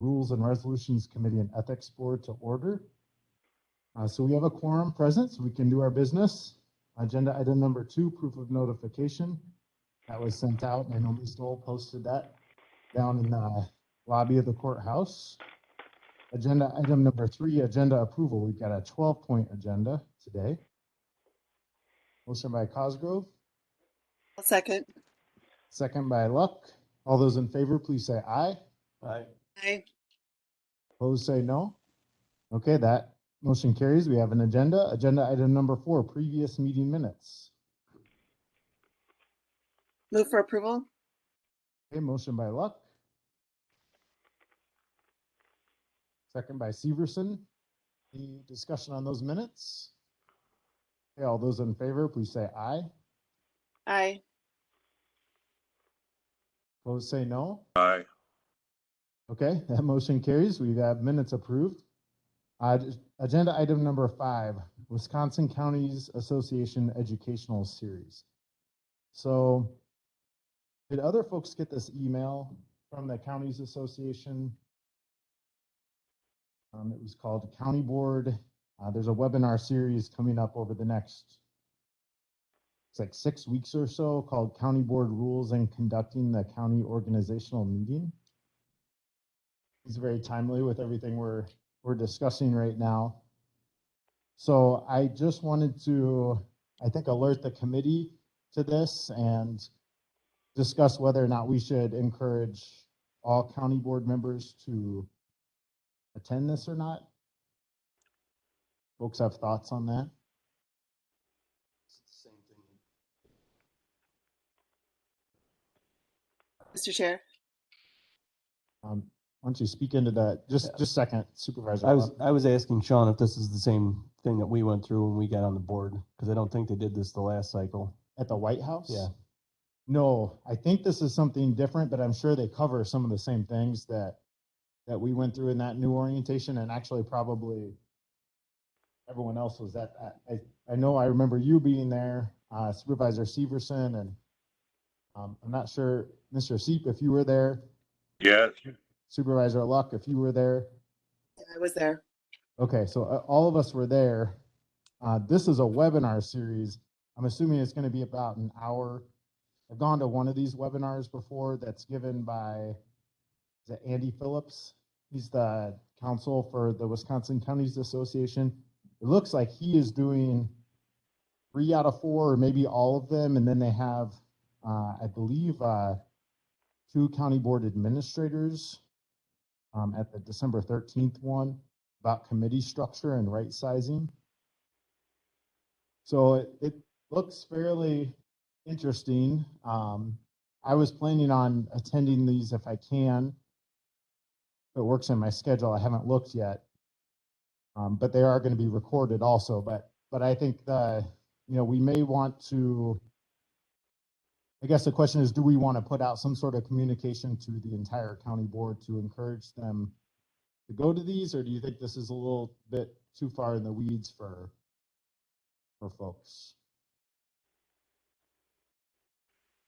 Rules and Resolutions Committee and Ethics Board to order. So we have a quorum present, so we can do our business. Agenda item number 2, proof of notification. That was sent out, and I know Ms. Dole posted that down in the lobby of the courthouse. Agenda item number 3, agenda approval. We've got a 12-point agenda today. Motion by Cosgrove. I'll second. Second by Luck. All those in favor, please say aye. Aye. Aye. Opposed, say no. Okay, that motion carries. We have an agenda. Agenda item number 4, previous meeting minutes. Move for approval. Okay, motion by Luck. Second by Severson. Any discussion on those minutes? Okay, all those in favor, please say aye. Aye. Opposed, say no. Aye. Okay, that motion carries. We have minutes approved. Agenda item number 5, Wisconsin Counties Association Educational Series. So, did other folks get this email from the Counties Association? It was called County Board. There's a webinar series coming up over the next, it's like 6 weeks or so, called County Board Rules and Conducting the County Organizational Meeting. It's very timely with everything we're discussing right now. So I just wanted to, I think, alert the committee to this and discuss whether or not we should encourage all county board members to attend this or not. Folks have thoughts on that? Same thing. Mr. Chair. Why don't you speak into that? Just a second, Supervisor. I was asking Sean if this is the same thing that we went through when we got on the board, because I don't think they did this the last cycle. At the White House? Yeah. No, I think this is something different, but I'm sure they cover some of the same things that we went through in that new orientation, and actually probably everyone else was at that. I know I remember you being there, Supervisor Severson, and I'm not sure, Mr. Seep, if you were there. Yes. Supervisor Luck, if you were there. Yeah, I was there. Okay, so all of us were there. This is a webinar series. I'm assuming it's going to be about an hour. I've gone to one of these webinars before that's given by, is it Andy Phillips? He's the counsel for the Wisconsin Counties Association. It looks like he is doing 3 out of 4, or maybe all of them. And then they have, I believe, 2 county board administrators at the December 13th one about committee structure and right sizing. So it looks fairly interesting. I was planning on attending these if I can. If it works in my schedule, I haven't looked yet. But they are going to be recorded also. But I think we may want to, I guess the question is, do we want to put out some sort of communication to the entire county board to encourage them to go to these, or do you think this is a little bit too far in the weeds for folks?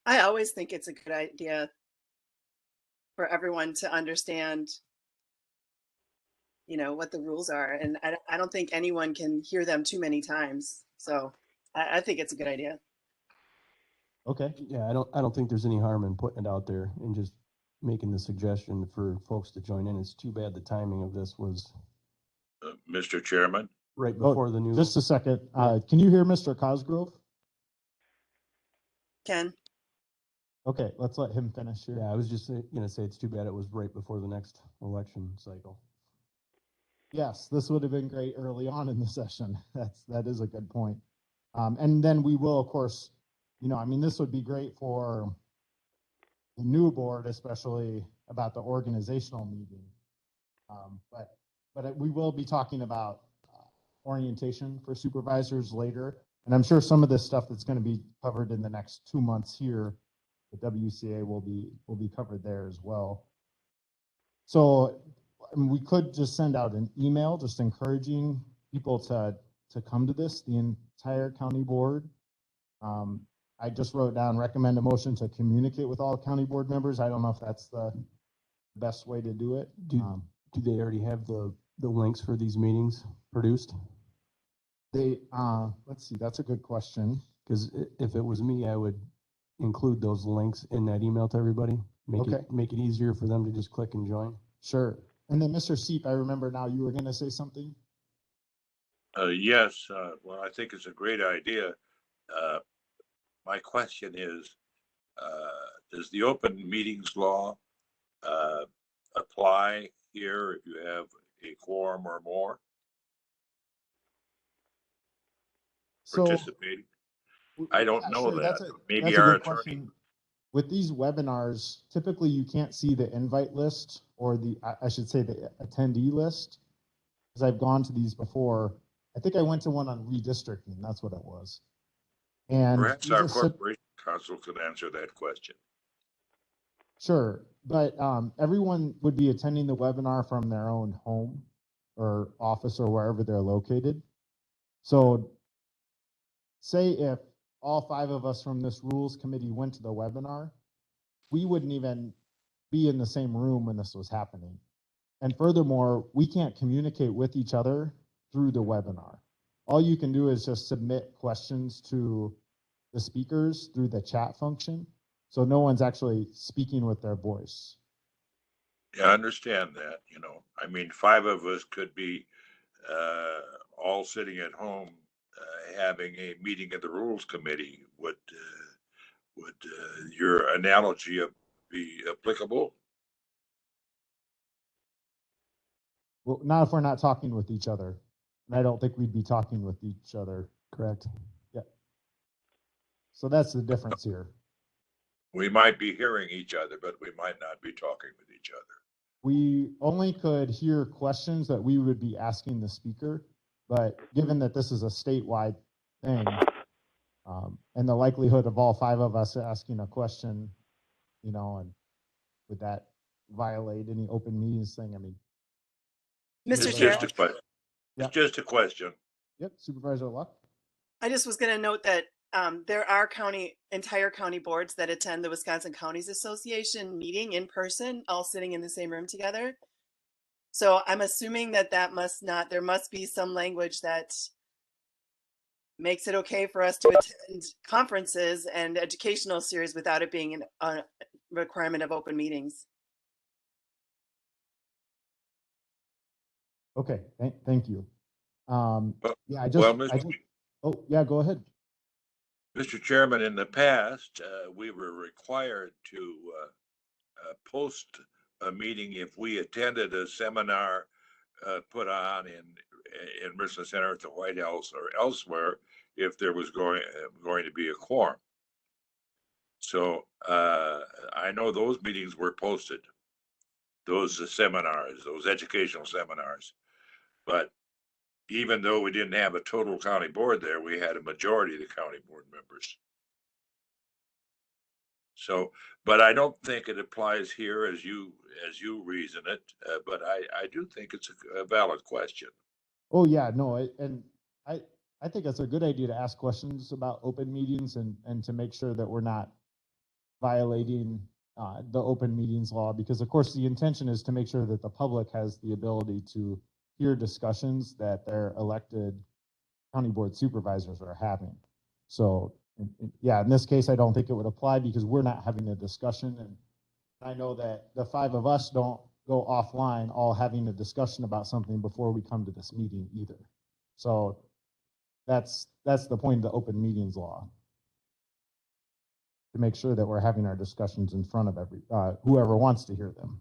I always think it's a good idea for everyone to understand, what the rules are. And I don't think anyone can hear them too many times. So I think it's a good idea. Okay. Yeah, I don't think there's any harm in putting it out there and just making the suggestion for folks to join in. It's too bad the timing of this was Mr. Chairman. right before the new. Just a second. Can you hear Mr. Cosgrove? Ken? Okay, let's let him finish here. Yeah, I was just going to say it's too bad it was right before the next election cycle. Yes, this would have been great early on in the session. That is a good point. And then we will, of course, this would be great for the new board, especially about the organizational meeting. But we will be talking about orientation for supervisors later. And I'm sure some of this stuff that's going to be covered in the next 2 months here, the WCA will be covered there as well. So we could just send out an email just encouraging people to come to this, the entire county board. I just wrote down, recommend a motion to communicate with all county board members. I don't know if that's the best way to do it. Do they already have the links for these meetings produced? Let's see, that's a good question. Because if it was me, I would include those links in that email to everybody. Okay. Make it easier for them to just click and join. Sure. And then Mr. Seep, I remember now you were going to say something. Yes, well, I think it's a great idea. My question is, does the open meetings law apply here if you have a quorum or more So participating? I don't yeah, know sure, that. Maybe that's a our good attorney. question. With these webinars, typically you can't see the invite list or I should say the attendee list. Because I've gone to these before. I think I went to one on redistricting. That's what it was. And Perhaps our corporation counsel could answer that question. Sure, but everyone would be attending the webinar from their own home or office or wherever they're located. So say if all 5 of us from this rules committee went to the webinar, we wouldn't even be in the same room when this was happening. And furthermore, we can't communicate with each other through the webinar. All you can do is just submit questions to the speakers through the chat function. So no one's actually speaking with their voice. Yeah, I understand that, I mean, 5 of us could be all sitting at home having a meeting of the rules committee. Would your analogy be applicable? Well, not if we're not talking with each other. And I don't think we'd be talking with each other. Correct. Yeah. So that's the difference here. We might be hearing each other, but we might not be talking with each other. We only could hear questions that we would be asking the speaker, but given that this is a statewide thing, and the likelihood of all 5 of us asking a question, and would that violate any open meetings thing? I mean, Mr. It's Chair, just a question. Yeah. It's just a question. Yep, Supervisor Luck. I just was going to note that there are entire county boards that attend the Wisconsin Counties Association meeting in person, all sitting in the same room together. So I'm assuming that there must be some language that makes it okay for us to attend conferences and educational series without it being a requirement of open meetings. Okay, thank you. Yeah, Well, oh, yeah, go ahead. Mr. Chairman, in the past, we were required to post a meeting if we attended a seminar put on in Richland Center at the White House or elsewhere if there was going to be a quorum. So I know those meetings were posted, those seminars, those educational seminars. But even though we didn't have a total county board there, we had a majority of the county board members. So, but I don't think it applies here as you reason it. But I do think it's a valid question. Oh yeah, no, and I think it's a good idea to ask questions about open meetings and to make sure that we're not violating the open meetings law, because of course the intention is to make sure that the public has the ability to hear discussions that their elected county board supervisors are having. So yeah, in this case, I don't think it would apply because we're not having a discussion. And I know that the 5 of us don't go offline all having a discussion about something before we come to this meeting either. So that's the point of the open meetings law, to make sure that we're having our discussions in front of whoever wants to hear them.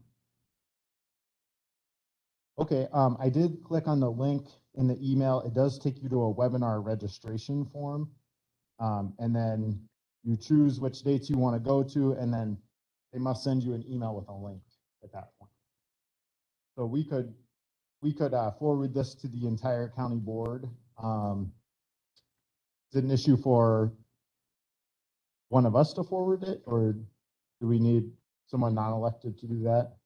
Okay, I did click on the link in the email. It does take you to a webinar registration form. And then you choose which dates you want to go to, and then they must send you an email with a link at that point. So we could forward this to the entire county board. Is it an issue for one of us to forward it, or do we need someone non-elected to do that?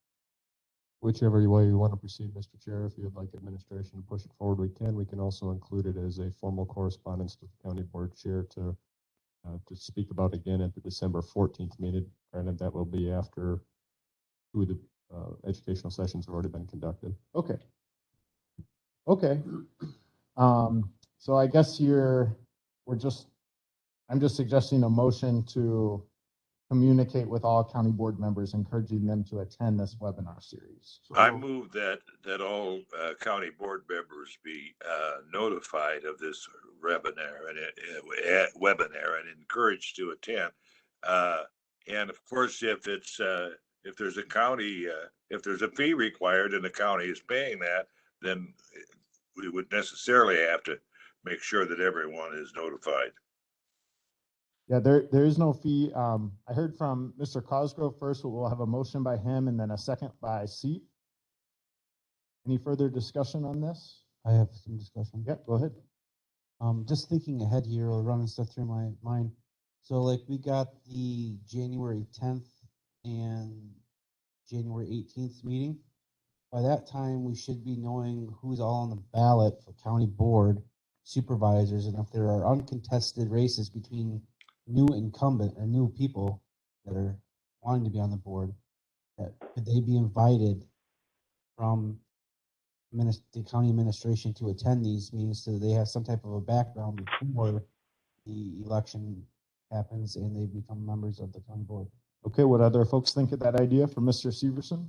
Whichever way you want to proceed, Mr. Chair. If you'd like administration to push it forward, we can. We can also include it as a formal correspondence to the county board chair to speak about again at the December 14th meeting. Granted, that will be after who the educational sessions have already been conducted. Okay. Okay. So I guess I'm just suggesting a motion to communicate with all county board members, encouraging them to attend this webinar series. I move that all county board members be notified of this webinar and encouraged to attend. And of course, if there's a county, if there's a fee required and the county is paying that, then we would necessarily have to make sure that everyone is notified. Yeah, there is no fee. I heard from Mr. Cosgrove first, but we'll have a motion by him and then a second by Seat. Any further discussion on this? I have some discussion. Yep, go ahead. Just thinking ahead here, or running stuff through my mind. So like we got the January 10th and January 18th meeting. By that time, we should be knowing who's all on the ballot for county board supervisors, and if there are uncontested races between new incumbent or new people that are wanting to be on the board, that could they be invited from the county administration to attend these meetings so that they have some type of a background before the election happens and they become members of the county board? Okay, what other folks think of that idea from Mr. Severson?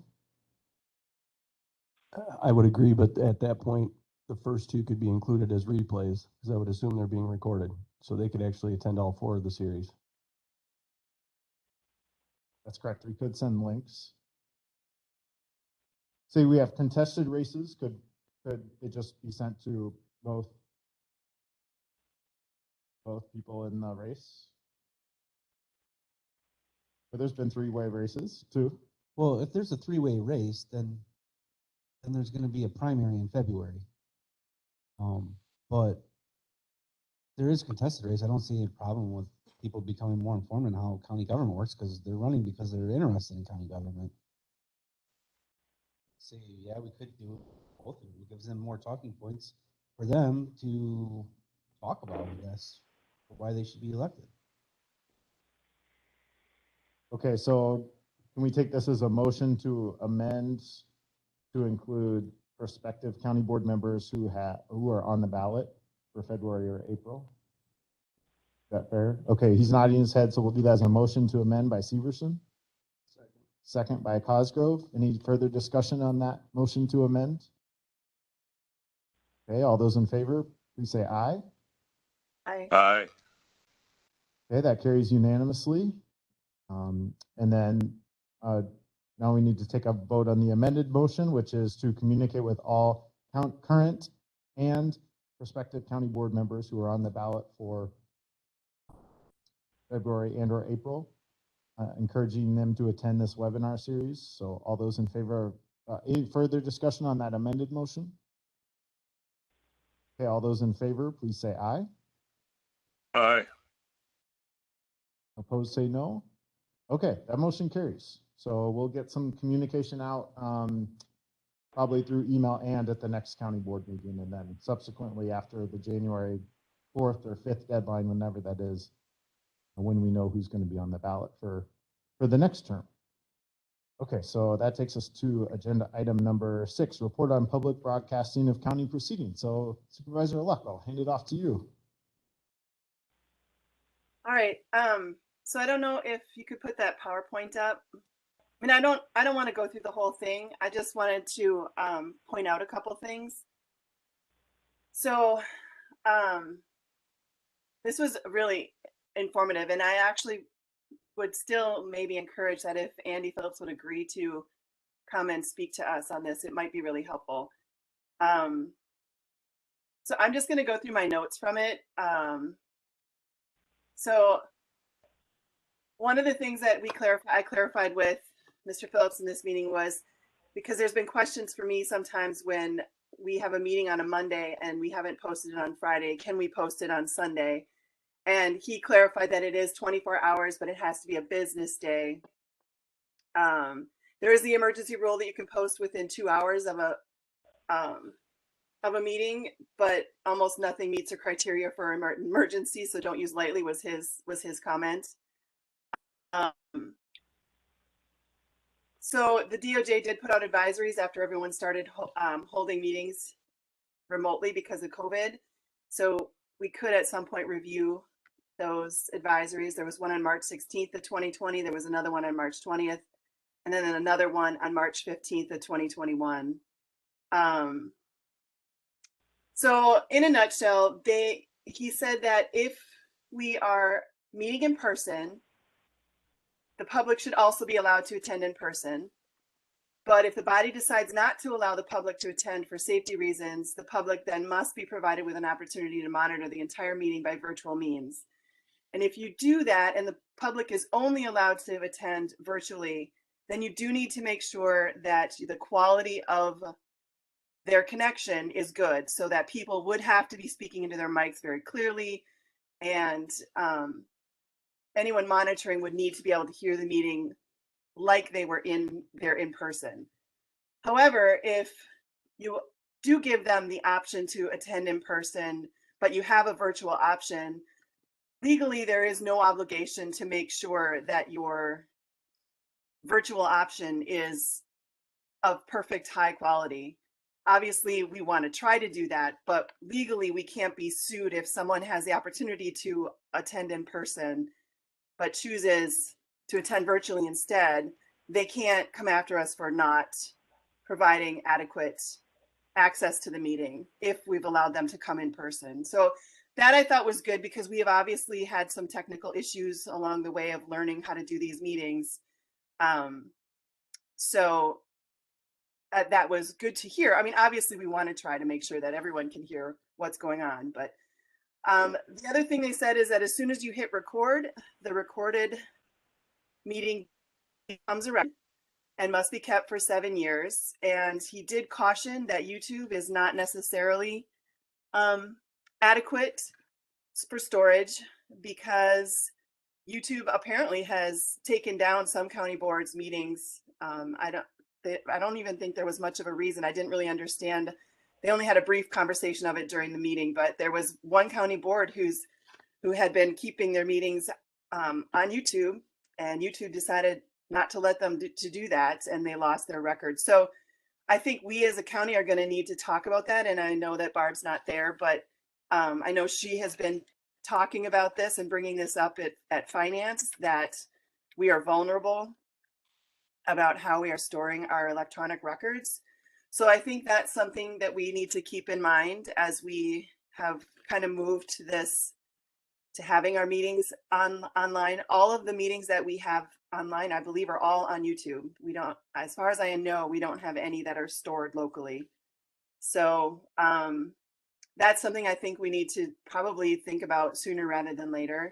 I would agree, but at that point, the first two could be included as replays, because I would assume they're being recorded, so they could actually attend all 4 of the series. That's correct. We could send links. Say we have contested races, could it just be sent to both people in the race? But there's been 3-way races too. Well, if there's a 3-way race, then there's going to be a primary in February. But there is a contested race. I don't see any problem with people becoming more informed in how county government works, because they're running because they're interested in county government. Say, yeah, we could do both of them. It gives them more talking points for them to talk about, I guess, why they should be elected. Okay, so can we take this as a motion to amend to include prospective county board members who are on the ballot for February or April? Is that fair? Okay, he's nodding his head, so we'll do that as a motion to amend by Severson. Second by Cosgrove. Any further discussion on that motion to amend? Okay, all those in favor, please say aye. Aye. Aye. Okay, that carries unanimously. And then now we need to take a vote on the amended motion, which is to communicate with all current and prospective county board members who are on the ballot for February and or April, encouraging them to attend this webinar series. So all those in favor of any further discussion on that amended motion? Okay, all those in favor, please say aye. Aye. Opposed, say no. Okay, that motion carries. So we'll get some communication out probably through email and at the next county board meeting, and then subsequently after the January 4th or 5th deadline, whenever that is, when we know who's going to be on the ballot for the next term. Okay, so that takes us to agenda item number 6, report on public broadcasting of county proceedings. So Supervisor Luck, I'll hand it off to you. All right. So I don't know if you could put that PowerPoint up. I mean, I don't want to go through the whole thing. I just wanted to point out a couple things. So this was really informative, and I actually would still maybe encourage that if Andy Phillips would agree to come and speak to us on this, it might be really helpful. So I'm just going to go through my notes from it. So one of the things that I clarified with Mr. Phillips in this meeting was, because there's been questions for me sometimes when we have a meeting on a Monday and we haven't posted it on Friday, can we post it on Sunday? And he clarified that it is 24 hours, but it has to be a business day. There is the emergency rule that you can post within 2 hours of a meeting, but almost nothing meets the criteria for emergency, so don't use lightly was his comment. So the DOJ did put out advisories after everyone started holding meetings remotely because of COVID. So we could at some point review those advisories. There was one on March 16th of 2020. There was another one on March 20th. And then another one on March 15th of 2021. So in a nutshell, he said that if we are meeting in person, the public should also be allowed to attend in person. But if the body decides not to allow the public to attend for safety reasons, the public then must be provided with an opportunity to monitor the entire meeting by virtual means. And if you do that and the public is only allowed to attend virtually, then you do need to make sure that the quality of their connection is good, so that people would have to be speaking into their mics very clearly, and anyone monitoring would need to be able to hear the meeting like they were there in person. However, if you do give them the option to attend in person, but you have a virtual option, legally there is no obligation to make sure that your virtual option is of perfect high quality. Obviously, we want to try to do that, but legally we can't be sued if someone has the opportunity to attend in person, but chooses to attend virtually instead. They can't come after us for not providing adequate access to the meeting if we've allowed them to come in person. So that I thought was good, because we have obviously had some technical issues along the way of learning how to do these meetings. So that was good to hear. I mean, obviously we want to try to make sure that everyone can hear what's going on, but the other thing they said is that as soon as you hit record, the recorded meeting becomes a record and must be kept for 7 years. And he did caution that YouTube is not necessarily adequate for storage, because YouTube apparently has taken down some county boards meetings. I don't even think there was much of a reason. I didn't really understand. They only had a brief conversation of it during the meeting, but there was one county board who had been keeping their meetings on YouTube, and YouTube decided not to let them do that, and they lost their record. So I think we as a county are going to need to talk about that. And I know that Barb's not there, but I know she has been talking about this and bringing this up at finance, that we are vulnerable about how we are storing our electronic records. So I think that's something that we need to keep in mind as we have kind of moved to this, to having our meetings online. All of the meetings that we have online, I believe, are all on YouTube. We don't, as far as I know, we don't have any that are stored locally. So that's something I think we need to probably think about sooner rather than later.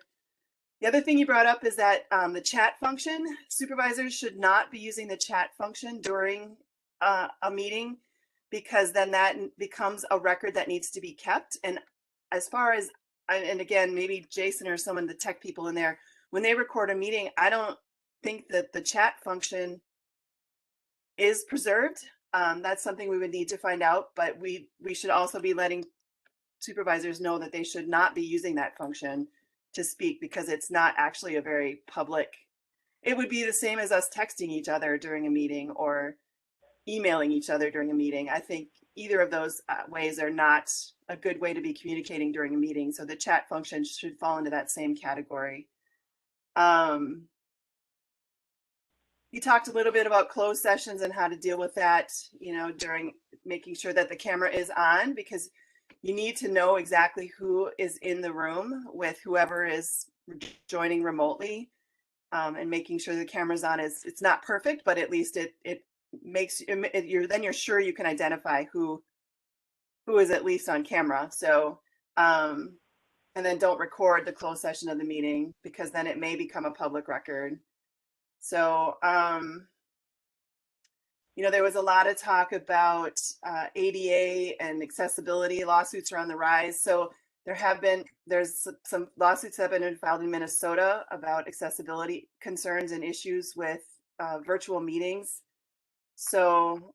The other thing you brought up is that the chat function, supervisors should not be using the chat function during a meeting, because then that becomes a record that needs to be kept. And as far as, and again, maybe Jason or some of the tech people in there, when they record a meeting, I don't think that the chat function is preserved. That's something we would need to find out, but we should also be letting supervisors know that they should not be using that function to speak, because it's not actually a very public. It would be the same as us texting each other during a meeting or emailing each other during a meeting. I think either of those ways are not a good way to be communicating during a meeting. So the chat function should fall into that same category. You talked a little bit about closed sessions and how to deal with that, during making sure that the camera is on, because you need to know exactly who is in the room with whoever is joining remotely, and making sure the camera's on. It's not perfect, but at least it makes you're sure you can identify who is at least on camera. So and then don't record the closed session of the meeting, because then it may become a public record. So there was a lot of talk about ADA and accessibility. Lawsuits are on the rise. So there's some lawsuits that have been filed in Minnesota about accessibility concerns and issues with virtual meetings. So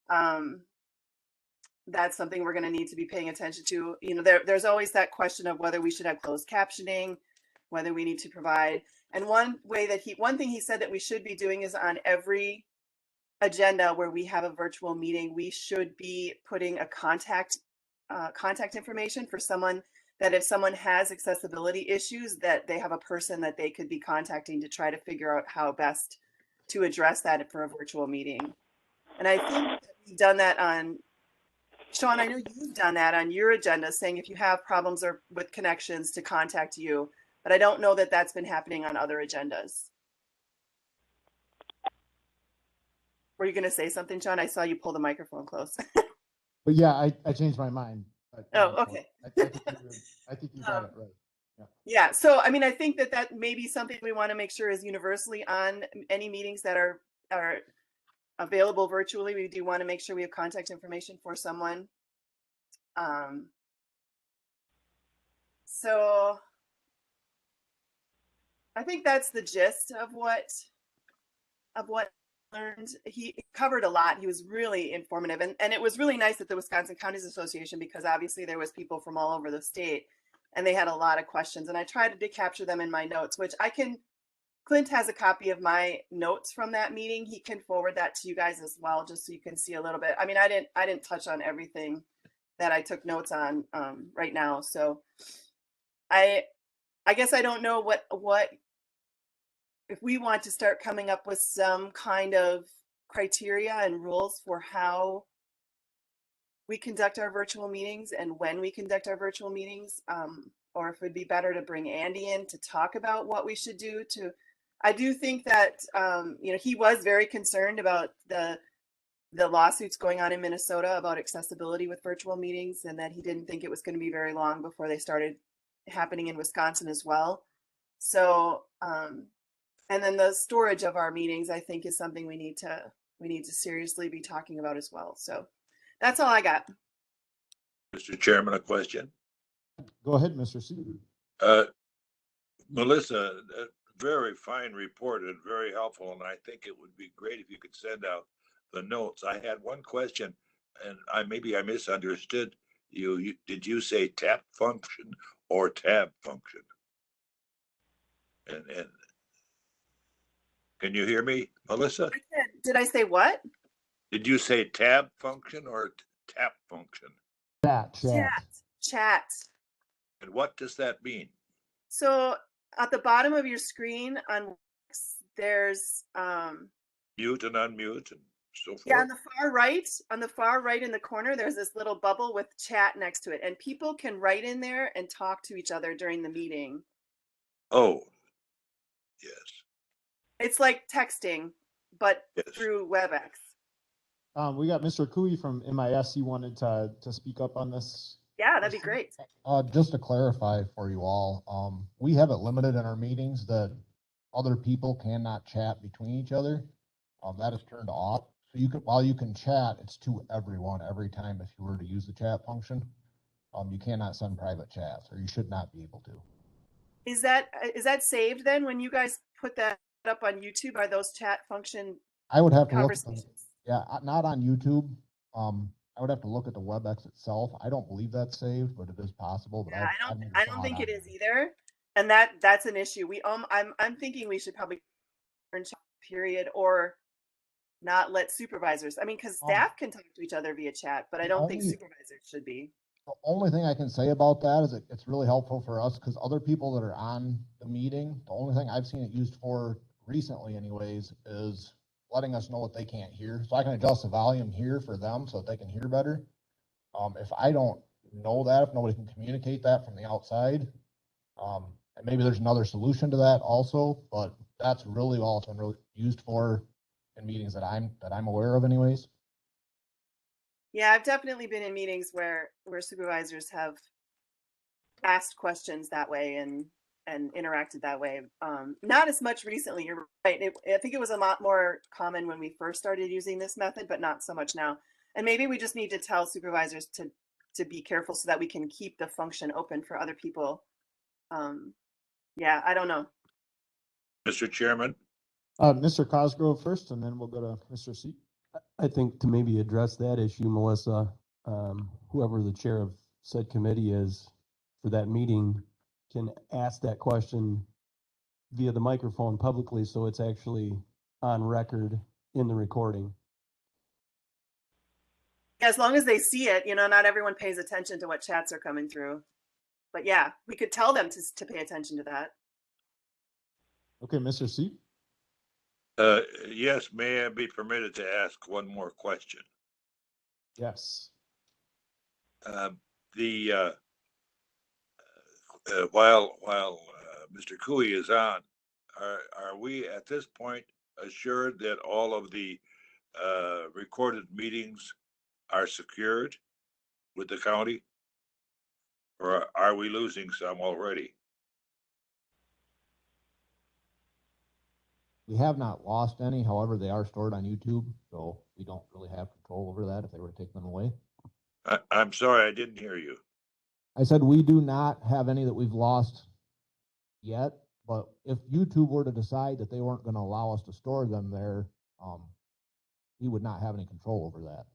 that's something we're going to need to be paying attention to. There's always that question of whether we should have closed captioning, whether we need to provide. And one thing he said that we should be doing is on every agenda where we have a virtual meeting, we should be putting a contact information for someone, that if someone has accessibility issues, that they have a person that they could be contacting to try to figure out how best to address that for a virtual meeting. And I think that we've done that on, Sean, I know you've done that on your agenda, saying if you have problems or with connections to contact you, but I don't know that that's been happening on other agendas. Were you going to say something, Sean? I saw you pull the microphone close. But yeah, I changed my mind. But, Oh, okay. I think you got it right. Yeah, so I mean, I think that that may be something we want to make sure is universally on any meetings that are available virtually. We do want to make sure we have contact information for someone. So I think that's the gist of what I learned. He covered a lot. He was really informative, and it was really nice at the Wisconsin Counties Association, because obviously there was people from all over the state, and they had a lot of questions, and I tried to capture them in my notes, which Clint has a copy of my notes from that meeting. He can forward that to you guys as well, just so you can see a little bit. I mean, I didn't touch on everything that I took notes on right now. So I guess I don't know what if we want to start coming up with some kind of criteria and rules for how we conduct our virtual meetings and when we conduct our virtual meetings, or if it'd be better to bring Andy in to talk about what we should do to. I do think that he was very concerned about the lawsuits going on in Minnesota about accessibility with virtual meetings, and that he didn't think it was going to be very long before they started happening in Wisconsin as well. So, and then the storage of our meetings, I think, is something we need to seriously be talking about as well. So that's all I got. Mr. Chairman, a question. Go ahead, Mr. C. Melissa, a very fine report and very helpful, and I think it would be great if you could send out the notes. I had one question, and maybe I misunderstood you. Did you say tap function or tab function? And can you hear me, Melissa? Did I say what? Did you say tab function or tap function? Chat. And what does that mean? So at the bottom of your screen on there's mute and unmute and so forth. Yeah, on the far right in the corner, there's this little bubble with chat next to it, and people can write in there and talk to each other during the meeting. Oh, yes. It's like texting, but Yes. through WebEx. We got Mr. Cooey from MIS. He wanted to speak up on this. Yeah, that'd be great. Just to clarify for you all, we have it limited in our meetings that other people cannot chat between each other. That is turned off. So while you can chat, it's to everyone every time if you were to use the chat function. You cannot send private chats, or you should not be able to. Is that saved then when you guys put that up on YouTube? Are those chat function I would have to conversations? not on YouTube. I would have to look at the WebEx itself. I don't believe that's saved, but it is possible. But Yeah, I don't think it is either, and that's an issue. I'm thinking we should probably period or not let supervisors. I mean, because staff can talk to each other via chat, but I don't think supervisors should be. The only thing I can say about that is it's really helpful for us because other people that are on the meeting, the only thing I've seen it used for recently anyways is letting us know what they can't hear. So I can adjust the volume here for them so that they can hear better. If I don't know that, if nobody can communicate that from the outside, and maybe there's another solution to that also, but that's really all it's been really used for in meetings that I'm aware of anyways. Yeah, I've definitely been in meetings where supervisors have asked questions that way and interacted that way. Not as much recently, you're right. I think it was a lot more common when we first started using this method, but not so much now. And maybe we just need to tell supervisors to be careful so that we can keep the function open for other people. Yeah, I don't know. Mr. Chairman. Mr. Cosgrove first, and then we'll go to Mr. C. I think to maybe address that issue, Melissa, whoever the chair of said committee is for that meeting can ask that question via the microphone publicly, so it's actually on record in the recording. As long as they see it, not everyone pays attention to what chats are coming through. But yeah, we could tell them to pay attention to that. Okay, Mr. C. Yes, may I be permitted to ask one more question? Yes. While Mr. Cooey is on, are we at this point assured that all of the recorded meetings are secured with the county? Or are we losing some already? We have not lost any, however, they are stored on YouTube, so we don't really have control over that if they were to take them away. I'm sorry, I didn't hear you. I said we do not have any that we've lost yet, but if YouTube were to decide that they weren't gonna allow us to store them there, we would not have any control over that.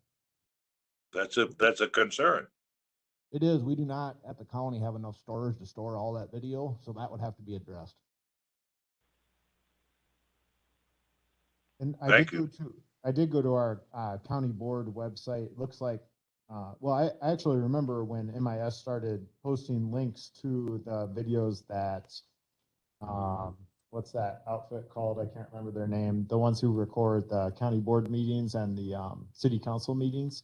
That's a concern. It is, we do not at the county have enough storage to store all that video, so that would have to be addressed. And Thank you. I did go to our county board website. It looks like, well, I actually remember when MIS started posting links to the videos that, what's that outfit called? I can't remember their name. The ones who record the county board meetings and the city council meetings.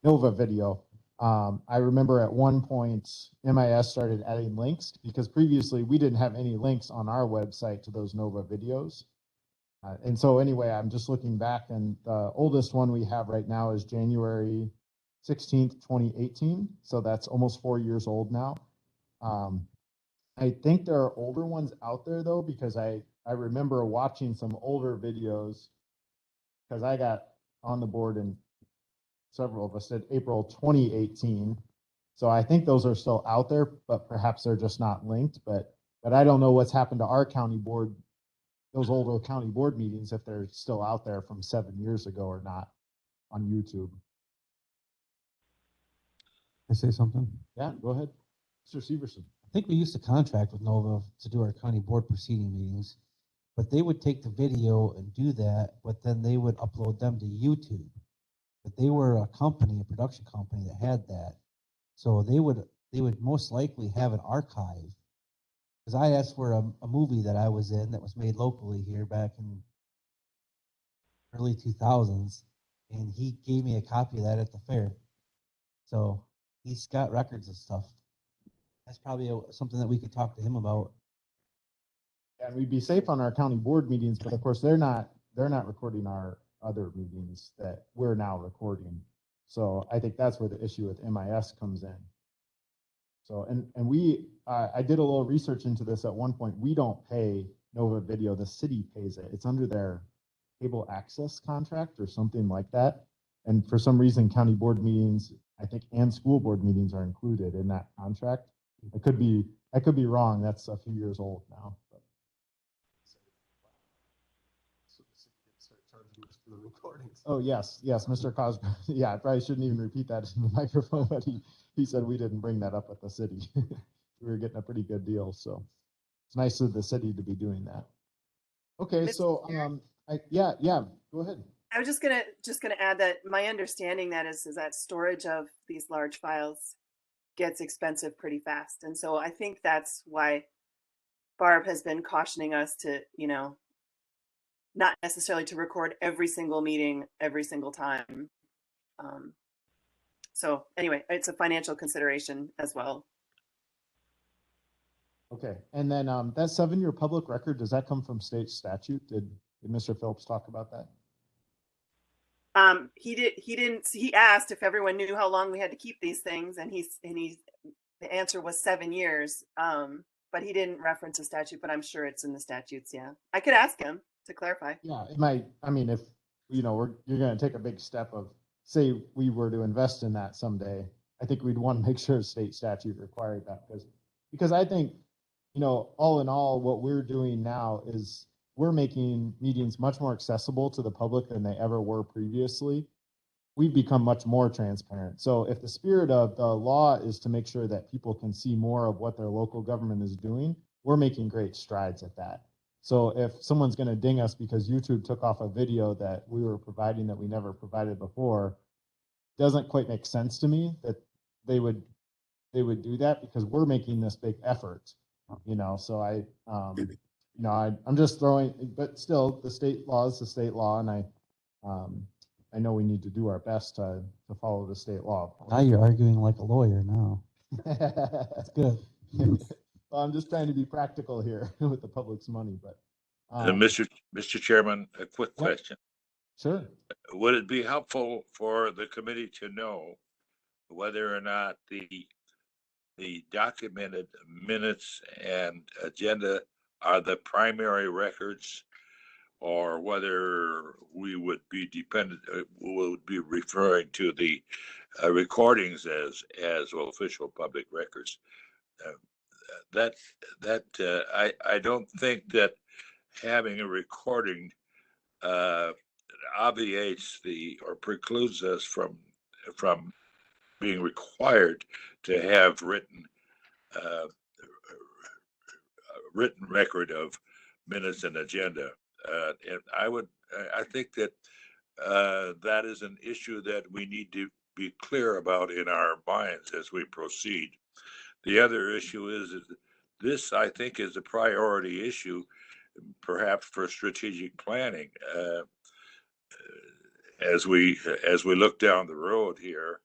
Nova Video. I remember at one point MIS started adding links because previously we didn't have any links on our website to those Nova videos. And so anyway, I'm just looking back, and the oldest one we have right now is January 16th, 2018. So that's almost 4 years old now. I think there are older ones out there though, because I remember watching some older videos because I got on the board and several of us did April 2018. So I think those are still out there, but perhaps they're just not linked. But I don't know what's happened to our county board, those older county board meetings, if they're still out there from 7 years ago or not on YouTube. I say something? Yeah, go ahead. Mr. Severson. I think we used to contract with Nova to do our county board proceeding meetings, but they would take the video and do that, but then they would upload them to YouTube. But they were a company, a production company that had that. So they would most likely have an archive. Because I asked for a movie that I was in that was made locally here back in early 2000s, and he gave me a copy of that at the fair. So he's got records of stuff. That's probably something that we could talk to him about. And we'd be safe on our county board meetings, but of course they're not recording our other meetings that we're now recording. So I think that's where the issue with MIS comes in. So, and we, I did a little research into this at one point. We don't pay Nova Video, the city pays it. It's under their cable access contract or something like that. And for some reason, county board meetings, I think, and school board meetings are included in that contract. I could be wrong. That's a few years old now. But. Oh, yes, Mr. Cosgrove. Yeah, I probably shouldn't even repeat that in the microphone, but he said we didn't bring that up at the city. We were getting a pretty good deal, so it's nice of the city to be doing that. Okay, so yeah, go ahead. I was just gonna add that my understanding that is that storage of these large files gets expensive pretty fast, and so I think that's why Barb has been cautioning us to, not necessarily to record every single meeting every single time. So anyway, it's a financial consideration as well. Okay, and then that 7-year public record, does that come from state statute? Did Mr. Phillips talk about that? He didn't. He asked if everyone knew how long we had to keep these things, and the answer was 7 years. But he didn't reference a statute, but I'm sure it's in the statutes. Yeah, I could ask him to clarify. Yeah, it might. I mean, if you're going to take a big step of, say, we were to invest in that someday, I think we'd want to make sure state statute required that because I think, all in all, what we're doing now is we're making meetings much more accessible to the public than they ever were previously. We've become much more transparent. So if the spirit of the law is to make sure that people can see more of what their local government is doing, we're making great strides at that. So if someone's going to ding us because YouTube took off a video that we were providing that we never provided before, doesn't quite make sense to me that they would do that because we're making this big effort, so I'm just throwing, but still the state law is the state law. And I know we need to do our best to follow the state law. Now you're arguing like a lawyer now. That's good. Well, I'm just trying to be practical here with the public's money, but. Mr. Chairman, a quick Yep. question. Sure. Would it be helpful for the committee to know whether or not the documented minutes and agenda are the primary records, or whether we would be referring to the recordings as official public records? I don't think that having a recording obviates or precludes us from being required to have written record of minutes and agenda. And I think that that is an issue that we need to be clear about in our minds as we proceed. The other issue is this, I think, is a priority issue, perhaps for strategic planning. As we look down the road here,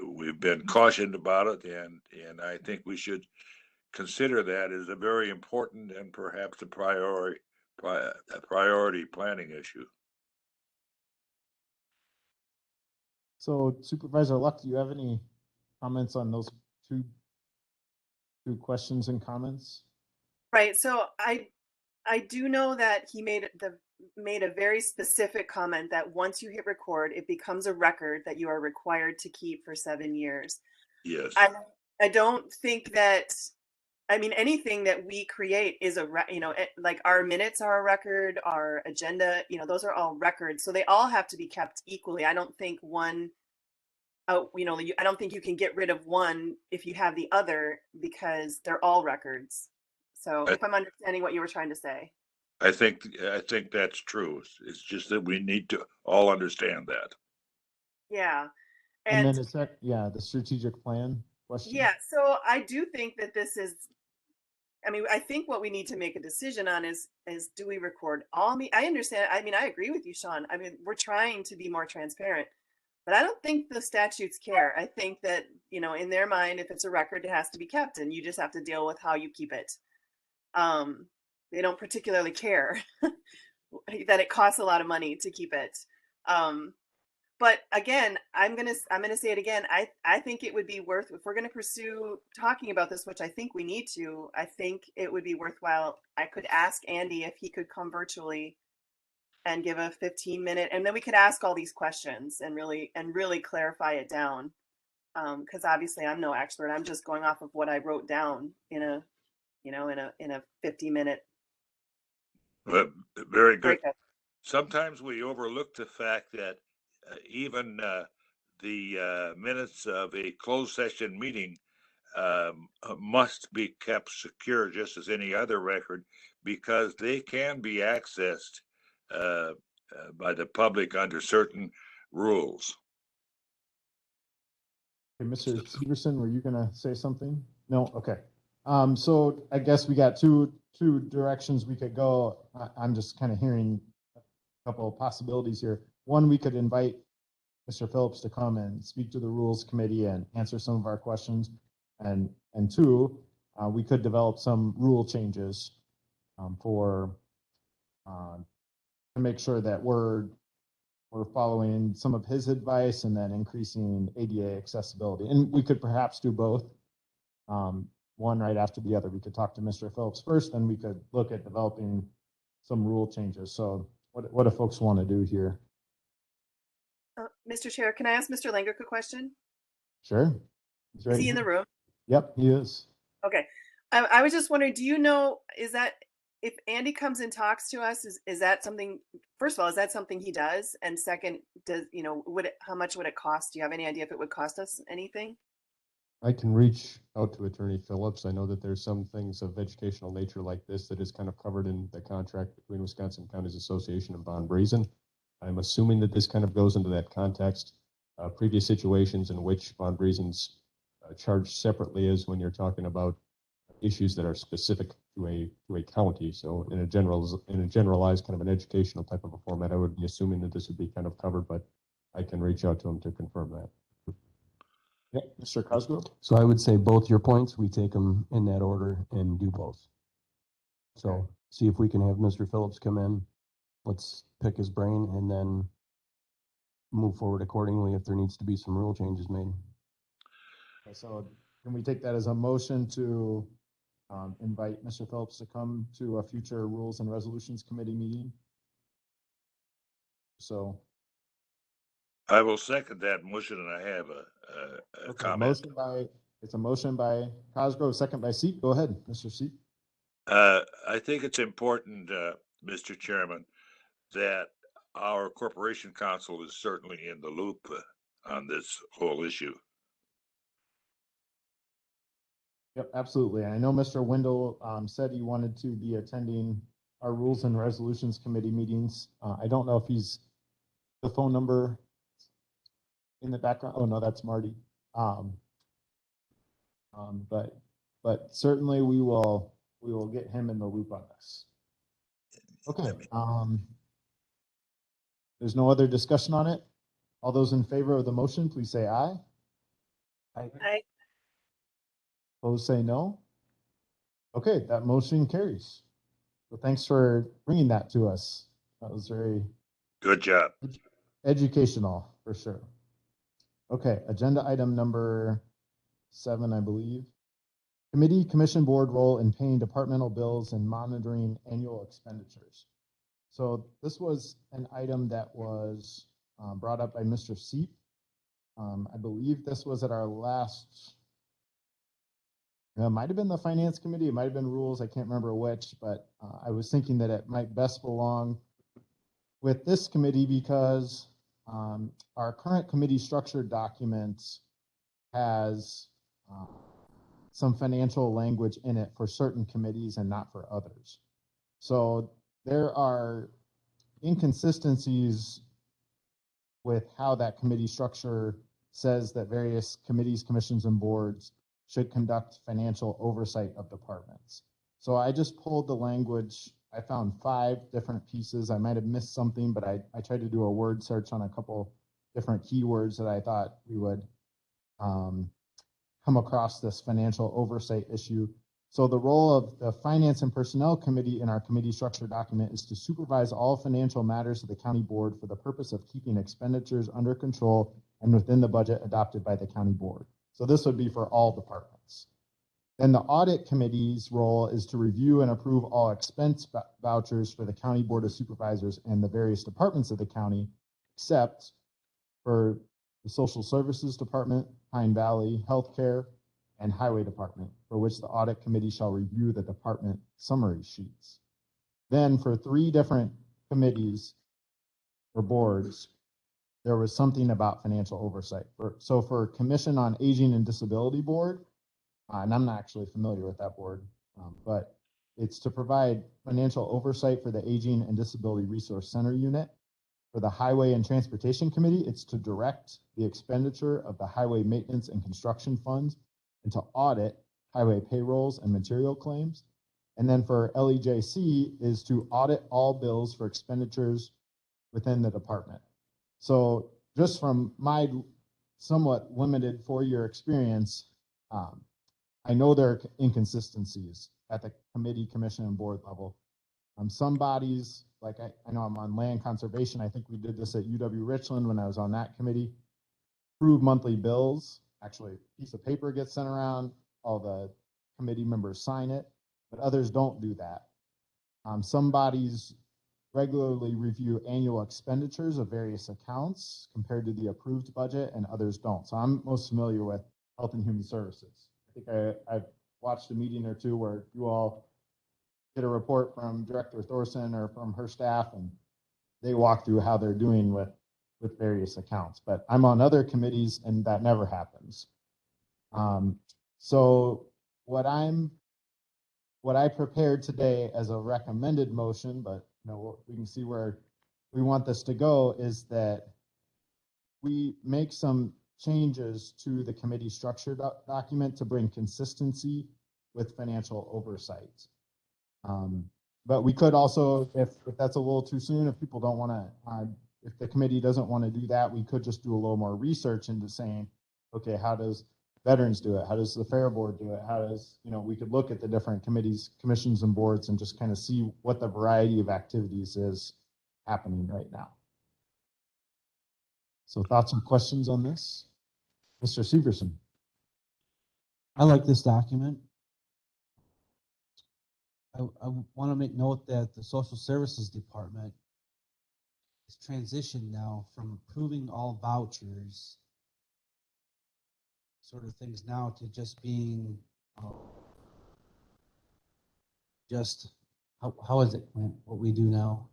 we've been cautioned about it, and I think we should consider that as a very important and perhaps a priority planning issue. So Supervisor Luck, do you have any comments on those two questions and comments? Right. So I do know that he made a very specific comment that once you hit record, it becomes a record that you are required to keep for 7 years. Yes. I don't think that, I mean, anything that we create is like our minutes are a record, our agenda, those are all records. So they all have to be kept equally. I don't think I don't think you can get rid of one if you have the other, because they're all records. So if I'm understanding what you were trying to say. I think that's true. It's just that we need to all understand that. Yeah. And then the strategic plan question? Yeah. So I do think that I think what we need to make a decision on is do we record all I understand. I mean, I agree with you, Sean. I mean, we're trying to be more transparent, but I don't think the statutes care. I think that, in their mind, if it's a record, it has to be kept, and you just have to deal with how you keep it. They don't particularly care that it costs a lot of money to keep it. But again, I'm gonna say it again. I think it would be worth, if we're gonna pursue talking about this, which I think we need to. I think it would be worthwhile. I could ask Andy if he could come virtually and give a 15-minute, and then we could ask all these questions and really clarify it down. Because obviously I'm no expert. I'm just going off of what I wrote down in a 50-minute. Very good. breakup. Sometimes we overlook the fact that even the minutes of a closed session meeting must be kept secure just as any other record, because they can be accessed by the public under certain rules. Okay, Mr. Severson, were you going to say something? No? Okay. So I guess we got two directions we could go. I'm just kind of hearing a couple of possibilities here. One, we could invite Mr. Phillips to come and speak to the Rules Committee and answer some of our questions. And two, we could develop some rule changes to make sure that we're following some of his advice and then increasing ADA accessibility. And we could perhaps do both, one right after the other. We could talk to Mr. Phillips first, then we could look at developing some rule changes. So what do folks want to do here? Mr. Chair, can I ask Mr. Langrick a question? Sure. Is he in the room? Yep, he is. Okay. I was just wondering, do you know, is that if Andy comes and talks to us, is that something, first of all, is that something he does? And second, how much would it cost? Do you have any idea if it would cost us anything? I can reach out to Attorney Phillips. I know that there's some things of educational nature like this that is kind of covered in the contract between Wisconsin Counties Association and Bond Brazen. I'm assuming that this kind of goes into that context. Previous situations in which bond reasons charged separately is when you're talking about issues that are specific to a county. So in a generalized kind of an educational type of a format, I would be assuming that this would be kind of covered, but I can reach out to him to confirm that. Yeah, Mr. Cosgrove? So I would say both your points, we take them in that order and do both. So Okay. see if we can have Mr. Phillips come in. Let's pick his brain and then move forward accordingly if there needs to be some rule changes made. Okay, so can we take that as a motion to invite Mr. Phillips to come to a future Rules and Resolutions Committee meeting? So. I will second that motion, and I have a Okay, comment. It's a motion by Cosgrove, second by Seat. Go ahead, Mr. Seat. I think it's important, Mr. Chairman, that our corporation counsel is certainly in the loop on this whole issue. Yep, absolutely. I know Mr. Wendell said he wanted to be attending our Rules and Resolutions Committee meetings. I don't know if he's the phone number in the background. Oh no, that's Marty. But certainly we will get him in the loop on this. Okay. There's no other discussion on it. All those in favor of the motion, please say aye. Aye. Opposed, say no. Okay, that motion carries. So thanks for bringing that to us. That was very Good job. educational for sure. Okay, agenda item number 7, I believe. Committee Commission Board role in paying departmental bills and monitoring annual expenditures. So this was an item that was brought up by Mr. Seep. I believe this was at our last, it might have been the Finance Committee, it might have been Rules, I can't remember which, but I was thinking that it might best belong with this committee because our current committee structure document has some financial language in it for certain committees and not for others. So there are inconsistencies with how that committee structure says that various committees, commissions, and boards should conduct financial oversight of departments. So I just pulled the language. I found 5 different pieces. I might have missed something, but I tried to do a word search on a couple different keywords that I thought we would come across this financial oversight issue. So the role of the Finance and Personnel Committee in our committee structure document is to supervise all financial matters of the county board for the purpose of keeping expenditures under control and within the budget adopted by the county board. So this would be for all departments. Then the Audit Committee's role is to review and approve all expense vouchers for the County Board of Supervisors and the various departments of the county, except for the Social Services Department, Pine Valley Healthcare, and Highway Department, for which the Audit Committee shall review the department summary sheets. Then for 3 different committees or boards, there was something about financial oversight. So for Commission on Aging and Disability Board, and I'm not actually familiar with that board, but it's to provide financial oversight for the Aging and Disability Resource Center unit. For the Highway and Transportation Committee, it's to direct the expenditure of the highway maintenance and construction funds and to audit highway payrolls and material claims. And then for LEJC is to audit all bills for expenditures within the department. So just from my somewhat limited 4-year experience, I know there are inconsistencies at the committee, commission, and board level. Some bodies, like I know I'm on land conservation. I think we did this at UW Richland when I was on that committee. Approve monthly bills. Actually, a piece of paper gets sent around. All the committee members sign it, but others don't do that. Some bodies regularly review annual expenditures of various accounts compared to the approved budget, and others don't. So I'm most familiar with Health and Human Services. I think I've watched a meeting or two where you all get a report from Director Thorson or from her staff, and they walk through how they're doing with various accounts. But I'm on other committees, and that never happens. So what I prepared today as a recommended motion, but we can see where we want this to go is that we make some changes to the committee structure document to bring consistency with financial oversight. But we could also, if that's a little too soon, if people don't want to, if the committee doesn't want to do that, we could just do a little more research into saying, okay, how does veterans do it? How does the fair board do it? How does, we could look at the different committees, commissions and boards and just kind of see what the variety of activities is happening right now. So thoughts and questions on this? Mr. Severson. I like this document. I want to make note that the Social Services Department is transitioned now from approving all vouchers sort of things now to just being just how is it, Clint, what we do now?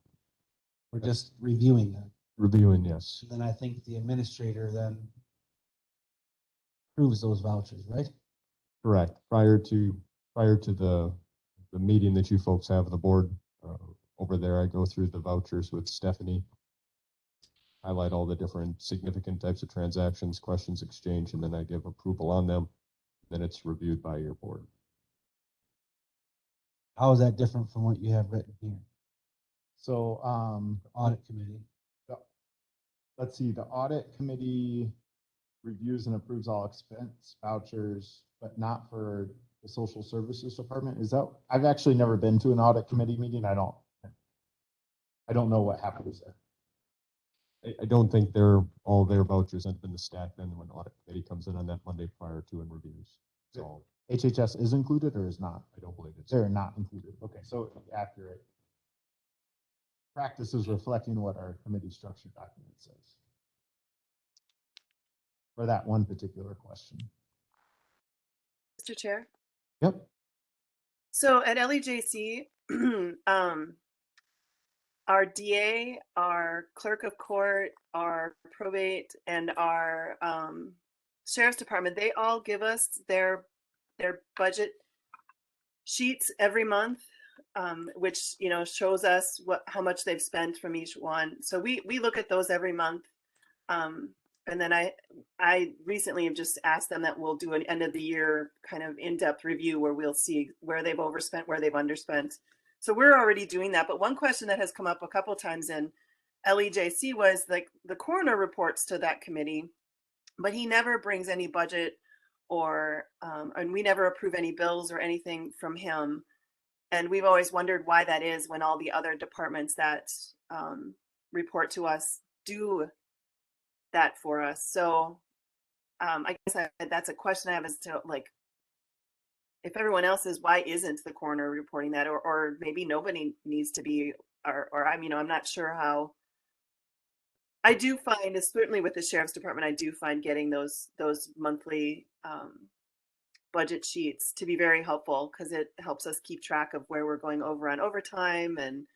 We're just reviewing them. Reviewing, yes. And then I think the administrator then approves those vouchers, right? Correct. Prior to the meeting that you folks have, the board over there, I go through the vouchers with Stephanie, highlight all the different significant types of transactions, questions exchanged, and then I give approval on them. Then it's reviewed by your board. How is that different from what you have written here? So, Audit committee. let's see, the audit committee reviews and approves all expense vouchers, but not for the social services department. Is that, I've actually never been to an audit committee meeting. I don't know what happens there. I don't think all their vouchers end up in the stack then when audit committee comes in on that Monday prior to and reviews. So HHS is included or is not? I don't believe it's. They're not included. Okay, so accurate. Practice is reflecting what our committee structure document says. For that one particular question. Mr. Chair. Yep. So at LEJC, our DA, our clerk of court, our probate, and our sheriff's department, they all give us their budget sheets every month, which shows us how much they've spent from each one. So we look at those every month. And then I recently have just asked them that we'll do an end of the year kind of in-depth review where we'll see where they've overspent, where they've underspent. So we're already doing that. But one question that has come up a couple times in LEJC was like the coroner reports to that committee, but he never brings any budget and we never approve any bills or anything from him. And we've always wondered why that is when all the other departments that report to us do that for us. So I guess that's a question I have, as to like, if everyone else is, why isn't the coroner reporting that? Or maybe nobody needs to be, or I'm not sure how. I do find, certainly with the sheriff's department, I do find getting those monthly budget sheets to be very helpful, because it helps us keep track of where we're going over on overtime and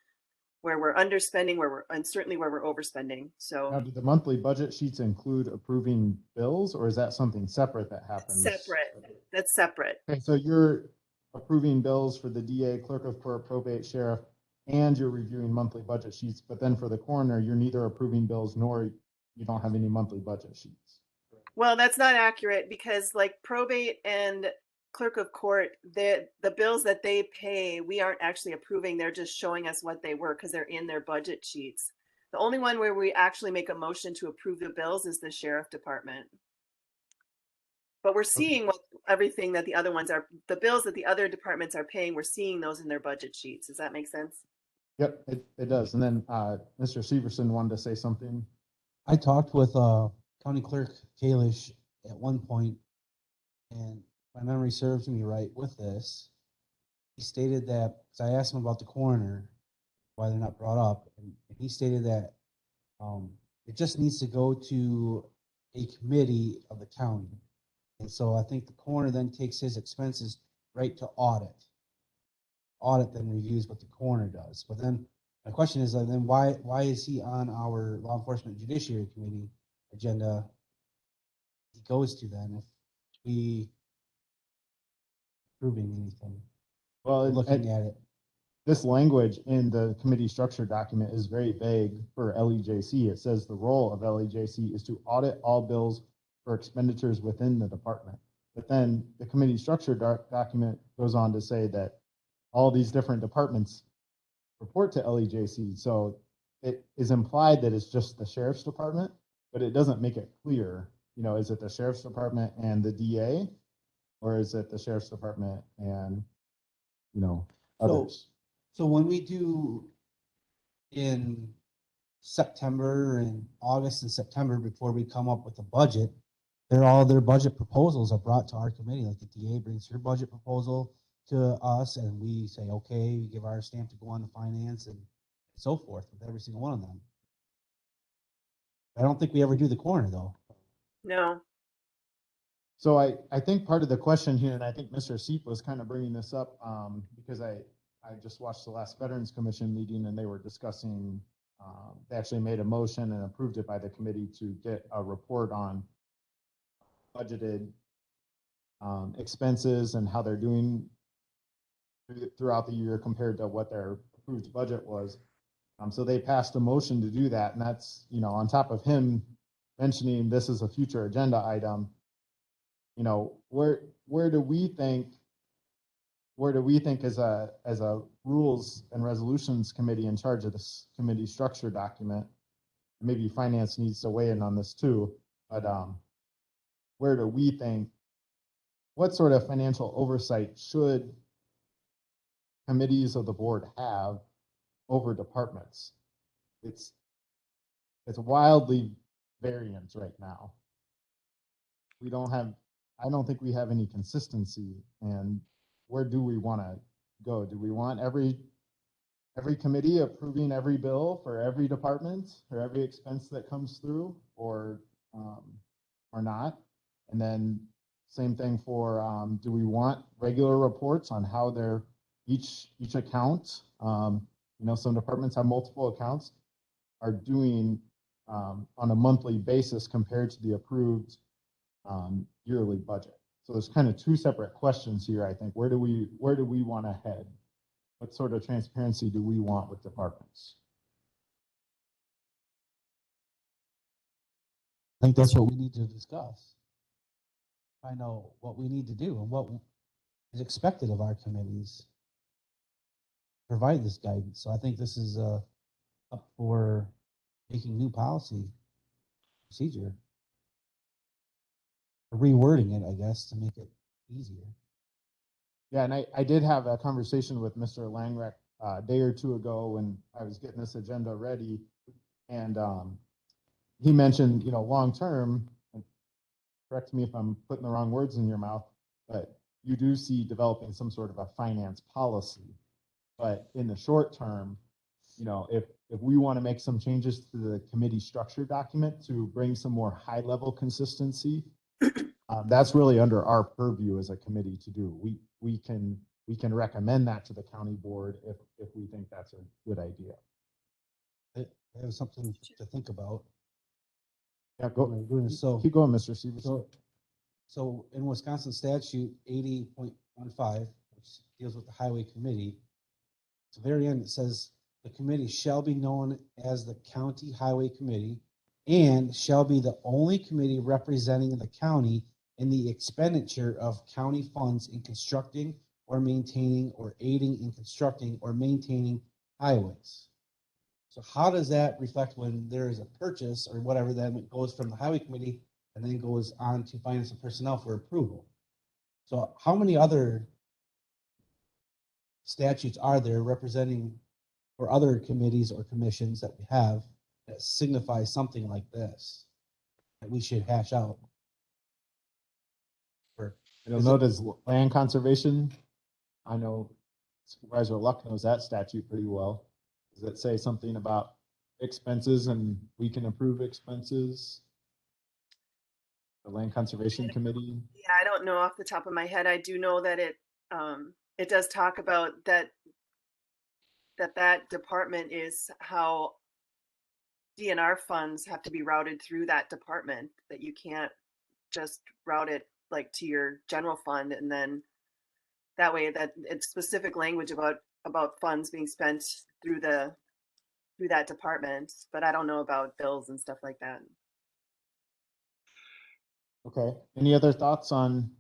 where we're underspending, and certainly where we're overspending. So Now, do the monthly budget sheets include approving bills, or is that something separate that happens? That's separate. Okay, so you're approving bills for the DA, clerk of court, probate, sheriff, and you're reviewing monthly budget sheets. But then for the coroner, you're neither approving bills nor you don't have any monthly budget sheets. Well, that's not accurate, because like probate and clerk of court, the bills that they pay, we aren't actually approving. They're just showing us what they were because they're in their budget sheets. The only one where we actually make a motion to approve the bills is the sheriff department. But we're seeing everything that the other ones are, the bills that the other departments are paying, we're seeing those in their budget sheets. Does that make sense? Yep, it does. And then Mr. Severson wanted to say something. I talked with County Clerk Kalish at one point, and my memory serves me right with this. He stated that, because I asked him about the coroner, why they're not brought up, and he stated that it just needs to go to a committee of the county. And so I think the coroner then takes his expenses right to audit. Audit then reviews what the coroner does. But then my question is, then why is he on our Law Enforcement Judiciary Committee agenda? He goes to then if we proving anything. Well, Looking at it. this language in the committee structure document is very vague for LEJC. It says the role of LEJC is to audit all bills for expenditures within the department. But then the committee structure document goes on to say that all these different departments report to LEJC. So it is implied that it's just the sheriff's department, but it doesn't make it clear, is it the sheriff's department and the DA? Or is it the sheriff's department and, others? So when we do in September and August and September, before we come up with a budget, all their budget proposals are brought to our committee. Like the DA brings her budget proposal to us and we say, okay, we give our stamp to go on to finance and so forth with every single one of them. I don't think we ever do the corner though. No. So I think part of the question here, and I think Mr. Seep was kind of bringing this up because I just watched the last Veterans Commission meeting and they were discussing, they actually made a motion and approved it by the committee to get a report on budgeted expenses and how they're doing throughout the year compared to what their approved budget was. So they passed a motion to do that. And that's, on top of him mentioning this is a future agenda item, where do we think as a rules and resolutions committee in charge of this committee structure document, maybe finance needs to weigh in on this too, but where do we think, what sort of financial oversight should committees of the board have over departments? It's wildly variant right now. I don't think we have any consistency. And where do we want to go? Do we want every committee approving every bill for every department or every expense that comes through, or not? And then same thing for, do we want regular reports on how their each account, some departments have multiple accounts, are doing on a monthly basis compared to the approved yearly budget. So there's kind of two separate questions here. I think where do we want to head? What sort of transparency do we want with departments? I think that's what we need to discuss. Find out what we need to do and what is expected of our committees. Provide this guidance. So I think this is up for making new policy procedure. Rewording it, I guess, to make it easier. Yeah, and I did have a conversation with Mr. Langreck a day or two ago when I was getting this agenda ready, and he mentioned, long term, and correct me if I'm putting the wrong words in your mouth, but you do see developing some sort of a finance policy. But in the short term, if we want to make some changes to the committee structure document to bring some more high level consistency, that's really under our purview as a committee to do. We can recommend that to the county board if we think that's a good idea. I have something to think about. Yeah, go. Doing this. So keep going, Mr. Severson. So in Wisconsin statute 80.15, which deals with the highway committee, at the very end it says the committee shall be known as the county highway committee and shall be the only committee representing the county in the expenditure of county funds in constructing or maintaining or aiding in constructing or maintaining highways. So how does that reflect when there is a purchase or whatever, then it goes from the highway committee and then goes on to finance and personnel for approval? So how many other statutes are there representing or other committees or commissions that we have that signify something like this that we should hash out? You'll notice land conservation. I know Supervisor Luck knows that statute pretty well. Does it say something about expenses and we can approve expenses? The Land Conservation Committee? Yeah, I don't know off the top of my head. I do know that it does talk about that department is how DNR funds have to be routed through that department, that you can't just route it like to your general fund and then that way, that it's specific language about about funds being spent through that department, but I don't know about bills and stuff like that. Okay. Any other thoughts on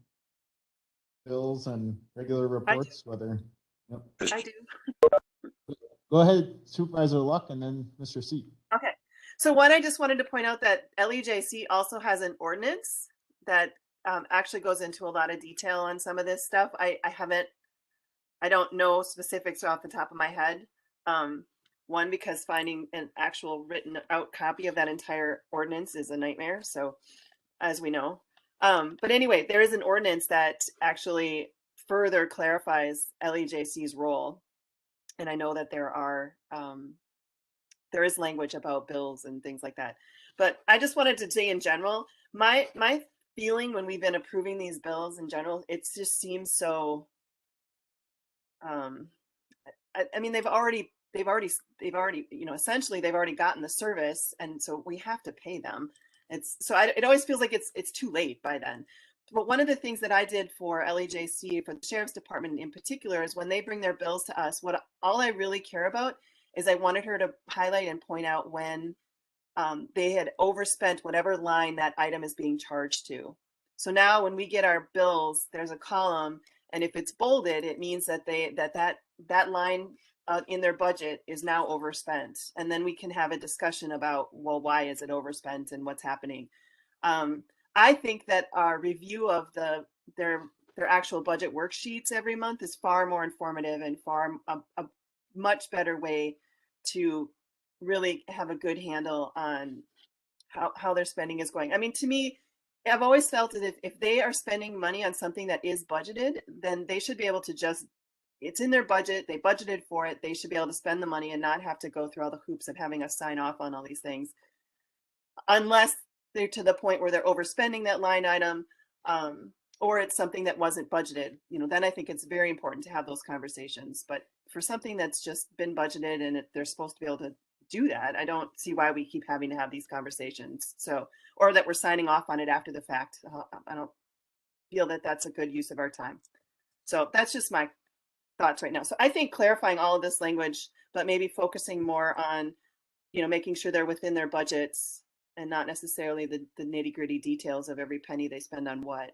bills and regular reports, whether? Yep. I do. Go ahead, Supervisor Luck, and then Mr. Seat. Okay. So one, I just wanted to point out that LEJC also has an ordinance that actually goes into a lot of detail on some of this stuff. I don't know specifics off the top of my head. One, because finding an actual written out copy of that entire ordinance is a nightmare. So as we know. But anyway, there is an ordinance that actually further clarifies LEJC's role. And I know that there is language about bills and things like that. But I just wanted to say in general, my feeling when we've been approving these bills in general, it just seems so, I mean, they've already, essentially they've already gotten the service. And so we have to pay them. It always feels like it's too late by then. But one of the things that I did for LEJC, for the Sheriff's Department in particular, is when they bring their bills to us, all I really care about is I wanted her to highlight and point out when they had overspent whatever line that item is being charged to. So now when we get our bills, there's a column, and if it's bolded, it means that that line in their budget is now overspent. And then we can have a discussion about, well, why is it overspent and what's happening? I think that our review of their actual budget worksheets every month is far more informative and a much better way to really have a good handle on how their spending is going. I mean, to me, I've always felt that if they are spending money on something that is budgeted, then they should be able to it's in their budget, they budgeted for it, they should be able to spend the money and not have to go through all the hoops of having us sign off on all these things. Unless they're to the point where they're overspending that line item, or it's something that wasn't budgeted, then I think it's very important to have those conversations. But for something that's just been budgeted and they're supposed to be able to do that, I don't see why we keep having to have these conversations. So, or that we're signing off on it after the fact. I don't feel that that's a good use of our time. So that's just my thoughts right now. So I think clarifying all of this language, but maybe focusing more on, making sure they're within their budgets and not necessarily the nitty-gritty details of every penny they spend on what.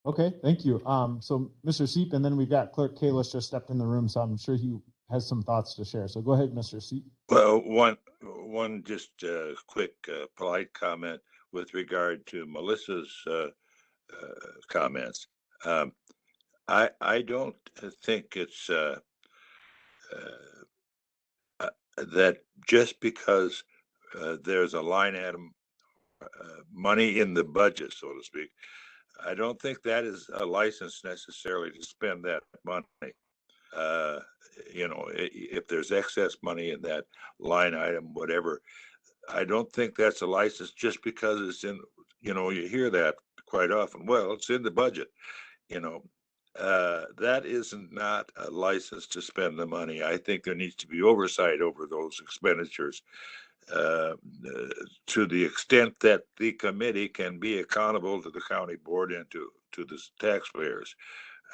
Okay, thank you. So Mr. Seep, and then we've got Clerk Kalis just stepped in the room, so I'm sure he has some thoughts to share. So go ahead, Mr. Seep. Well, one just quick polite comment with regard to Melissa's comments. I don't think it's that just because there's a line item money in the budget, so to speak, I don't think that is a license necessarily to spend that money. If there's excess money in that line item, whatever, I don't think that's a license just because it's in, you hear that quite often. Well, it's in the budget, that isn't not a license to spend the money. I think there needs to be oversight over those expenditures to the extent that the committee can be accountable to the county board and to the taxpayers.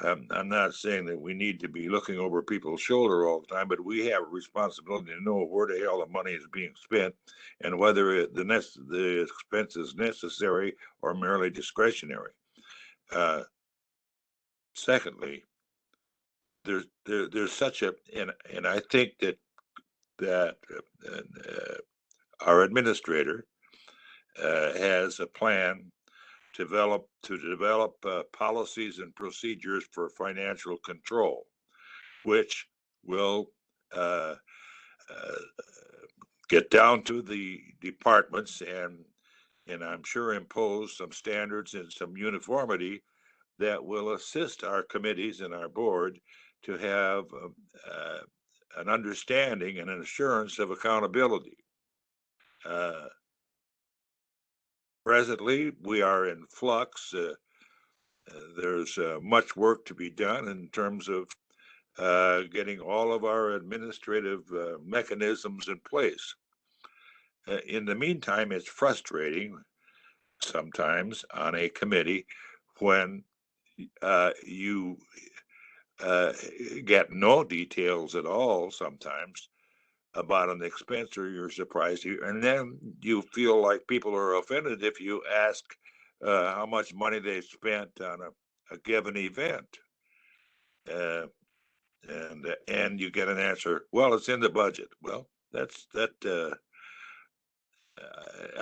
I'm not saying that we need to be looking over people's shoulder all the time, but we have a responsibility to know where the hell the money is being spent and whether the expense is necessary or merely discretionary. Secondly, there's such a, and I think that our administrator has a plan to develop policies and procedures for financial control, which will get down to the departments and I'm sure impose some standards and some uniformity that will assist our committees and our board to have an understanding and an assurance of accountability. Presently, we are in flux. There's much work to be done in terms of getting all of our administrative mechanisms in place. In the meantime, it's frustrating sometimes on a committee when you get no details at all sometimes about an expense, or you're surprised. And then you feel like people are offended if you ask how much money they spent on a given event. And you get an answer, well, it's in the budget. Well, I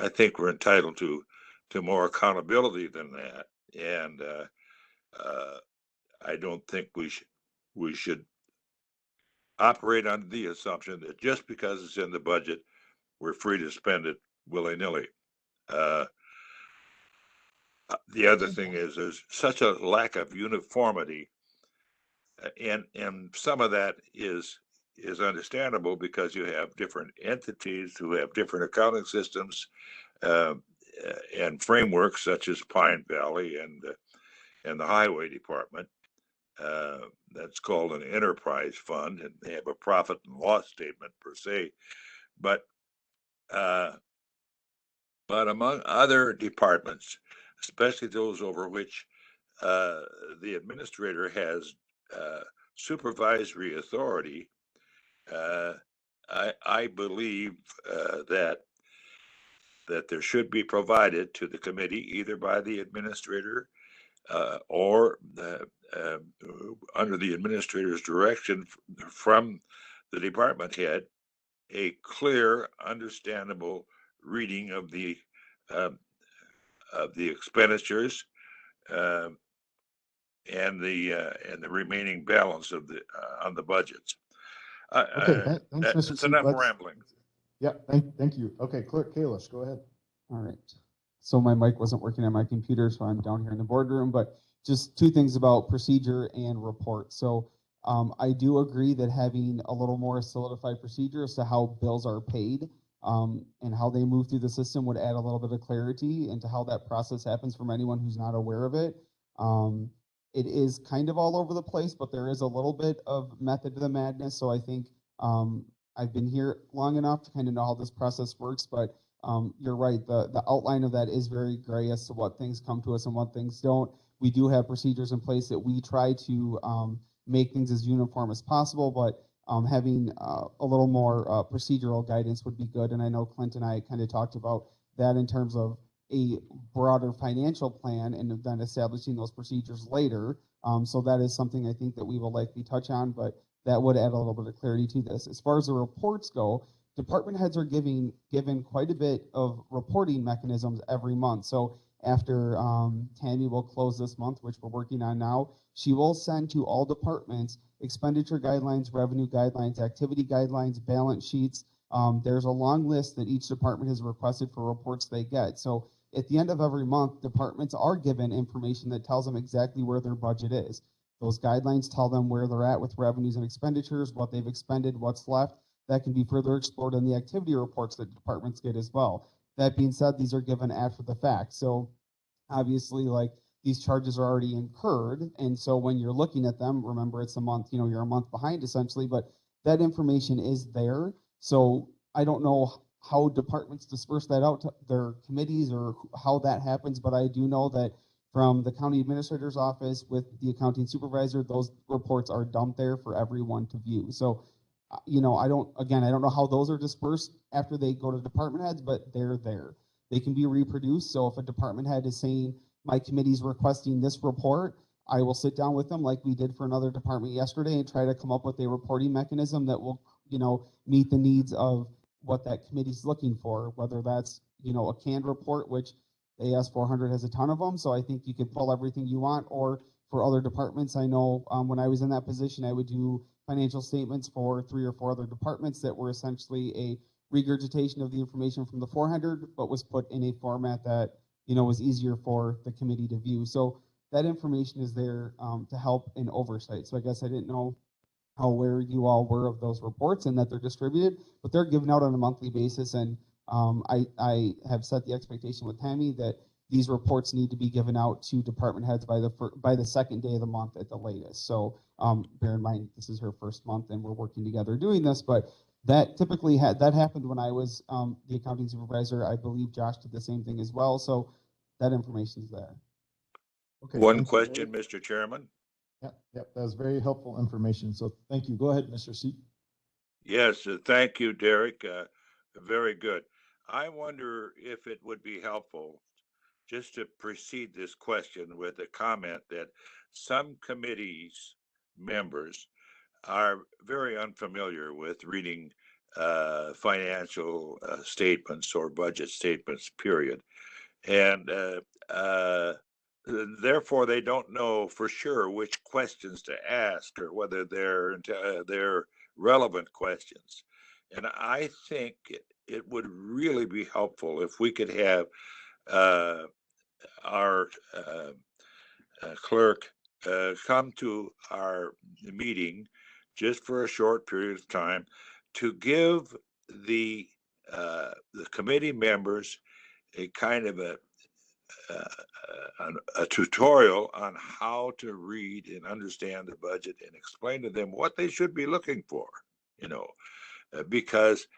think we're entitled to more accountability than that. And I don't think we should operate under the assumption that just because it's in the budget, we're free to spend it willy-nilly. The other thing is there's such a lack of uniformity, and some of that is understandable because you have different entities who have different accounting systems and frameworks, such as Pine Valley and the Highway Department. That's called an enterprise fund, and they have a profit and loss statement per se. But among other departments, especially those over which the administrator has supervisory authority, I believe that there should be provided to the committee either by the administrator or under the administrator's direction from the department head, a clear, understandable reading of the expenditures and the remaining balance of the on the budgets. Okay, thanks, Mr. That's Chief. enough Let's- rambling. Yeah, thank you. Okay, Clerk Kalish, go ahead. All right. So my mic wasn't working on my computer, so I'm down here in the boardroom, but just two things about procedure and report. So I do agree that having a little more solidified procedure as to how bills are paid and how they move through the system would add a little bit of clarity into how that process happens from anyone who's not aware of it. It is kind of all over the place, but there is a little bit of method to the madness. So I think I've been here long enough to kind of know how this process works, but you're right. The outline of that is very gray as to what things come to us and what things don't. We do have procedures in place that we try to make things as uniform as possible, but having a little more procedural guidance would be good. And I know Clint and I kind of talked about that in terms of a broader financial plan and then establishing those procedures later. So that is something I think that we will likely touch on, but that would add a little bit of clarity to this. As far as the reports go, department heads are given quite a bit of reporting mechanisms every month. So after Tammy will close this month, which we're working on now, she will send to all departments expenditure guidelines, revenue guidelines, activity guidelines, balance sheets. There's a long list that each department has requested for reports they get. So at the end of every month, departments are given information that tells them exactly where their budget is. Those guidelines tell them where they're at with revenues and expenditures, what they've expended, what's left. That can be further explored in the activity reports that departments get as well. That being said, these are given after the fact. So obviously, like, these charges are already incurred. And so when you're looking at them, remember it's a month, you're a month behind essentially, but that information is there. So I don't know how departments disperse that out to their committees or how that happens, but I do know that from the county administrator's office with the accounting supervisor, those reports are dumped there for everyone to view. So, I don't know how those are dispersed after they go to department heads, but they're there. They can be reproduced. So if a department head is saying, my committee's requesting this report, I will sit down with them like we did for another department yesterday and try to come up with a reporting mechanism that will, meet the needs of what that committee's looking for, whether that's, a canned report, which the AS 400 has a ton of them. So I think you could pull everything you want, or for other departments, I know when I was in that position, I would do financial statements for 3 or 4 other departments that were essentially a regurgitation of the information from the 400, but was put in a format that, was easier for the committee to view. So that information is there to help in oversight. So I guess I didn't know how aware you all were of those reports and that they're distributed, but they're given out on a monthly basis. And I have set the expectation with Tammy that these reports need to be given out to department heads by the second day of the month at the latest. So bear in mind, this is her first month and we're working together doing this, but that typically that happened when I was the accounting supervisor. I believe Josh did the same thing as well. So that information is there. Okay, One thank you. question, Mr. Chairman. Yep, that was very helpful information. So thank you. Go ahead, Mr. Seat. Yes, thank you, Derek. Very good. I wonder if it would be helpful just to precede this question with a comment that some committees members are very unfamiliar with reading financial statements or budget statements, period. And therefore, they don't know for sure which questions to ask or whether they're relevant questions. And I think it would really be helpful if we could have our clerk come to our meeting just for a short period of time to give the committee members a kind of a tutorial on how to read and understand the budget and explain to them what they should be looking for, you know, because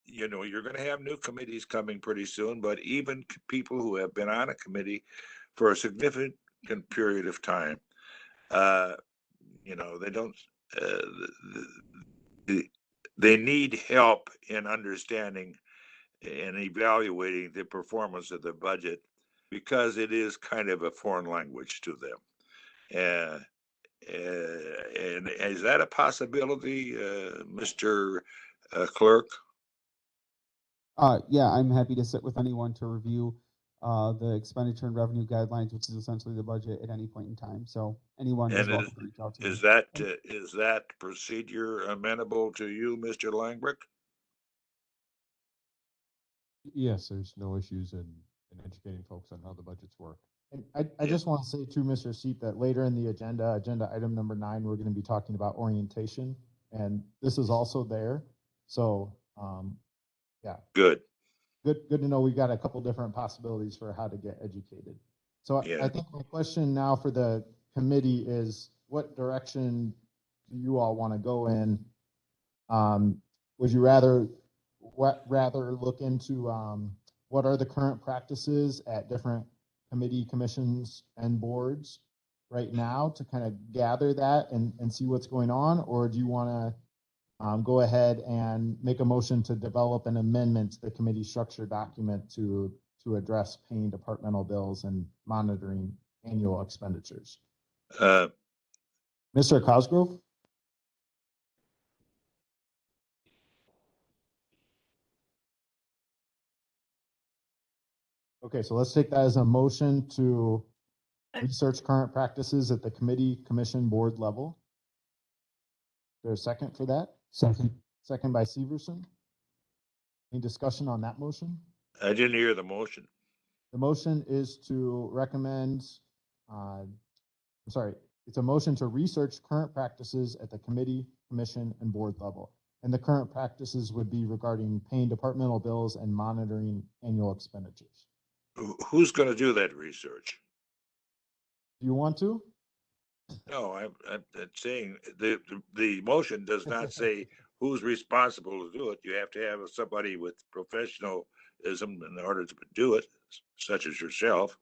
you're going to have new committees coming pretty soon, but even people who have been on a committee for a significant period of time, they don't, they need help in understanding and evaluating the performance of the budget because it is kind of a foreign language to them. And is that a possibility, Mr. Clerk? Yeah, I'm happy to sit with anyone to review the expenditure and revenue guidelines, which is essentially the budget at any point in time. So anyone is And welcome to reach out to me. is that procedure amenable to you, Mr. Langbrick? Yes, there's no issues in educating folks on how the budgets work. And I just want to say to Mr. Seat that later in the agenda item number 9, we're going to be talking about orientation, and this is also there. So, yeah. Good. Good to know we've got a couple different possibilities for how to get educated. So Yeah. I think my question now for the committee is, what direction do you all want to go in? Would you rather look into what are the current practices at different committee, commissions, and boards right now to kind of gather that and see what's going on? Or do you want to go ahead and make a motion to develop an amendment to the committee structure document to address paying departmental bills and monitoring annual expenditures? Mr. Cosgrove? Okay, so let's take that as a motion to research current practices at the committee, commission, board level. Is there a second for that? Second. Second by Severson. Any discussion on that motion? I didn't hear the motion. The motion is to recommend, it's a motion to research current practices at the committee, commission, and board level. And the current practices would be regarding paying departmental bills and monitoring annual expenditures. Who's going to do that research? Do you want to? No, I'm saying the motion does not say who's responsible to do it. You have to have somebody with professionalism in order to do it, such as yourself.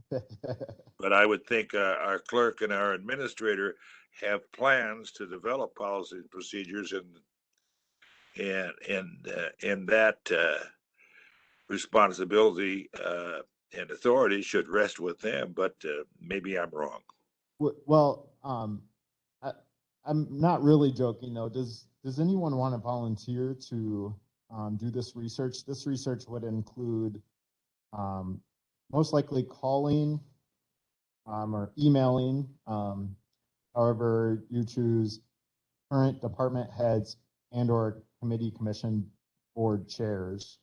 But I would think our clerk and our administrator have plans to develop policy and procedures, and that responsibility and authority should rest with them. But maybe I'm wrong. Well, I'm not really joking though. Does anyone want to volunteer to do this research? This research would include most likely calling or emailing, however you choose, current department heads and or committee, commission, board chairs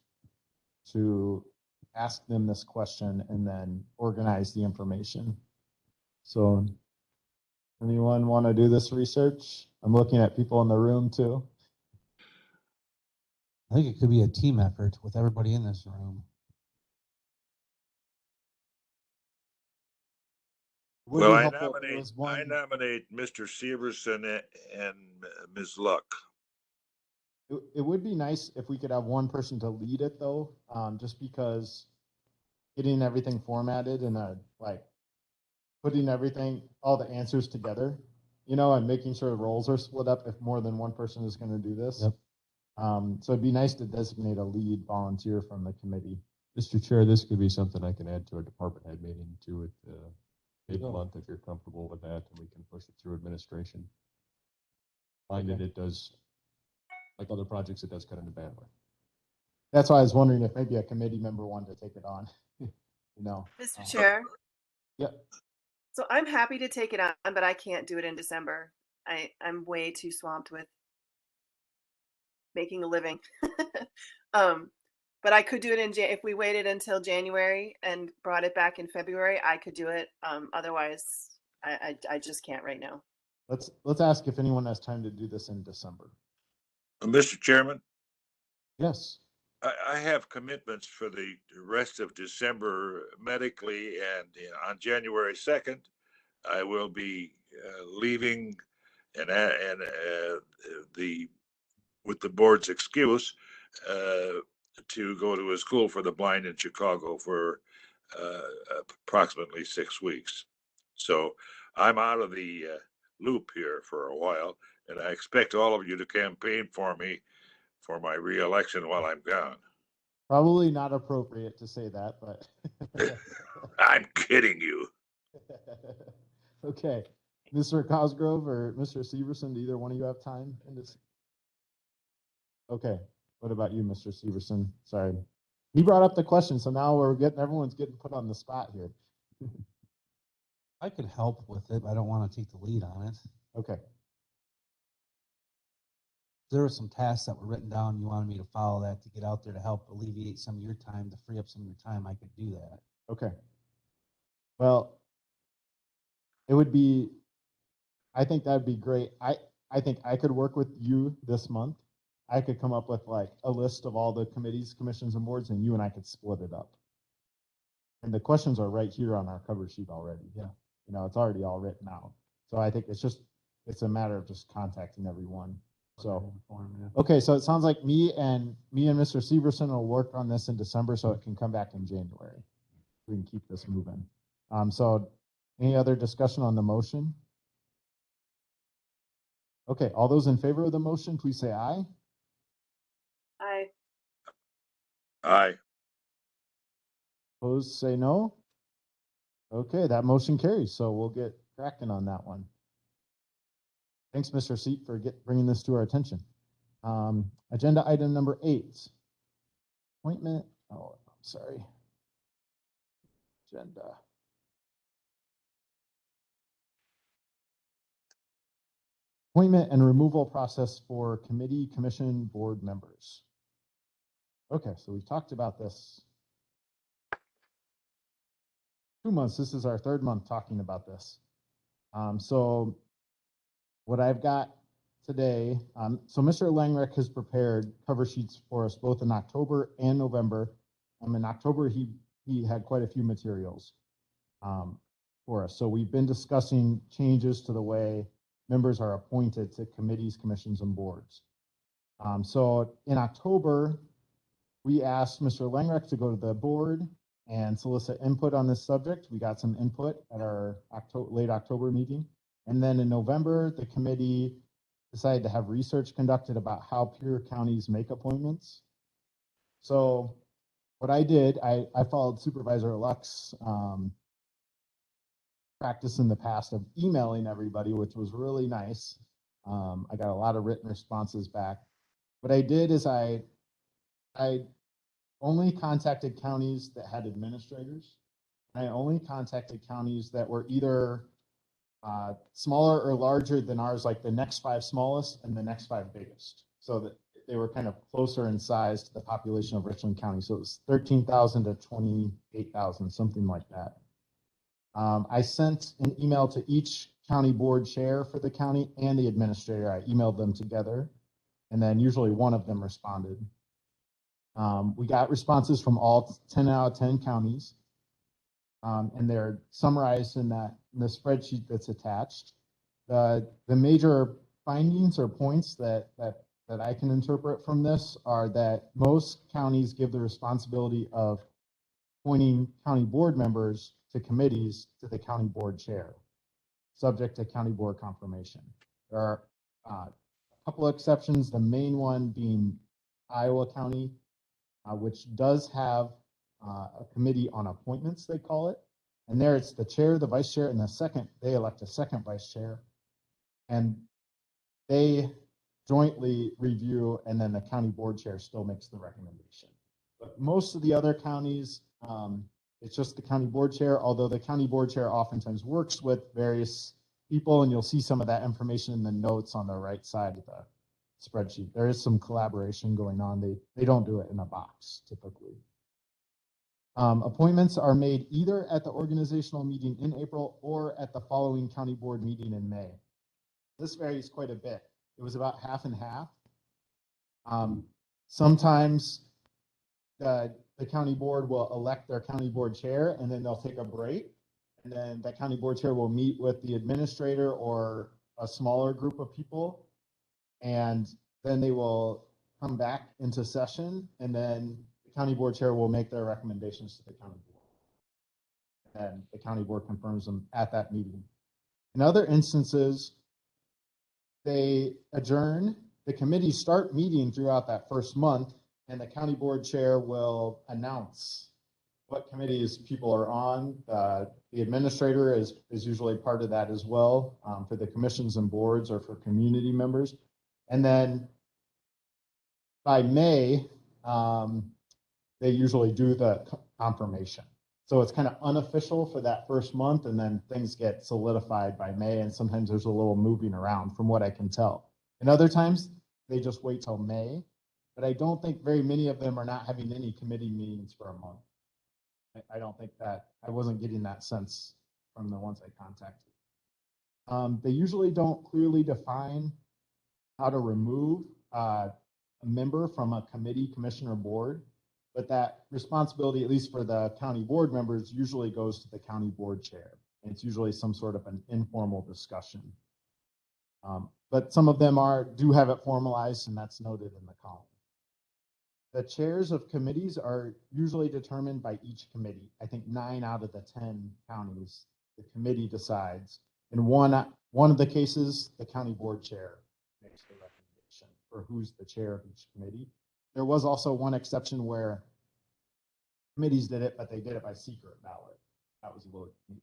to ask them this question and then organize the information. So anyone want to do this research? I'm looking at people in the room too. I think it could be a team effort with everybody in this room. Well, I nominate Mr. Severson and Ms. Luck. It would be nice if we could have one person to lead it though, just because getting everything formatted in a putting everything, all the answers together, you know, and making sure roles are split up if more than one person is going to do this. Yep. So it'd be nice to designate a lead volunteer from the committee. Mr. Chair, this could be something I can add to a department head meeting too at go. mid-month if you're comfortable with that, and we can push it through administration. Find that it does, like other projects, it does cut into bandwidth. That's why I was wondering if maybe a committee member wanted to take it on, you know. Mr. Chair. Yep. So I'm happy to take it on, but I can't do it in December. I'm way too swamped with making a living. But I could do it if we waited until January and brought it back in February, I could do it. Otherwise, I just can't right now. Let's ask if anyone has time to do this in December. Mr. Chairman, Yes. I have commitments for the rest of December medically, and on January 2nd, I will be leaving and with the board's excuse to go to a school for the blind in Chicago for approximately 6 weeks. So I'm out of the loop here for a while, and I expect all of you to campaign for me for my reelection while I'm gone. Probably not appropriate to say that, but. I'm kidding you. Okay. Mr. Cosgrove or Mr. Severson, do either one of you have time in this? Okay. What about you, Mr. Severson? Sorry. He brought up the question, so now everyone's getting put on the spot here. I could help with it, but I don't want to take the lead on it. Okay. There were some tasks that were written down. You wanted me to follow that to get out there to help alleviate some of your time, to free up some of your time. I could do that. Okay. Well, it would be, I think that'd be great. I think I could work with you this month. I could come up with like a list of all the committees, commissions, and boards, and you and I could split it up. And the questions are right here on our cover sheet already. Yeah. You know, it's already all written out. So I think it's a matter of just contacting everyone. So, okay, so it sounds like me and Mr. Severson will work on this in December so it can come back in January. We can keep this moving. So any other discussion on the motion? Okay, all those in favor of the motion, please say aye. Aye. Aye. Opposed, say no. Okay, that motion carries, so we'll get cracking on that one. Thanks, Mr. Seat, for bringing this to our attention. Agenda item number 8. Appointment, oh, I'm sorry. Agenda. Appointment and removal process for committee, commission, board members. Okay, so we've talked about this 2 months. This is our 3rd month talking about this. So what I've got today, so Mr. Langreck has prepared cover sheets for us both in October and November. In October, he had quite a few materials for us. So we've been discussing changes to the way members are appointed to committees, commissions, and boards. So in October, we asked Mr. Langreck to go to the board and solicit input on this subject. We got some input at our late October meeting. And then in November, the committee decided to have research conducted about how peer counties make appointments. So what I did, I followed Supervisor Luck's practice in the past of emailing everybody, which was really nice. I got a lot of written responses back. What I did is I only contacted counties that had administrators. I only contacted counties that were either smaller or larger than ours, like the next 5 smallest and the next 5 biggest. So that they were kind of closer in size to the population of Richland County. So it was 13,000 to 28,000, something like that. I sent an email to each county board chair for the county and the administrator. I emailed them together, and then usually one of them responded. We got responses from all 10 out of 10 counties, and they're summarized in the spreadsheet that's attached. The major findings or points that I can interpret from this are that most counties give the responsibility of appointing county board members to committees to the county board chair, subject to county board confirmation. There are a couple of exceptions, the main one being Iowa County, which does have a committee on appointments, they call it. And there it's the chair, the vice chair, and they elect a second vice chair. And they jointly review, and then the county board chair still makes the recommendation. But most of the other counties, it's just the county board chair, although the county board chair oftentimes works with various people, and you'll see some of that information in the notes on the right side of the spreadsheet. There is some collaboration going on. They don't do it in a box typically. Appointments are made either at the organizational meeting in April or at the following county board meeting in May. This varies quite a bit. It was about half and half. Sometimes the county board will elect their county board chair, and then they'll take a break. And then the county board chair will meet with the administrator or a smaller group of people. And then they will come back into session, and then the county board chair will make their recommendations to the county board. And the county board confirms them at that meeting. In other instances, they adjourn, the committees start meeting throughout that first month, and the county board chair will announce what committees people are on. The administrator is usually part of that as well, for the commissions and boards or for community members. And then by May, they usually do the confirmation. So it's kind of unofficial for that first month, and then things get solidified by May, and sometimes there's a little moving around from what I can tell. And other times they just wait till May, but I don't think very many of them are not having any committee meetings for a month. I don't think that, I wasn't getting that sense from the ones I contacted. They usually don't clearly define how to remove a member from a committee, commission, or board, but that responsibility, at least for the county board members, usually goes to the county board chair. And it's usually some sort of an informal discussion. But some of them do have it formalized, and that's noted in the column. The chairs of committees are usually determined by each committee. I think 9 out of the 10 counties, the committee decides. In one of the cases, the county board chair makes the recommendation for who's the chair of each committee. There was also one exception where committees did it, but they did it by secret ballot. That was a little unique.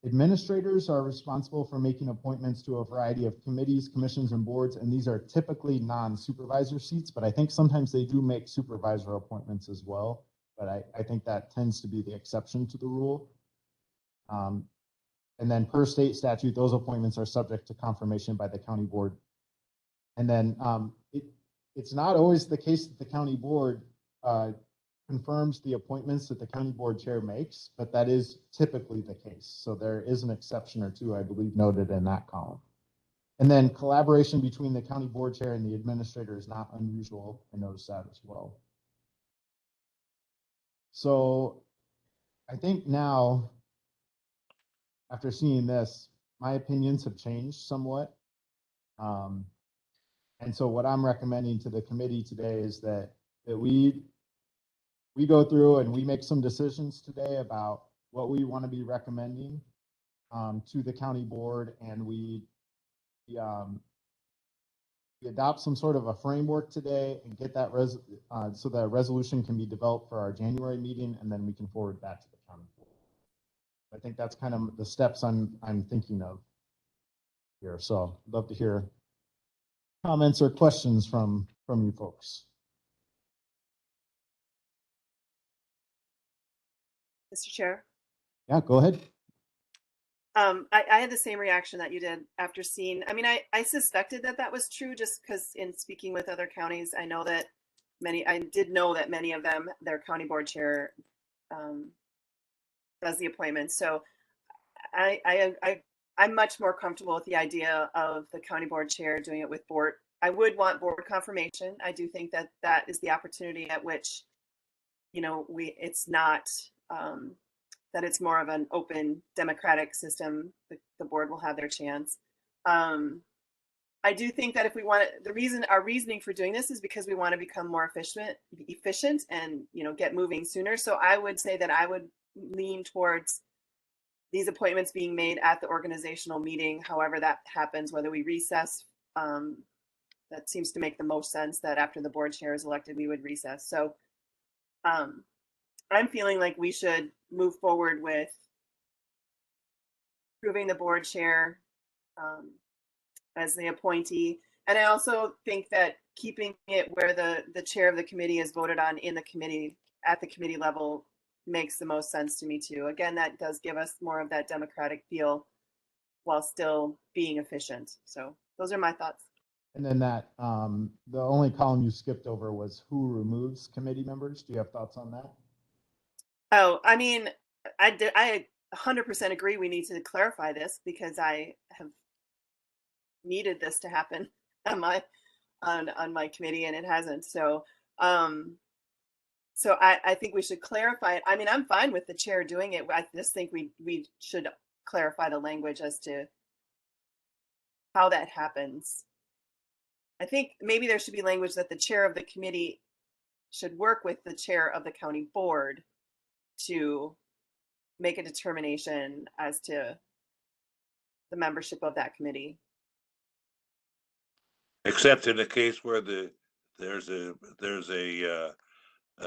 Administrators are responsible for making appointments to a variety of committees, commissions, and boards, and these are typically non-supervisor seats, but I think sometimes they do make supervisor appointments as well, but I think that tends to be the exception to the rule. And then per state statute, those appointments are subject to confirmation by the county board. And then it's not always the case that the county board confirms the appointments that the county board chair makes, but that is typically the case. So there is an exception or two, I believe, noted in that column. And then collaboration between the county board chair and the administrator is not unusual. I noticed that as well. So I think now, after seeing this, my opinions have changed somewhat. And so what I'm recommending to the committee today is that we go through and we make some decisions today about what we want to be recommending to the county board, and we adopt some sort of a framework today and get that so that resolution can be developed for our January meeting, and then we can forward that to the county board. I think that's kind of the steps I'm thinking of here. So I'd love to hear comments or questions from you folks. Mr. Chair. Yeah, go ahead. I had the same reaction that you did after seeing, I mean, I suspected that was true just because in speaking with other counties, I did know that many of them, their county board chair does the appointment. So I'm much more comfortable with the idea of the county board chair doing it with board. I would want board confirmation. I do think that is the opportunity at which, it's not, that it's more of an open democratic system. The board will have their chance. I I do think that if we want to, our reasoning for doing this is because we want to become more efficient and, get moving sooner. So I would say that I would lean towards these appointments being made at the organizational meeting, however that happens, whether we recess. That seems to make the most sense, that after the board chair is elected, we would recess. So I'm feeling like we should move forward with approving the board chair as the appointee. And I also think that keeping it where the chair of the committee is voted on in the committee at the committee level makes the most sense to me too. Again, that does give us more of that democratic feel while still being efficient. So those are my thoughts. And then that, the only column you skipped over was who removes committee members. Do you have thoughts on that? Oh, I mean, I 100% agree. We need to clarify this because I have needed this to happen on my committee and it hasn't. So, I think we should clarify it. I mean, I'm fine with the chair doing it. I just think we should clarify the language as to how that happens. I think maybe there should be language that the chair of the committee should work with the chair of the county board to make a determination as to the membership of that committee. Except in the case where there's a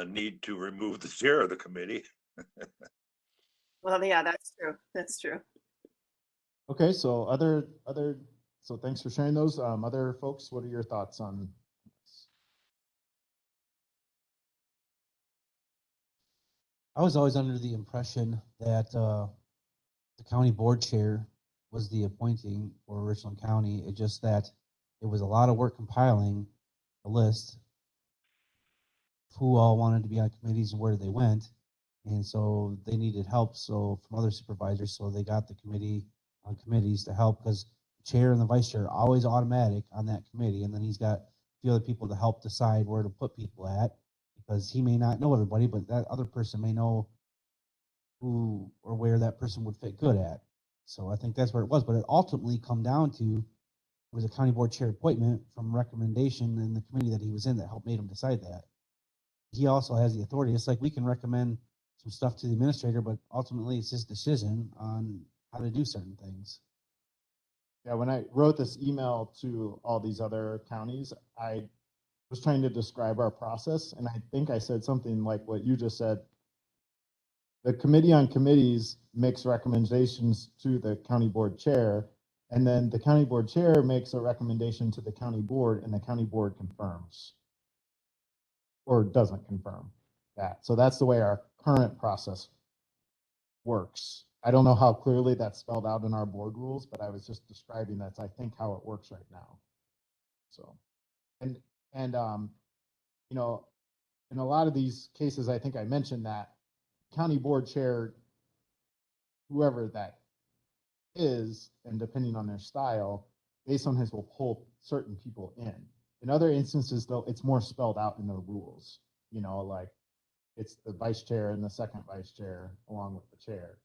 need to remove the chair of the committee. Well, yeah, that's true. That's true. Okay, so so thanks for sharing those. Other folks, what are your thoughts on this? I was always under the impression that the county board chair was the appointing for Richland County. It just that it was a lot of work compiling a list of who all wanted to be on committees and where they went. And so they needed help from other supervisors. So they got the committee on committees to help, because the chair and the vice chair are always automatic on that committee. And then he's got a few other people to help decide where to put people at, because he may not know everybody, but that other person may know who or where that person would fit good at. So I think that's where it was. But it ultimately come down to, it was a county board chair appointment from recommendation in the committee that he was in that helped made him decide that. He also has the authority. It's like we can recommend some stuff to the administrator, but ultimately it's his decision on how to do certain things. Yeah, when I wrote this email to all these other counties, I was trying to describe our process, and I think I said something like what you just said. The committee on committees makes recommendations to the county board chair, and then the county board chair makes a recommendation to the county board, and the county board confirms or doesn't confirm that. So that's the way our current process works. I don't know how clearly that's spelled out in our board rules, but I was just describing that's, I think, how it works right now. So, and you know, in a lot of these cases, I think I mentioned that county board chair, whoever that is, and depending on their style, based on his, will pull certain people in. In other instances, though, it's more spelled out in the rules, like it's the vice chair and the second vice chair along with the chair.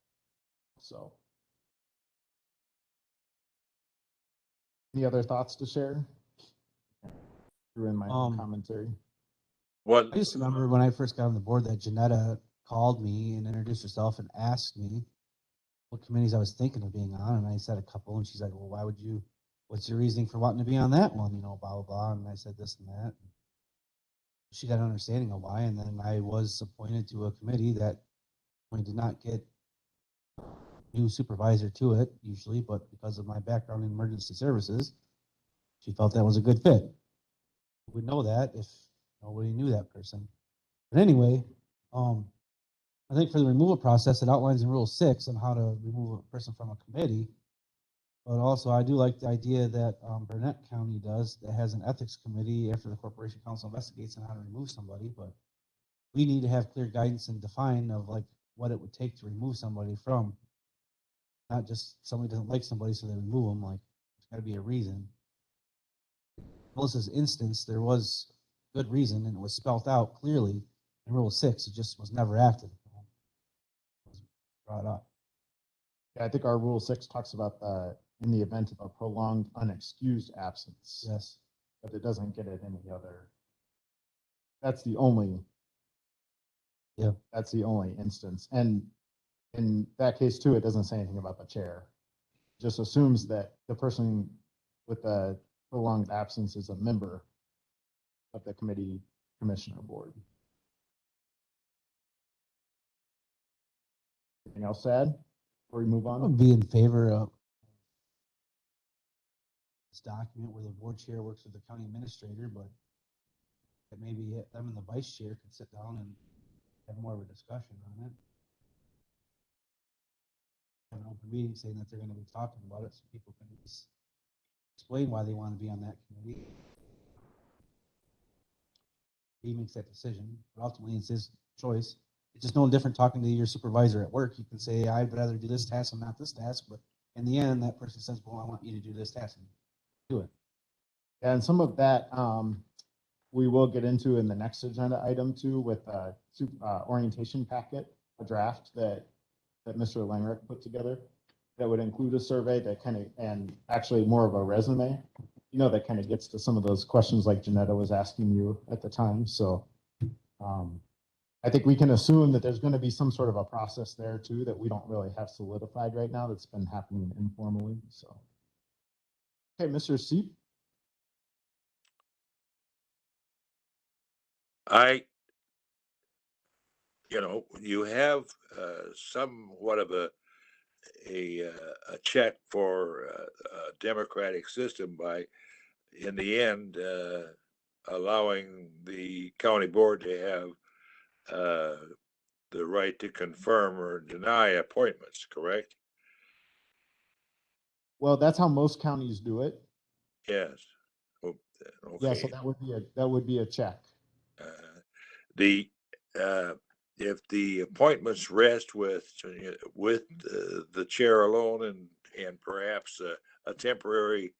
So, any other thoughts to share? Threw in my own commentary. What? I just remember when I first got on the board that Janetta called me and introduced herself and asked me what committees I was thinking of being on, and I said a couple, and she's like, "Well, what's your reasoning for wanting to be on that one?" Blah blah blah, and I said this and that. She got an understanding of why, and then I was appointed to a committee that we did not get new supervisor to it usually, but because of my background in emergency services, she felt that was a good fit. We would know that if nobody knew that person. But anyway, I think for the removal process, it outlines in Rule 6 on how to remove a person from a committee. But also, I do like the idea that Burnett County does, that has an ethics committee after the Corporation Council investigates on how to remove somebody. But we need to have clear guidance and define of like what it would take to remove somebody from. Not just somebody doesn't like somebody, so they remove them. Like, there's got to be a reason. In Melissa's instance, there was good reason, and it was spelled out clearly in Rule 6. It just was never acted. It was brought up. Yeah, I think our Rule 6 talks about the in the event of a prolonged unexcused absence. Yes. But it doesn't get at any other. That's the only. Yeah. That's the only instance. And in that case too, it doesn't say anything about the chair. It just assumes that the person with the prolonged absence is a member of the committee, commissioner, board. Anything else to add before we move I on? would be in favor of this document where the board chair works with the county administrator, but that maybe them and the vice chair could sit down and have more of a discussion on it. Have an open meeting saying that they're going to be talking about it, so people can explain why they want to be on that committee. He makes that decision, but ultimately it's his choice. It's just no different talking to your supervisor at work. You can say, I'd rather do this task and not this task, but in the end, that person says, well, I want you to do this task and do it. And some of that we will get into in the next agenda item too, with orientation packet, a draft that Mr. Langrick put together that would include a survey that kind of, and actually more of a resume, you know, that kind of gets to some of those questions like Janetta was asking you at the time. So I think we can assume that there's going to be some sort of a process there too that we don't really have solidified right now, that's been happening informally. So, okay, Mr. Seep. You have somewhat of a check for a democratic system by, in the end, allowing the county board to have the right to confirm or deny appointments, correct? Well, that's how most counties do it. Yes. Okay. Yeah, so that would be a check. The if the appointments rest with the chair alone and perhaps a temporary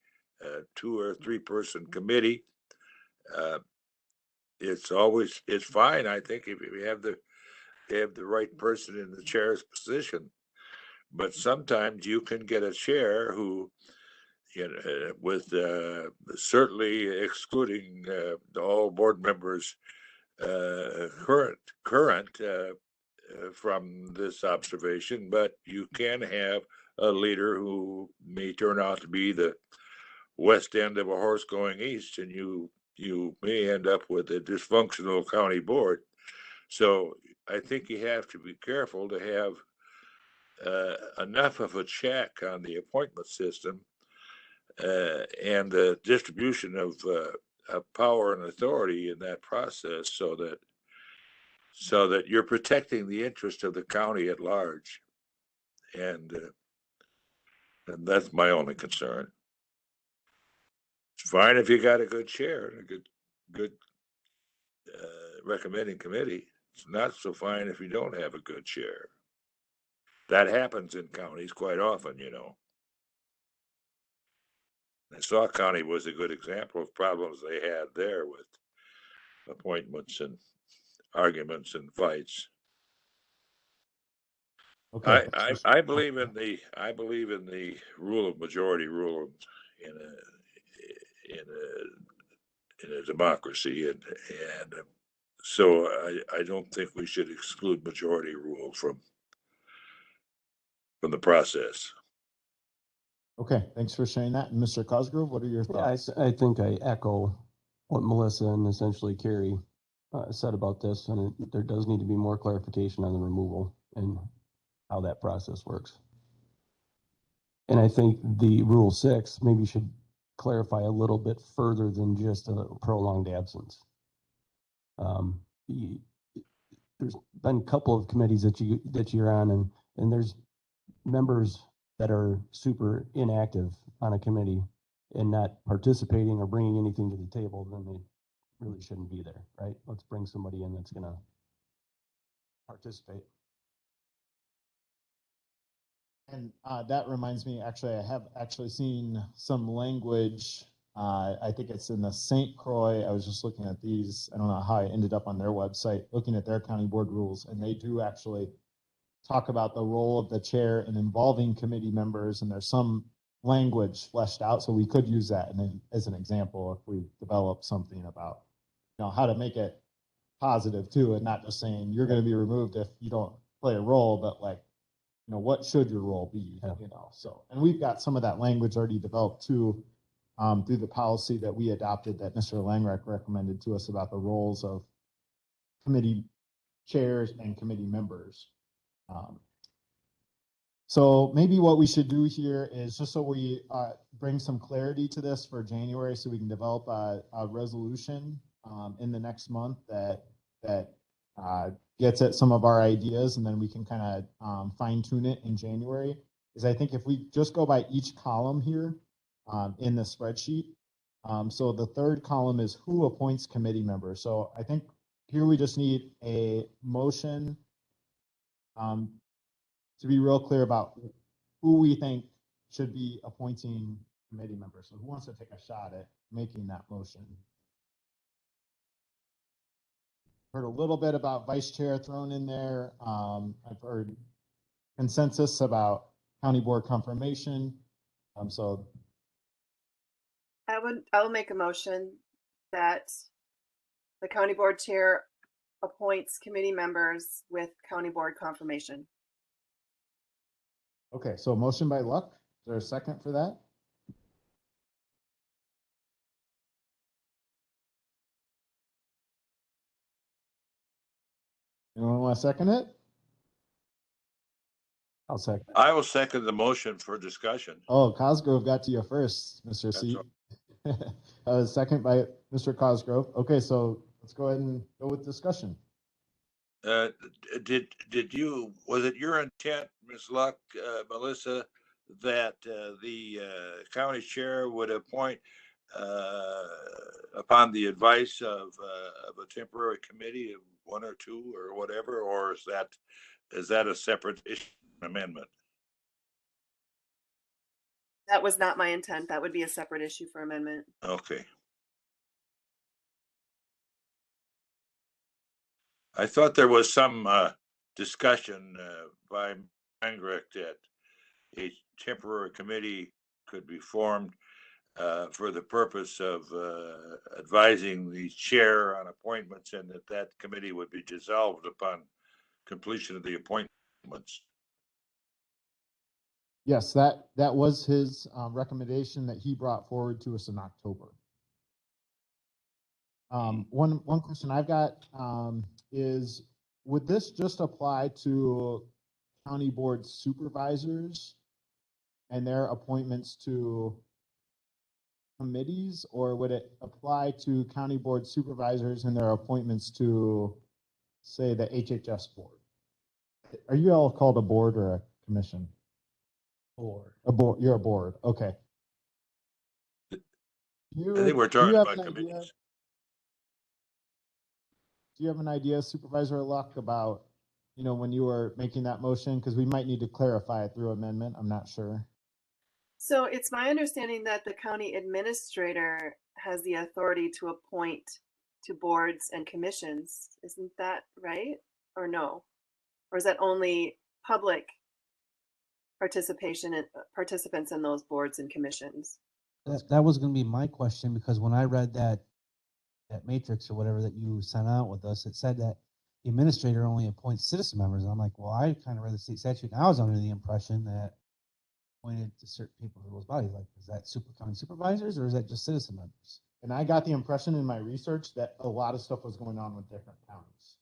2 or 3 person committee, it's fine. I think if you have the right person in the chair's position, but sometimes you can get a chair who, with certainly excluding all board members current from this observation, but you can have a leader who may turn out to be the west end of a horse going east, and you may end up with a dysfunctional county board. So I think you have to be careful to have enough of a check on the appointment system and the distribution of power and authority in that process, so that you're protecting the interest of the county at large, and that's my only concern. It's fine if you got a good chair and a good recommending committee. It's not so fine if you don't have a good chair. That happens in counties quite often, Sauk County was a good example of problems they had there with appointments and arguments and fights. Okay. I believe in the rule of majority rule in a democracy, and so I don't think we should exclude majority rule from the process. Okay, thanks for sharing that. And Mr. Cosgrove, what are your thoughts? I think I echo what Melissa and essentially Carrie said about this, and there does need to be more clarification on the removal and how that process works. And I think the Rule 6 maybe should clarify a little bit further than just a prolonged absence. There's been a couple of committees that you're on, and there's members that are super inactive on a committee and not participating or bringing anything to the table, then they really shouldn't be there, right? Let's bring somebody in that's going to participate. And that reminds me, actually, I have actually seen some language. I think it's in the St. Croix. I was just looking at these. I don't know how I ended up on their website, looking at their county board rules, and they do actually talk about the role of the chair in involving committee members. And there's some language fleshed out, so we could use that as an example if we develop something about, how to make it positive too, and not just saying you're going to be removed if you don't play a role, but like, what should your role be? Yeah. So, and we've got some of that language already developed too, through the policy that we adopted that Mr. Langreich recommended to us about the roles of committee chairs and committee members. So maybe what we should do here is, just so we bring some clarity to this for January, so we can develop a resolution in the next month that gets at some of our ideas, and then we can kind of fine tune it in January. Is I think if we just go by each column here in the spreadsheet. So the third column is who appoints committee members. So I think here we just need a motion to be real clear about who we think should be appointing committee members. So who wants to take a shot at making that motion? Heard a little bit about vice chair thrown in there. I've heard consensus about county board confirmation. So I will make a motion that the county board chair appoints committee members with county board confirmation. okay, so a motion by Luck. Is there a second for that? Anyone want to second it? I'll second. I will second the motion for discussion. Oh, Cosgrove got to you first, Mr. That's C. all. Second by Mr. Cosgrove. Okay, so let's go ahead and go with discussion. Was it your intent, Ms. Luck, Melissa, that the county chair would appoint upon the advice of a temporary committee of one or two or whatever, or is that a separate issue amendment? That was not my intent. That would be a separate issue for amendment. Okay. I thought there was some discussion by Angrick that a temporary committee could be formed for the purpose of advising the chair on appointments, and that committee would be dissolved upon completion of the appointments. Yes, that was his recommendation that he brought forward to us in October. One question I've got is, would this just apply to county board supervisors and their appointments to committees, or would it apply to county board supervisors and their appointments to, say, the HHS board? Are you all called a board or a commission? Board. A board. You're a board. Okay. I think we're talking about committees. Do you have an idea, Supervisor Luck, about, when you were making that motion? Because we might need to clarify it through amendment. I'm not sure. So it's my understanding that the county administrator has the authority to appoint to boards and commissions. Isn't that right? Or no? Or is that only public participation and participants in those boards and commissions? That was going to be my question, because when I read that matrix or whatever that you sent out with us, it said that the administrator only appoints citizen members. And I'm like, well, I kind of read the state statute, and I was under the impression that appointed to certain people to those bodies. Like, is that county supervisors, or is that just citizen members? And I got the impression in my research that a lot of stuff was going on with different counties.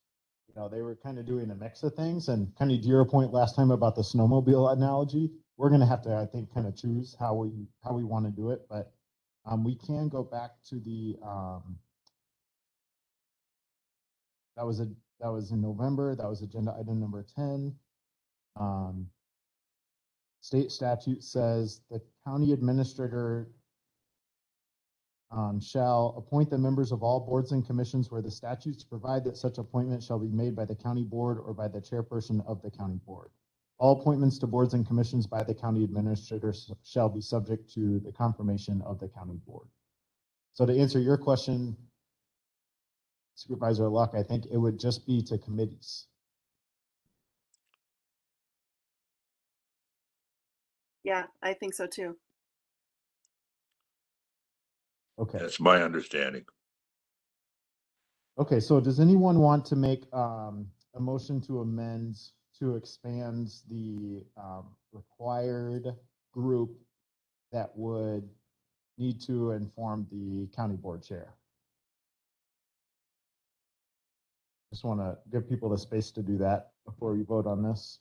They were kind of doing a mix of things, and kind of to your point last time about the snowmobile analogy, we're going to have to, I think, kind of choose how we want to do it. But we can go back to the, that was in November. That was agenda item number 10. State statute says the county administrator shall appoint the members of all boards and commissions where the statutes provide that such appointment shall be made by the county board or by the chairperson of the county board. All appointments to boards and commissions by the county administrator shall be subject to the confirmation of the county board. So to answer your question, Supervisor Luck, I think it would just be to committees. Yeah, I think so too. Okay. That's my understanding. Okay, so does anyone want to make a motion to amend to expand the required group that would need to inform the county board chair? Just want to give people the space to do that before we vote on this.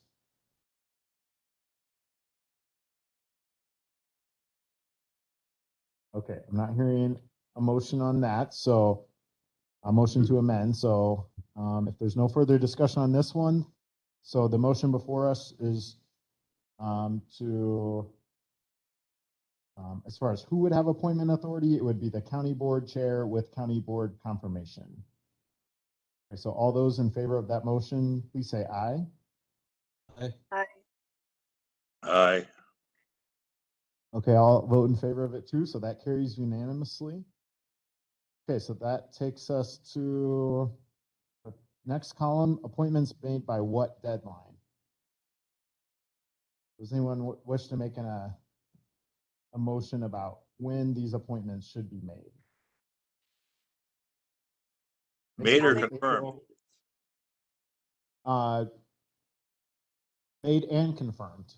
Okay, I'm not hearing a motion on that, so a motion to amend. So if there's no further discussion on this one, so the motion before us is as far as who would have appointment authority, it would be the county board chair with county board confirmation. Okay, so all those in favor of that motion, please say aye. Aye. Aye. Okay, I'll vote in favor of it too, so that carries unanimously. Okay, so that takes us to the next column, appointments made by what deadline? Does anyone wish to make a motion about when these appointments should be made? Made or April- confirmed? Made and confirmed.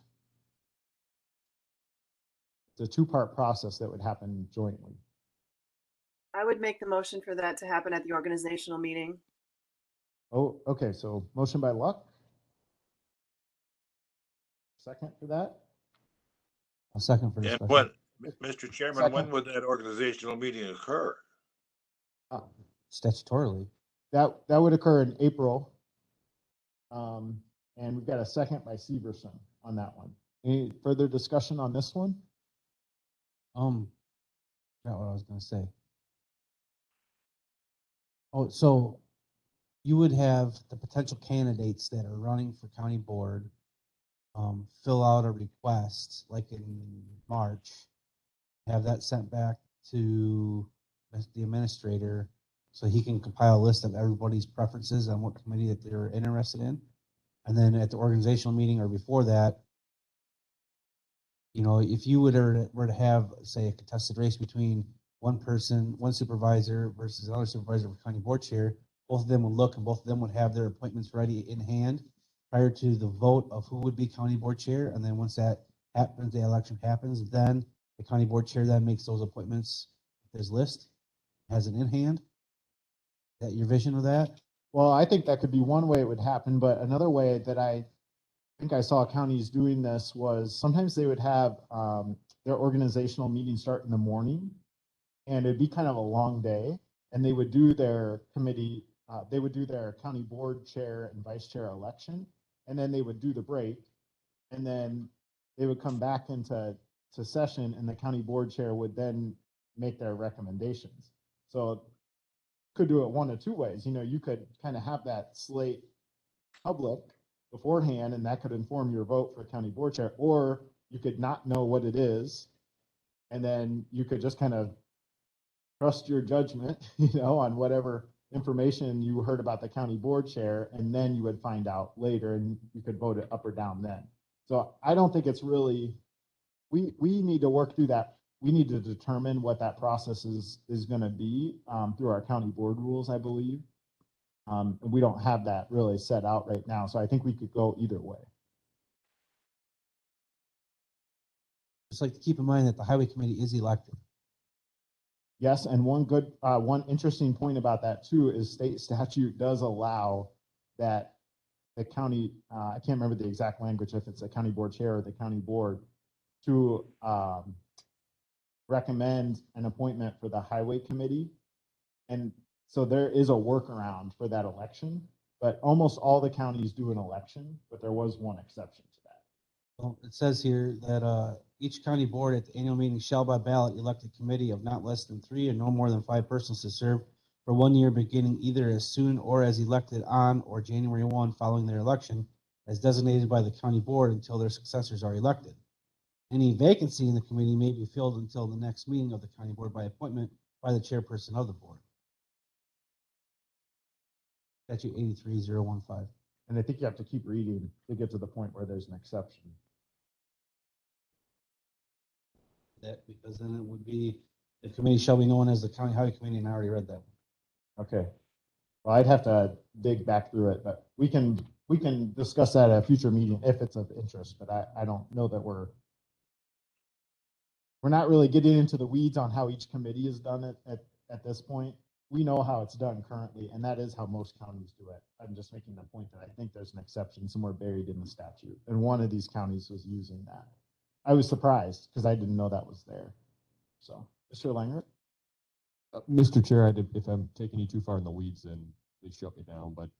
It's a two-part process that would happen jointly. I would make the motion for that to happen at the organizational meeting. Oh, okay, so motion by Luck. Second for that? A second for And discussion. what, Mr. Chairman, when Second. would that organizational meeting occur? Statutorily. That would occur in April. And we've got a second by Severson on that one. Any further discussion on this one? Not what I was gonna say. Oh, so you would have the potential candidates that are running for county board, fill out a request like in March, have that sent back to the administrator so he can compile a list of everybody's preferences on what committee that they're interested in. And then at the organizational meeting or before that, you know, if you were to have, say, a contested race between one person, one supervisor versus another supervisor for county board chair, both of them would look and both of them would have their appointments ready in hand prior to the vote of who would be county board chair. And then once that happens, the election happens, then the county board chair then makes those appointments, his list, has it in hand. Is that your vision of that? Well, I think that could be one way it would happen, but another way that I think I saw counties doing this was sometimes they would have their organizational meeting start in the morning, and it'd be kind of a long day, and they would do their committee, they would do their county board chair and vice chair election, and then they would do the break, and then they would come back into session, and the county board chair would then make their recommendations. So could do it one of two ways. You know, you could kind of have that slate public beforehand, and that could inform your vote for county board chair, or you could not know what it is, and then you could just kind of trust your judgment, you know, on whatever information you heard about the county board chair, and then you would find out later, and you could vote it up or down then. So I don't think it's really, we need to work through that. We need to determine what that process is going to be through our county board rules, I believe. And we don't have that really set out right now. So I think we could go either way. Just like to keep in mind that the highway committee is elected. Yes, and one interesting point about that too is state statute does allow that the county, I can't remember the exact language, if it's a county board chair or the county board, to recommend an appointment for the highway committee. And so there is a workaround for that election, but almost all the counties do an election, but there was one exception to that. Well, it says here that each county board at the annual meeting shall by ballot elect a committee of not less than 3 and no more than 5 persons to serve for 1 year, beginning either as soon or as elected on or January 1 following their election, as designated by the county board until their successors are elected. Any vacancy in the committee may be filled until the next meeting of the county board by appointment by the chairperson of the board. Statute 83015. And I think you have to keep reading to get to the point where there's an exception. That because then it would be The committee shall be known as the County Highway Committee, and I already read that. Okay. Well, I'd have to dig back through it, but we can discuss that at a future meeting if it's of interest, but I don't know that we're not really getting into the weeds on how each committee is done at this point. We know how it's done currently, and that is how most counties do it. I'm just making the point that I think there's an exception somewhere buried in the statute, and one of these counties was using that. I was surprised because I didn't know that was there. So, Mr. Langer? Mr. Chair, if I'm taking you too far in the weeds, then please shut me down. But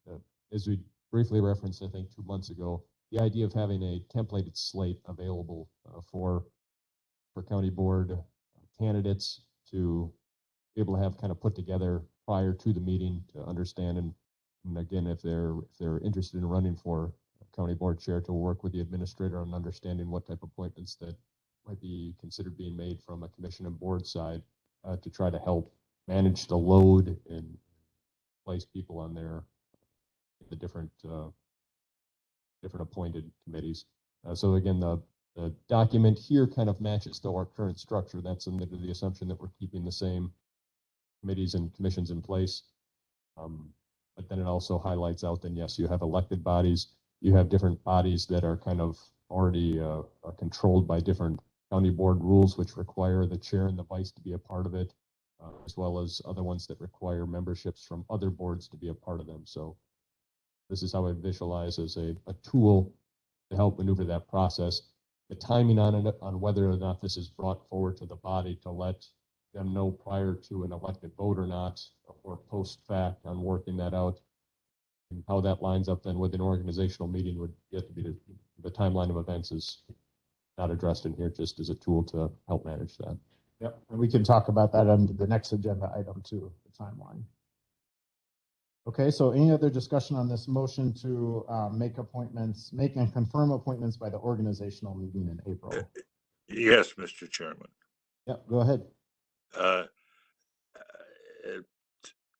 as we briefly referenced, I think 2 months ago, the idea of having a templated slate available for county board candidates to be able to have kind of put together prior to the meeting to understand, and again, if they're interested in running for county board chair, to work with the administrator on understanding what type of appointments that might be considered being made from a commission and board side to try to help manage the load and place people on the different appointed committees. So again, the document here kind of matches to our current structure. That's under the assumption that we're keeping the same committees and commissions in place. But then it also highlights out, then yes, you have elected bodies, you have different bodies that are kind of already controlled by different county board rules, which require the chair and the vice to be a part of it, as well as other ones that require memberships from other boards to be a part of them. So this is how I visualize as a tool to help maneuver that process. The timing on it, on whether or not this is brought forward to the body to let them know prior to an elected vote or not, or post fact on working that out, and how that lines up then with an organizational meeting would get to be the timeline of events is not addressed in here, just as a tool to help manage that. Yep, and we can talk about that under the next agenda item too, the timeline. Okay, so any other discussion on this motion to make and confirm appointments by the organizational meeting in April? Yes, Mr. Chairman. Yep, go ahead.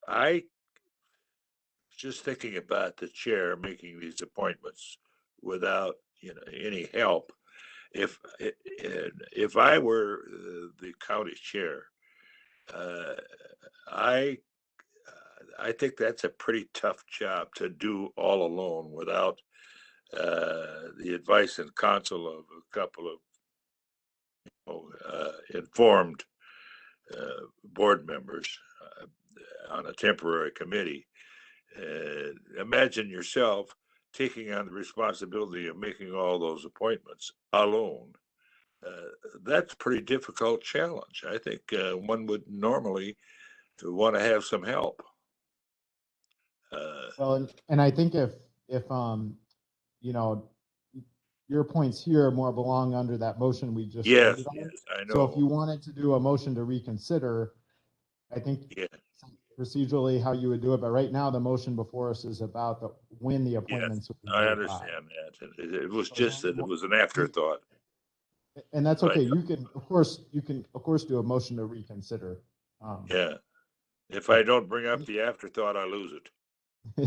I just thinking about the chair making these appointments without any help. If I were the county chair, I think that's a pretty tough job to do all alone without the advice and counsel of a couple of informed board members on a temporary committee. Imagine yourself taking on the responsibility of making all those appointments alone. That's a pretty difficult challenge. I think one would normally want to have some help. Well, and I think if your points here more belong under that motion we just yes, voted on. yes, I know. So if you wanted to do a motion to reconsider, I think procedurally how you would do it, but right now the motion before us is about when the appointments would be I made understand by. That. It was just that it was an afterthought. And that's okay. You can of course do a motion to reconsider. If I don't bring up the afterthought, I lose it.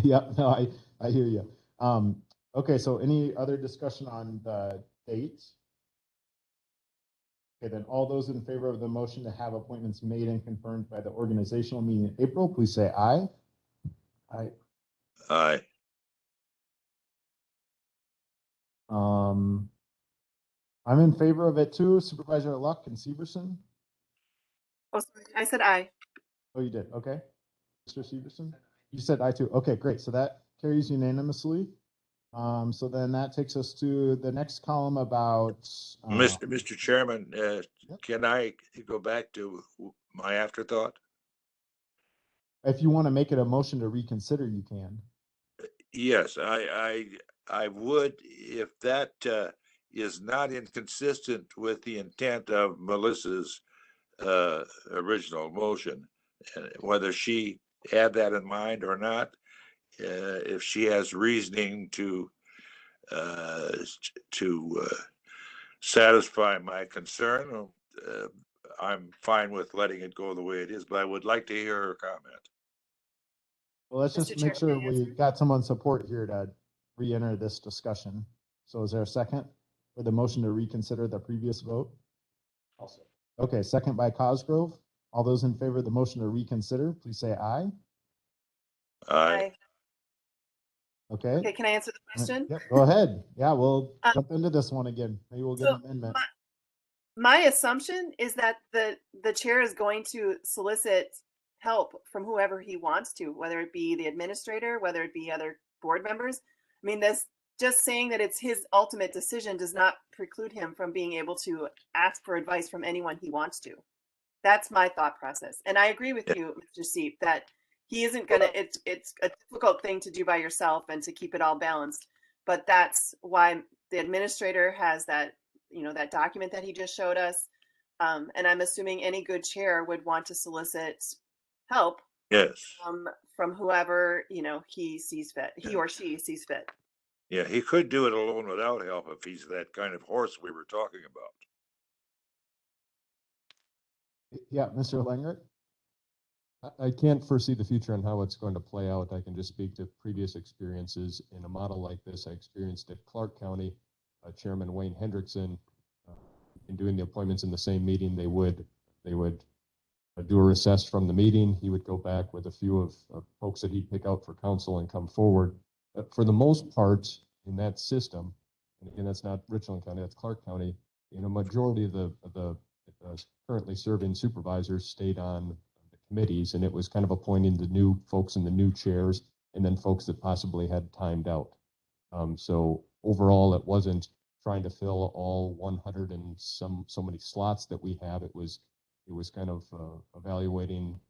Yeah, no, I hear you. Okay, so any other discussion on the dates? Okay, then all those in favor of the motion to have appointments made and confirmed by the organizational meeting in April, please say aye. Aye. Aye. I'm in favor of it too. Supervisor Luck and Severson. Oh, sorry. I said aye. Oh, you did. Okay. Mr. Severson, you said aye too. Okay, great. So that carries unanimously. So then that takes us to the next column about Mr. Chairman, can I go back to my afterthought? If you want to make it a motion to reconsider, you can. Yes, I would, if that is not inconsistent with the intent of Melissa's original motion, whether she had that in mind or not. If she has reasoning to satisfy my concern, I'm fine with letting it go the way it is, but I would like to hear her comment. Well, let's just make sure we got someone's support here to re-enter this discussion. So is there a second for the motion to reconsider the previous vote? Also. Okay, second by Cosgrove. All those in favor of the motion to reconsider, please say aye. Aye. Okay. Okay, can I answer the question? Yep, go ahead. Yeah, we'll Um, jump into this one again. Maybe we'll get So an amendment. my assumption is that the chair is going to solicit help from whoever he wants to, whether it be the administrator, whether it be other board members. I mean, this just saying that it's his ultimate decision does not preclude him from being able to ask for advice from anyone he wants to. That's my thought process. And I agree with you, Mr. Seep, that he isn't gonna, it's a difficult thing to do by yourself and to keep it all balanced. But that's why the administrator has that, you know, that document that he just showed us. And I'm assuming any good chair would want to solicit help Yes. from whoever, you know, he sees fit, he or she sees fit. Yeah, he could do it alone without help if he's that kind of horse we were talking about. Yeah, Mr. Langer? I can't foresee the future on how it's going to play out. I can just speak to previous experiences in a model like this. I experienced at Clark County, Chairman Wayne Hendrickson, in doing the appointments in the same meeting. They would do a recess from the meeting. He would go back with a few of folks that he'd pick out for council and come forward. For the most part, in that system, and again, that's not Richland County, that's Clark County. You know, majority of the currently serving supervisors stayed on the committees, and it was kind of appointing the new folks in the new chairs, and then folks that possibly had timed out. So overall, it wasn't trying to fill all 100 and so many slots that we have. It was kind of evaluating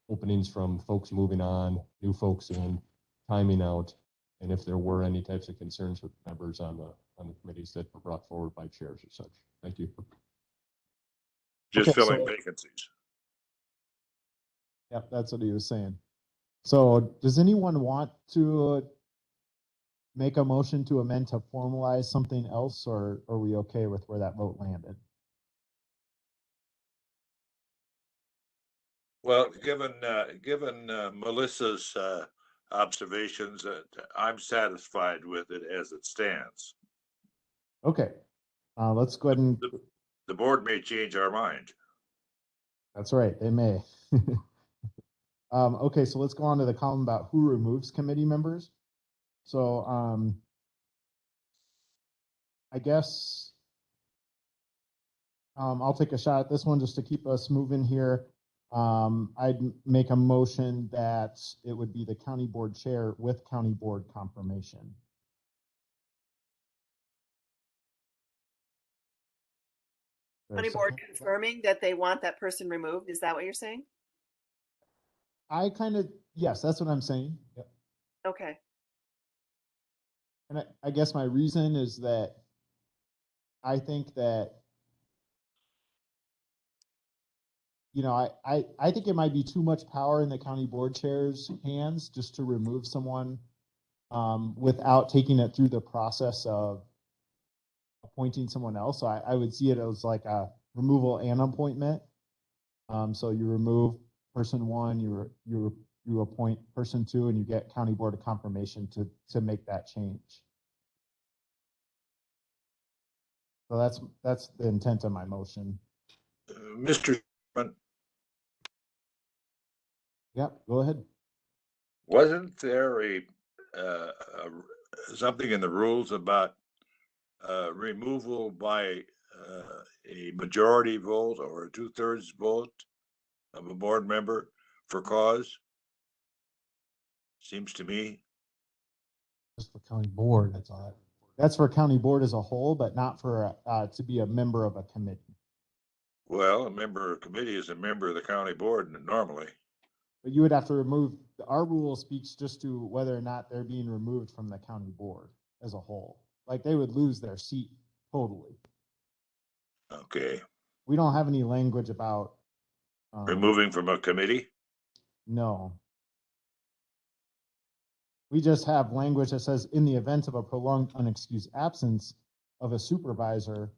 openings from folks moving on, new folks in, timing out, and if there were any types of concerns with members on the committees that were brought forward by chairs or such. Thank you. Just Okay, filling so- vacancies. Yep, that's what he was saying. So does anyone want to make a motion to amend to formalize something else, or are we okay with where that vote landed? Well, given Melissa's observations, I'm satisfied with it as it stands. Okay, let's go ahead and, The board may change our mind. that's right, they may. Okay, so let's go on to the column about who removes committee members. So, I guess I'll take a shot at this one just to keep us moving here. I'd make a motion that it would be the county board chair with county board confirmation. County board confirming that they want that person removed. Is that what you're saying? Yes, that's what I'm saying. Yep. Okay. And I guess my reason is that I think that, you know, I think it might be too much power in the county board chair's hands just to remove someone without taking it through the process of appointing someone else. So I would see it as like a removal and appointment. So you remove person one, you appoint person two, and you get county board of confirmation to make that change. So that's the intent of my motion. Mr. Chairman, Yep, go ahead. wasn't there something in the rules about removal by a majority vote or a 2/3 vote of a board member for cause? Seems to me. Just for county board, that's all. That's for county board as a whole, but not for to be a member of a committee. Well, a member of a committee is a member of the county board normally. But you would have to remove, our rule speaks just to whether or not they're being removed from the county board as a whole. Like they would lose their seat totally. Okay. We don't have any language about. Removing from a committee? No. We just have language that says in the event of a prolonged unexcused absence of a supervisor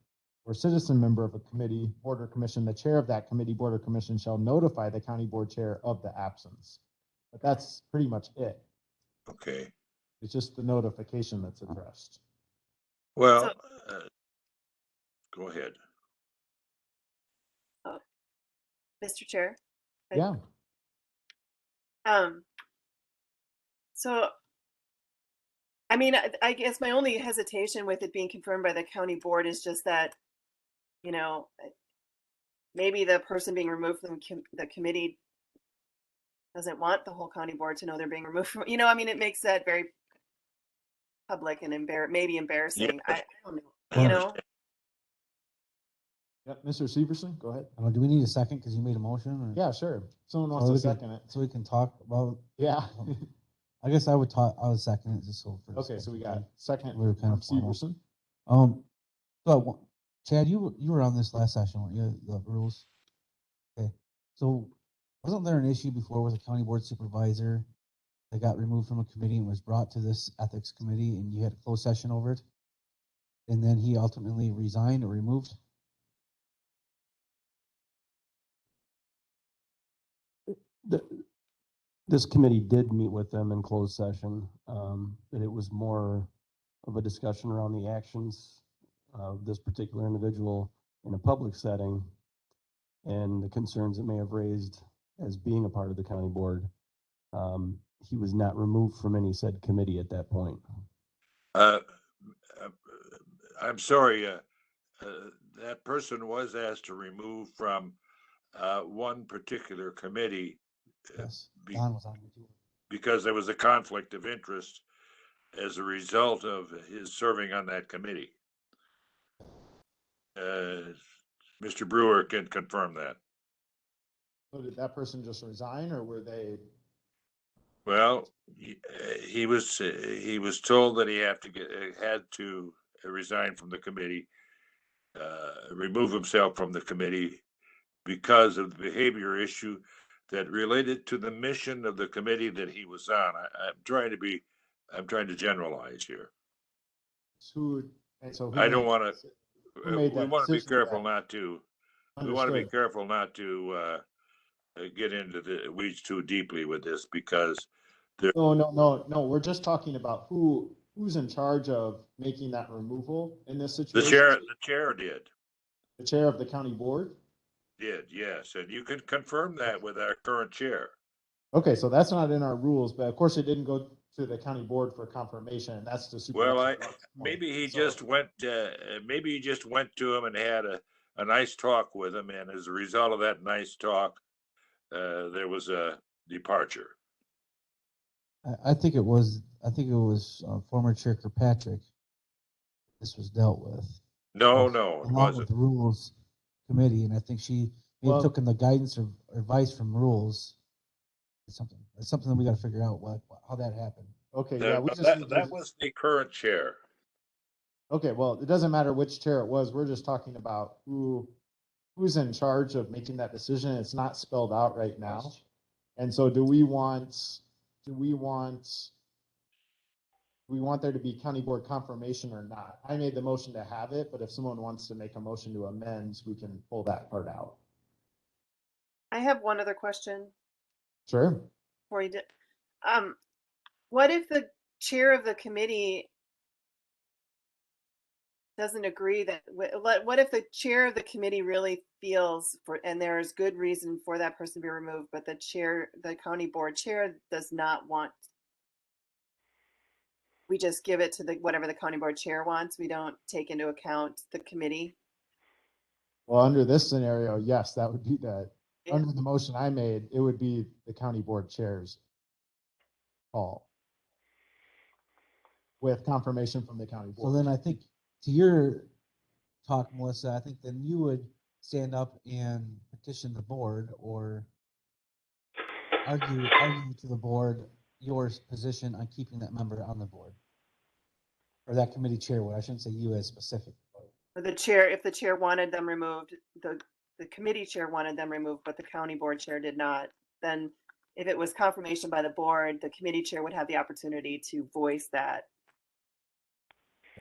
or citizen member of a committee, board or commission, the chair of that committee, board or commission shall notify the county board chair of the absence. But that's pretty much it. Okay. It's just the notification that's addressed. Well, go ahead. Mr. Chair. Yeah, So, I mean, I guess my only hesitation with it being confirmed by the county board is just that, you know, maybe the person being removed from the committee doesn't want the whole county board to know they're being removed from, I mean, it makes that very public and maybe embarrassing. I don't know, I understand. yep, Mr. Severson, go ahead. Do we need a second because you made a motion? Or? Yeah, sure. Someone So wants to we can- second it. So we can talk about. Yeah. I guess I would second it just so. For Okay, so we got discussion. second We were kind from of formal. Severson. So Chad, you were on this last session, weren't you? The rules. Okay, so wasn't there an issue before with a county board supervisor that got removed from a committee and was brought to this ethics committee, and you had a closed session over it, and then he ultimately resigned or removed? This committee did meet with them in closed session, but it was more of a discussion around the actions of this particular individual in a public setting and the concerns it may have raised as being a part of the county board. He was not removed from any said committee at that point. I'm sorry, that person was asked to remove from one particular committee Yes, Don was on it too. because there was a conflict of interest as a result of his serving on that committee. Mr. Brewer can confirm that. So did that person just resign, or were they? Well, he was told that he had to resign from the committee, remove himself from the committee because of the behavior issue that related to the mission of the committee that he was on. I'm trying to generalize here. Who? And so who I don't made- want to. who We made that want to be decision careful that- not to. We want to be Understood. careful not to get into the weeds too deeply with this because No. We're just talking about who's in charge of making that removal in this the situation. chair did. The chair of the county board. Yes, and you can confirm that with our current chair. Okay, so that's not in our rules, but of course it didn't go to the county board for confirmation. And that's the supervisor. Well, point. maybe he So- just went. Maybe he just went to him and had a nice talk with him, and as a result of that nice talk, there was a departure. I think it was former Chair Kirkpatrick. This was dealt with. No, it Along with wasn't. the rules committee, and I think she may have Well- taken the guidance or advice from rules. It's something that we got to figure out how that happened. Okay, yeah, we just need That to- was the current chair. Okay, well, it doesn't matter which chair it was. We're just talking about who's in charge of making that decision. It's not spelled out right now. And so do we want there to be county board confirmation or not? I made the motion to have it, but if someone wants to make a motion to amend, we can pull that part out. I have one other question Sure. before you did. What if the chair of the committee doesn't agree what if the chair of the committee really feels and there is good reason for that person to be removed, but the county board chair does not want, we just give it to whatever the county board chair wants. We don't take into account the committee. Well, under this scenario, yes, that would be Yeah. under the motion I made, it would be the county board chair's call with confirmation from the county So board. then I think to your talk, Melissa, I think then you would stand up and petition the board or argue to the board your position on keeping that member on the board. Or that committee chair would. I shouldn't say you as specific. Or the chair, if the chair wanted them removed, the committee chair wanted them removed, but the county board chair did not, then if it was confirmation by the board, the committee chair would have the opportunity to voice that.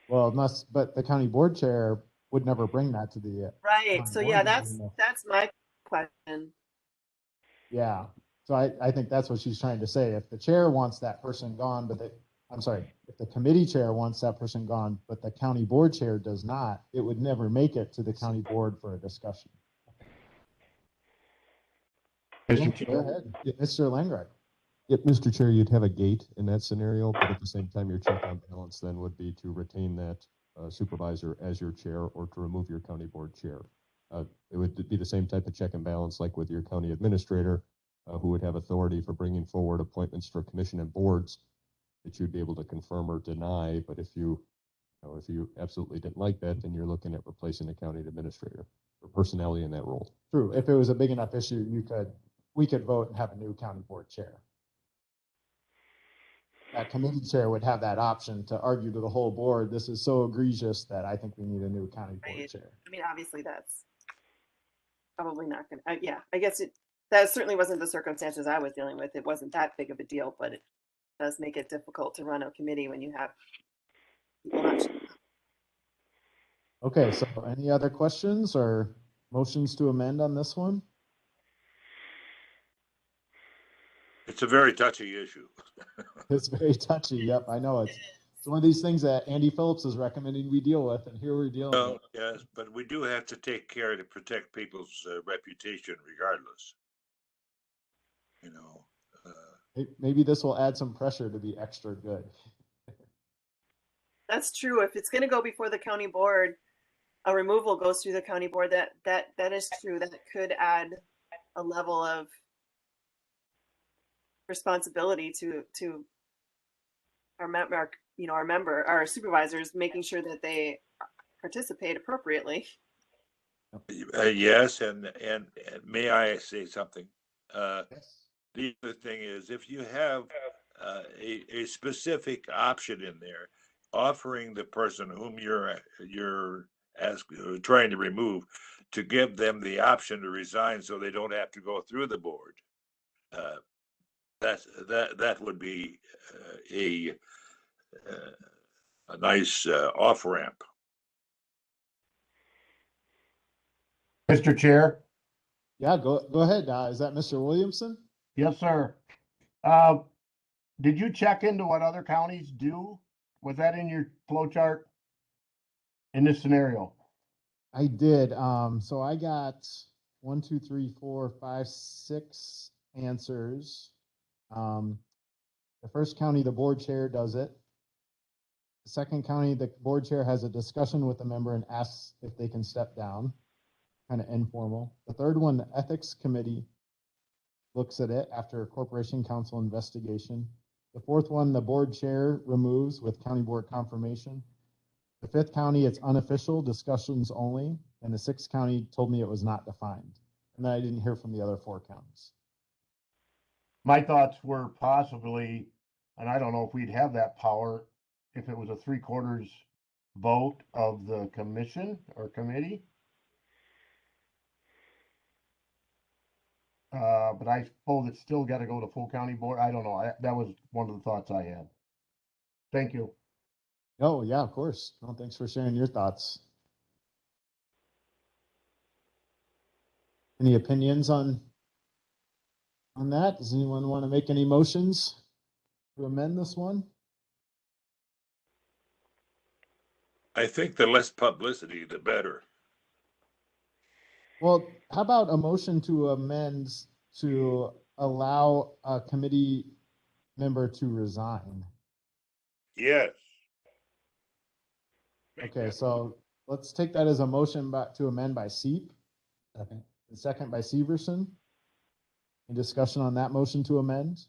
Well, but the county board chair would never bring that to the, Right. county So board yeah, meeting. that's my question. Yeah. So I think that's what she's trying to say. If the chair wants that person gone, if the committee chair wants that person gone, but the county board chair does not, it would never make it to the county board for a discussion. Go ahead, Mr. Langreich. Yep, Mr. Chair, you'd have a gate in that scenario, but at the same time, your check and balance then would be to retain that supervisor as your chair or to remove your county board chair. It would be the same type of check and balance like with your county administrator, who would have authority for bringing forward appointments for commission and boards that you'd be able to confirm or deny. But if you absolutely didn't like that, then you're looking at replacing the county administrator or personality in that role. True, if it was a big enough issue, we could vote and have a new county board chair. That committee chair would have that option to argue to the whole board, this is so egregious that I think we need a new county board Right. chair. I mean, obviously that's probably not going to, yeah, I guess that certainly wasn't the circumstances I was dealing with. It wasn't that big of a deal, but it does make it difficult to run a committee when you have people not showing up. Okay, so any other questions or motions to amend on this one? It's a very touchy issue. It's very touchy. Yep, I know it's one of these things that Andy Phillips is recommending we deal with, and here we're dealing Well, with. yes, but we do have to take care to protect people's reputation regardless. You know, Maybe this will add some pressure to be extra good. That's true. If it's going to go before the county board, a removal goes through the county board. That is true. That could add a level of responsibility to our supervisors, making sure that they participate appropriately. yes, and may I say something? Yes. The other thing is, if you have a specific option in there, offering the person whom you're trying to remove, to give them the option to resign so they don't have to go through the board. That would be a nice off ramp. Mr. Chair? Yeah, go ahead. Is that Mr. Williamson? Yes, sir. Did you check into what other counties do? Was that in your flow chart in this scenario? I did. So I got 1, 2, 3, 4, 5, 6 answers. The first county, the board chair does it. The second county, the board chair has a discussion with the member and asks if they can step down, kind of informal. The third one, the ethics committee looks at it after a corporation council investigation. The fourth one, the board chair removes with county board confirmation. The fifth county, it's unofficial, discussions only. And the sixth county told me it was not defined. And then I didn't hear from the other 4 counties. My thoughts were possibly, and I don't know if we'd have that power, if it was a 3/4 vote of the commission or committee. But I suppose it's still got to go to full county board. I don't know. That was one of the thoughts I had. Thank you. Oh, yeah, of course. Well, thanks for sharing your thoughts. Any opinions on that? Does anyone want to make any motions to amend this one? I think the less publicity, the better. Well, how about a motion to amend to allow a committee member to resign? Yes. Okay, so let's take that as a motion back to amend by Seep. Second. And second by Severson. Any discussion on that motion to amend?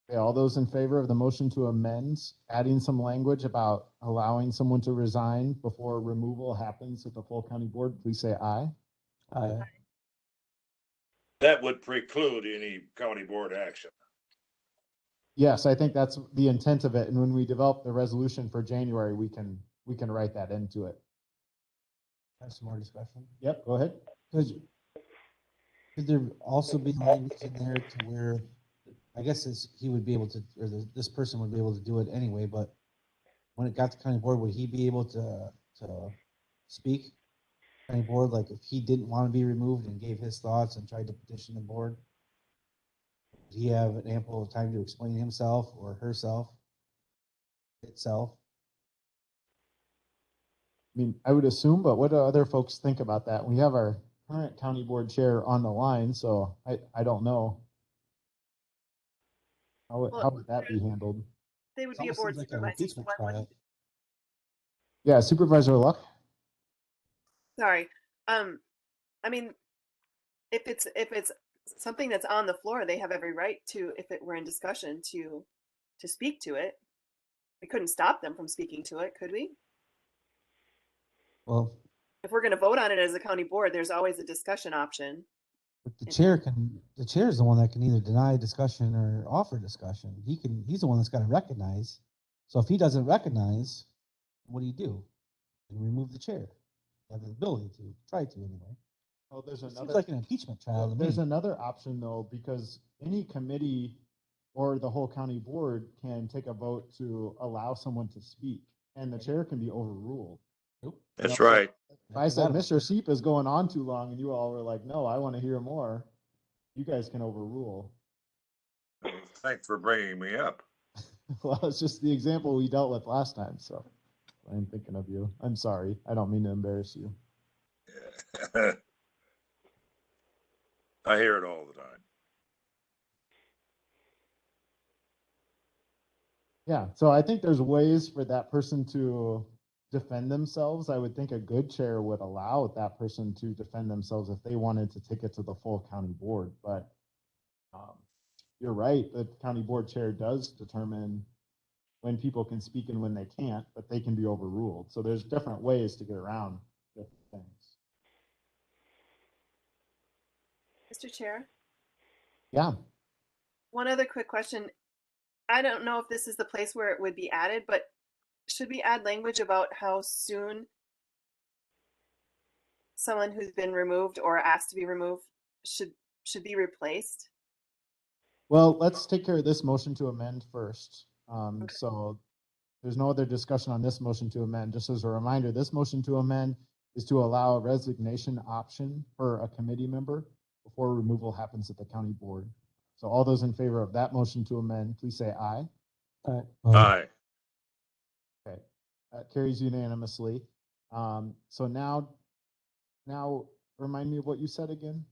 Okay, all those in favor of the motion to amend, adding some language about allowing someone to resign before removal happens at the full county board, please say aye. Aye. That would preclude any county board action. Yes, I think that's the intent of it. And when we develop the resolution for January, we can write that into it. Have some more discussion. Yep, go ahead. Could there also be language in there to where, I guess he would be able to, or this person would be able to do it anyway, but when it got to county board, would he be able to speak? County board, like if he didn't want to be removed and gave his thoughts and tried to petition the board, did he have an ample time to explain himself or herself itself? I mean, I would assume, but what do other folks think about that? We have our current county board chair on the line, so I don't know. How would that be handled? They would It be a almost board seems like an supervisor. impeachment Why trial. wouldn't- Yeah, Supervisor Luck? Sorry. I mean, if it's something that's on the floor, they have every right to, if it were in discussion, to speak to it. We couldn't stop them from speaking to it, could we? Well, If we're going to vote on it as a county board, there's always a discussion option. but the chair is the one that can either deny discussion or offer discussion. He's the one that's got to recognize. So if he doesn't recognize, what do? You remove the chair. You have the ability to try to anyway. Oh, there's It seems another. like an impeachment trial to me. There's another option though, because any committee or the whole county board can take a vote to allow someone to speak, and the chair can be overruled. That's right. If I said Mr. Seep is going on too long and you all were like, no, I want to hear more, you guys can overrule. Thanks for bringing me up. Well, it's just the example we dealt with last time, so I'm thinking of you. I'm sorry. I don't mean to embarrass you. I hear it all the time. Yeah, so I think there's ways for that person to defend themselves. I would think a good chair would allow that person to defend themselves if they wanted to take it to the full county board. But you're right, the county board chair does determine when people can speak and when they can't, but they can be overruled. So there's different ways to get around different things. Mr. Chair, Yeah, one other quick question. I don't know if this is the place where it would be added, but should we add language about how soon someone who's been removed or asked to be removed should be replaced? well, let's take care of this motion to amend first. So there's no other discussion on this motion to amend. Just as a reminder, this motion to amend is to allow a resignation option for a committee member before removal happens at the county board. So all those in favor of that motion to amend, please say aye. Aye. Okay, that carries unanimously. So now remind me of what you said again.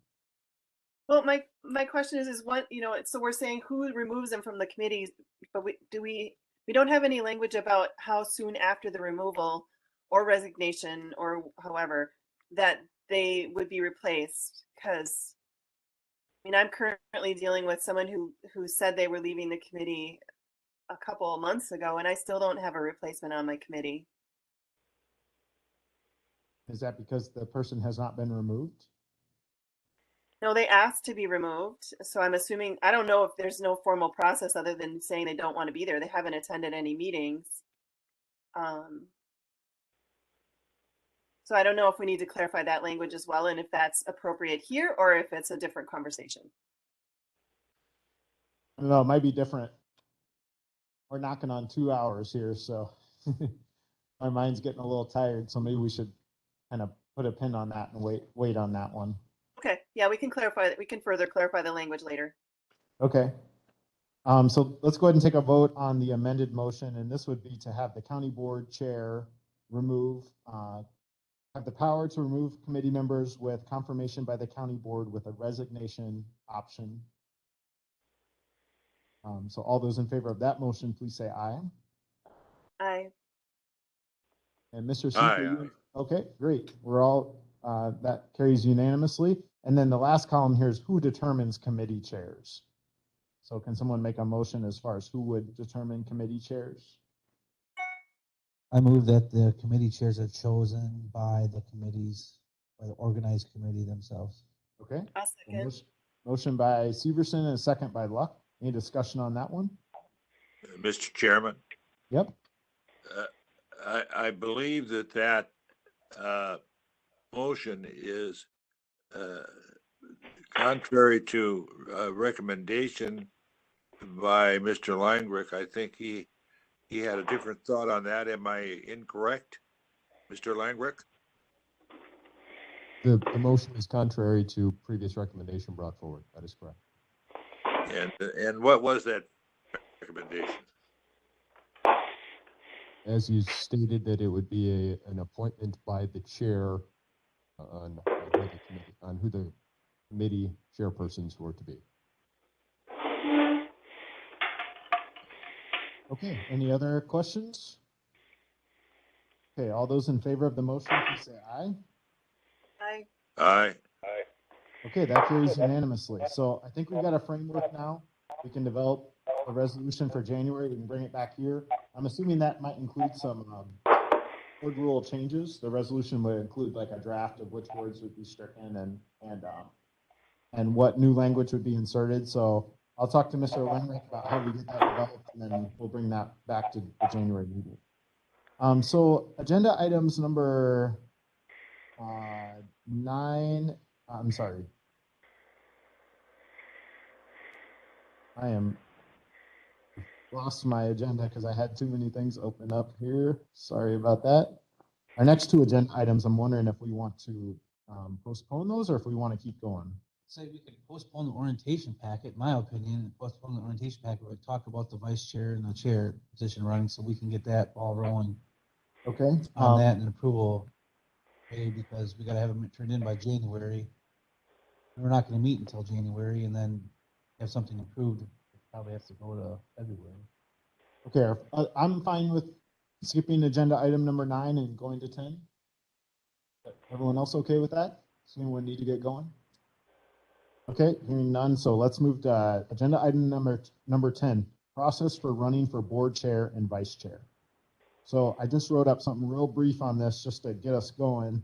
Well, my question is what, so we're saying who removes them from the committees, but we don't have any language about how soon after the removal or resignation or however that they would be replaced. Because I'm currently dealing with someone who said they were leaving the committee a couple of months ago, and I still don't have a replacement on my committee. Is that because the person has not been removed? No, they asked to be removed. So I'm assuming, I don't know if there's no formal process other than saying they don't want to be there. They haven't attended any meetings. So I don't know if we need to clarify that language as well, and if that's appropriate here or if it's a different conversation. I don't know, it might be different. We're knocking on 2 hours here, so my mind's getting a little tired. So maybe we should kind of put a pin on that and wait on that one. Okay, yeah, we can clarify that. We can further clarify the language later. Okay. So let's go ahead and take a vote on the amended motion, and this would be to have the county board chair have the power to remove committee members with confirmation by the county board with a resignation option. So all those in favor of that motion, please say aye. Aye. And Mr. C, Aye. okay, great. We're all, that carries unanimously. And then the last column here is who determines committee chairs. So can someone make a motion as far as who would determine committee chairs? I move that the committee chairs are chosen by the organized committee themselves. Okay. I'll second. Motion by Severson and a second by Luck. Any discussion on that one? Mr. Chairman, Yep. I believe that motion is contrary to a recommendation by Mr. Langrick. I think he had a different thought on that. Am I incorrect, Mr. Langrick? The motion is contrary to previous recommendation brought forward. That is correct. And what was that recommendation? As you stated, that it would be an appointment by the chair on who the committee chairpersons were to be. Okay, any other questions? Okay, all those in favor of the motion, please say aye. I Aye. Okay, that carries unanimously. So I think we've got a framework now. We can develop a resolution for January. We can bring it back here. I'm assuming that might include some board rule changes. The resolution would include like a draft of which words would be stricken and what new language would be inserted. So I'll talk to Mr. Lenrick about how we get that developed, and then we'll bring that back to the January meeting. So agenda items number 9, I'm sorry. I am lost my agenda because I had too many things open up here. Sorry about that. Our next 2 agenda items, I'm wondering if we want to postpone those or if we want to keep going. Say we could postpone the orientation packet, in my opinion, postpone the orientation packet, but talk about the vice chair and the chair position running so we can get that ball rolling Okay. on that and approval. Because we gotta have them turned in by January. We're not gonna meet until January and then have something approved. It probably has to go to February. Okay, I'm fine with skipping agenda item number 9 and going to 10. Everyone else okay with that? Does anyone need to get going? Okay, hearing none, so let's move to agenda item number 10, process for running for board chair and vice chair. So I just wrote up something real brief on this just to get us going.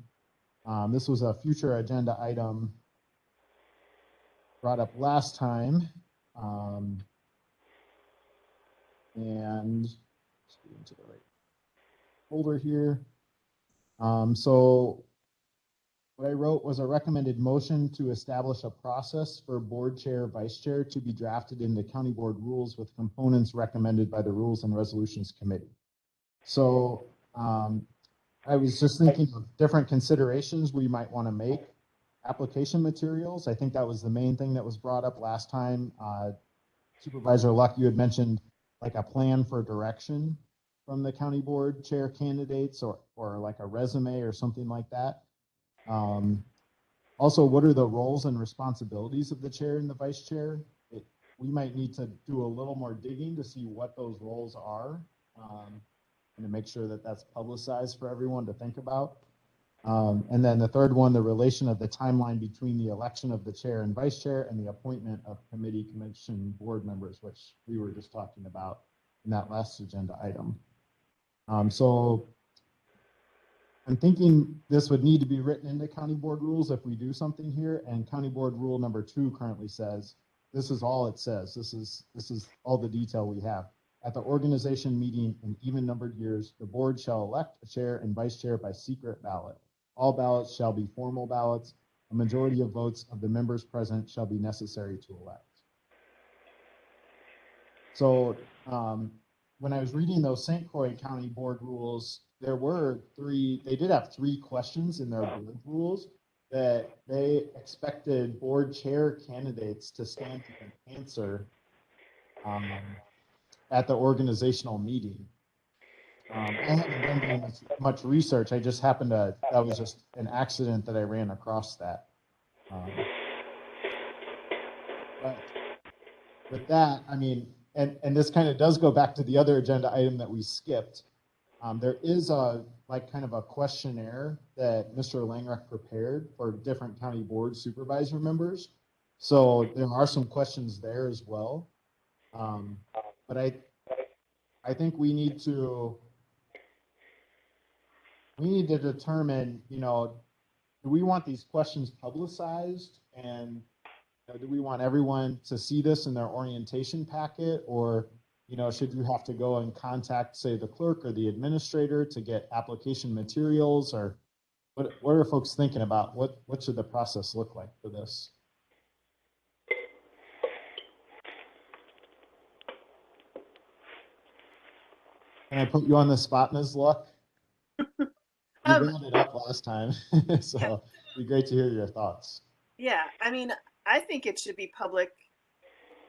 This was a future agenda item brought up last time. And let's get into the right folder here. So what I wrote was a recommended motion to establish a process for board chair, vice chair to be drafted into county board rules with components recommended by the Rules and Resolutions Committee. So I was just thinking of different considerations we might want to make. Application materials, I think that was the main thing that was brought up last time. Supervisor Luck, you had mentioned like a plan for direction from the county board chair candidates or like a resume or something like that. Also, what are the roles and responsibilities of the chair and the vice chair? We might need to do a little more digging to see what those roles are and to make sure that that's publicized for everyone to think about. And then the third one, the relation of the timeline between the election of the chair and vice chair and the appointment of committee, commission, board members, which we were just talking about in that last agenda item. So I'm thinking this would need to be written into county board rules if we do something here, and county board rule number 2 currently says, this is all it says. This is all the detail we have. At the organization meeting in even numbered years, the board shall elect a chair and vice chair by secret ballot. All ballots shall be formal ballots. A majority of votes of the members present shall be necessary to elect. So when I was reading those St. Croix County board rules, there were they did have 3 questions in their board rules that they expected board chair candidates to stand and answer at the organizational meeting. I haven't done very much research. I just happened to, that was just an accident that I ran across that. But with that, I mean, and this kind of does go back to the other agenda item that we skipped. There is kind of a questionnaire that Mr. Langreich prepared for different county board supervisor members. So there are some questions there as well. But I think we need to determine, do we want these questions publicized, and do we want everyone to see this in their orientation packet, or should you have to go and contact, say, the clerk or the administrator to get application materials, or what are folks thinking about? What should the process look like for this? Can I put you on the spot, Ms. Luck? You brought it up last time, so it'd be great to hear your thoughts. Yeah, I mean, I think it should be public.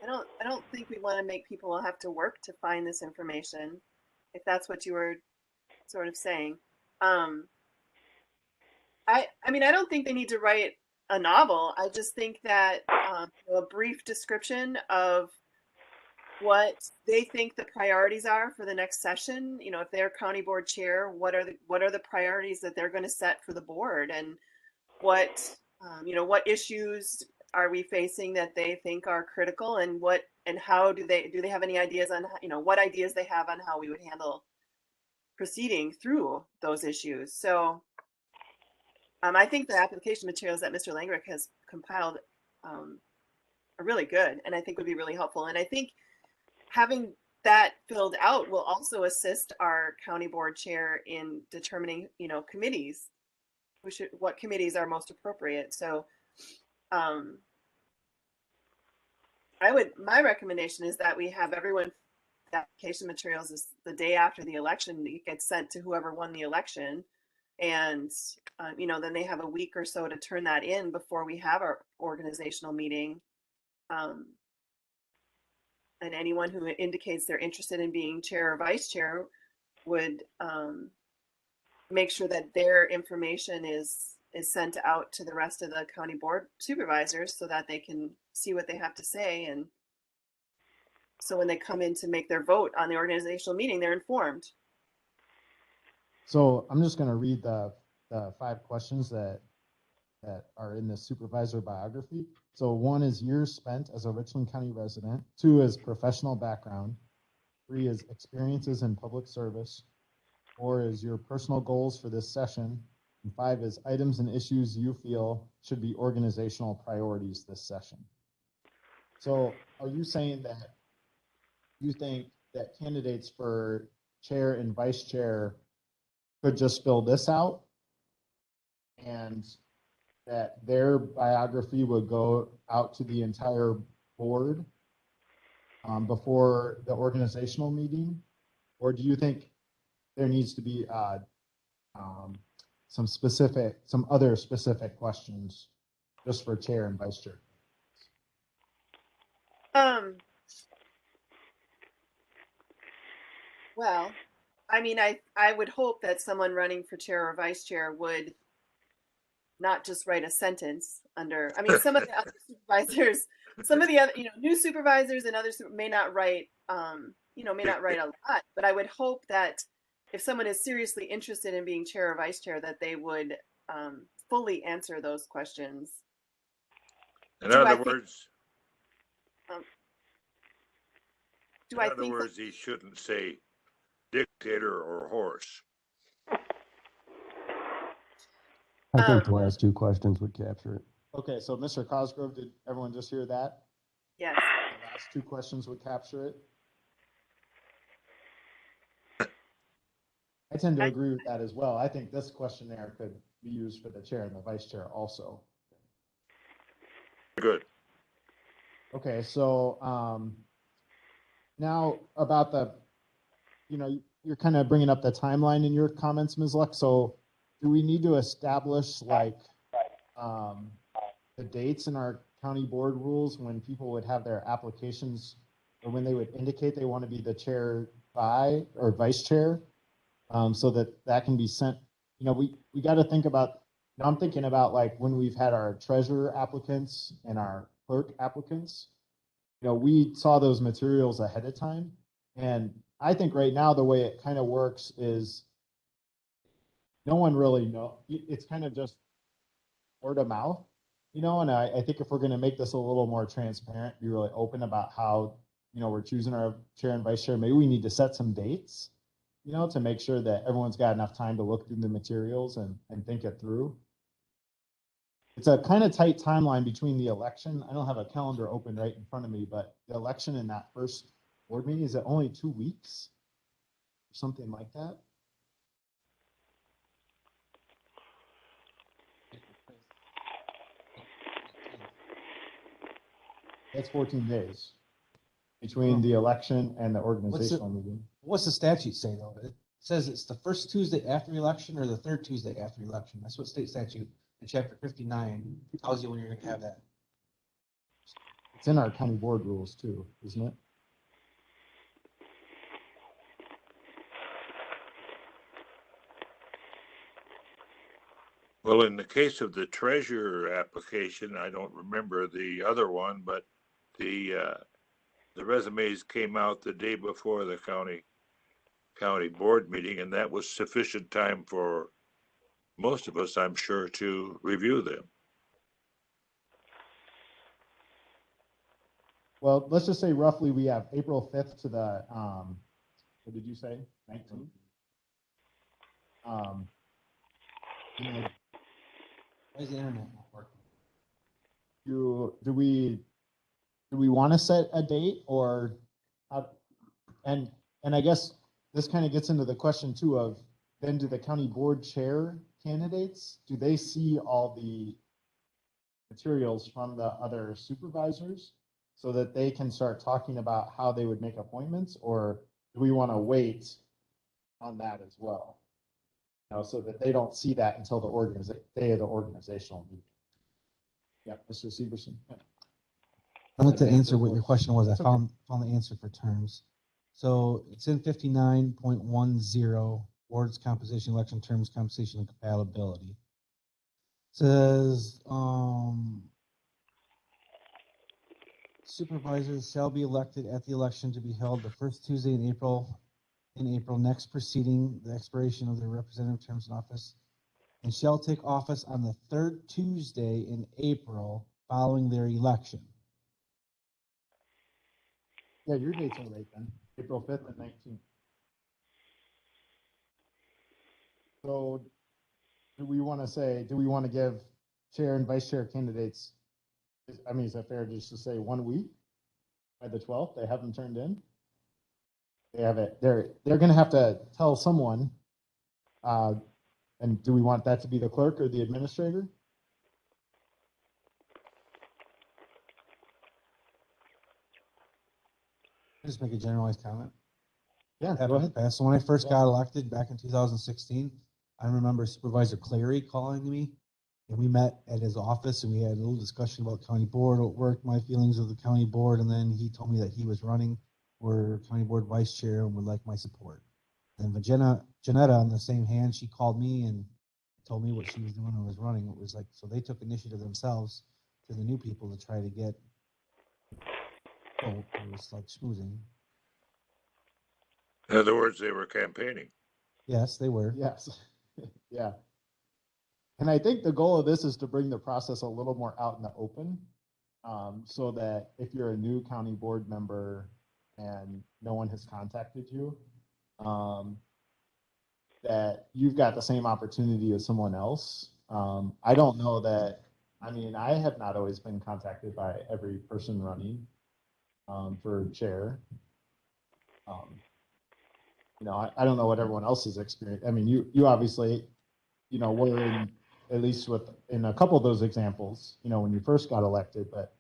I don't think we want to make people have to work to find this information, if that's what you were sort of saying. I I mean, I don't think they need to write a novel. I just think that a brief description of what they think the priorities are for the next session. You know, if they're county board chair, what are the priorities that they're going to set for the board, and what what issues are we facing that they think are critical, and how do they have any ideas on what ideas they have on how we would handle proceeding through those issues. So I think the application materials that Mr. Langrick has compiled are really good, and I think would be really helpful. And I think having that filled out will also assist our county board chair in determining, committees, what committees are most appropriate. So my recommendation is that we have everyone, the application materials is the day after the election, it gets sent to whoever won the election. And, then they have a week or so to turn that in before we have our organizational meeting. And anyone who indicates they're interested in being chair or vice chair would make sure that their information is sent out to the rest of the county board supervisors so that they can see what they have to say. And so when they come in to make their vote on the organizational meeting, they're informed. So I'm just going to read the 5 questions that are in the supervisor biography. So 1 is years spent as a Richland County resident. 2 is professional background. 3 is experiences in public service. 4 is your personal goals for this session. And 5 is items and issues you feel should be organizational priorities this session. So are you saying that you think that candidates for chair and vice chair could just fill this out and that their biography would go out to the entire board before the organizational meeting? Or do you think there needs to be some other specific questions just for chair and vice chair? Well, I mean, I would hope that someone running for chair or vice chair would not just write a sentence under, I mean, some of the other supervisors, some of the other, new supervisors and others may not write, may not write a lot, but I would hope that if someone is seriously interested in being chair or vice chair, that they would fully answer those questions. In other words, he shouldn't say dictator or horse. I think the last 2 questions would capture it. Okay, so Mr. Cosgrove, did everyone just hear that? Yes. The last 2 questions would capture it? I tend to agree with that as well. I think this questionnaire could be used for the chair and the vice chair also. Good. Okay, so now about the, you're kind of bringing up the timeline in your comments, Ms. Luck. So do we need to establish like the dates in our county board rules when people would have their applications or when they would indicate they want to be the chair by or vice chair? So that can be sent, we got to think about, I'm thinking about like when we've had our treasurer applicants and our clerk applicants, we saw those materials ahead of time. And I think right now, the way it kind of works is no one really knows. It's kind of just word of mouth, and I think if we're going to make this a little more transparent, be really open about how, we're choosing our chair and vice chair, maybe we need to set some dates, to make sure that everyone's got enough time to look through the materials and think it through. It's a kind of tight timeline between the election. I don't have a calendar open right in front of me, but the election and that first board meeting, is it only 2 weeks? Something like that? That's 14 days between the election and the organizational meeting. What's the statute say though? It says it's the first Tuesday after election or the third Tuesday after election. That's what state statute in chapter 59 tells you when you're going to have that. It's in our county board rules too, isn't it? Well, in the case of the treasurer application, I don't remember the other one, but the resumes came out the day before the county board meeting, and that was sufficient time for most of us, I'm sure, to review them. Well, let's just say roughly we have April 5th to the, what did you say? 19th? You know, Why is the internet not working? do we want to set a date or how, and I guess this kind of gets into the question too of then do the county board chair candidates, do they see all the materials from the other supervisors so that they can start talking about how they would make appointments, or do we want to wait on that as well? You know, so that they don't see that until the day of the organizational meeting. Yeah, Mr. Severson. Yeah. I'd like to answer what your question was. I It's okay. found the answer for terms. So it's in 59.10, board's composition, election terms, compensation, and compatibility. Says, supervisors shall be elected at the election to be held the first Tuesday in April, next preceding the expiration of their representative terms in office, and shall take office on the third Tuesday in April following their election. Yeah, your dates are right then, April 5th and 19th. So do we want to give chair and vice chair candidates, I mean, is that fair just to say 1 week by the 12th, they have them turned in? They have it, they're going to have to tell someone, and do we want that to be the clerk or the administrator? Just make a generalized comment. Yeah, go Happened ahead. fast. So when I first Yeah. got elected back in 2016, I remember Supervisor Clary calling me, and we met at his office and we had a little discussion about county board, what work, my feelings of the county board, and then he told me that he was running for county board vice chair and would like my support. And Janetta, on the same hand, she called me and told me what she was doing and was running. It was like, so they took initiative themselves to the new people to try to get, oh, it was like schmoozing. In other words, they were campaigning. Yes, they were. Yes. Yeah. And I think the goal of this is to bring the process a little more out in the open, so that if you're a new county board member and no one has contacted you, that you've got the same opportunity as someone else. I don't know that, I mean, I have not always been contacted by every person running for chair. You know, I don't know what everyone else's experience. I mean, you obviously, you know, were in, at least in a couple of those examples, you know, when you first got elected, but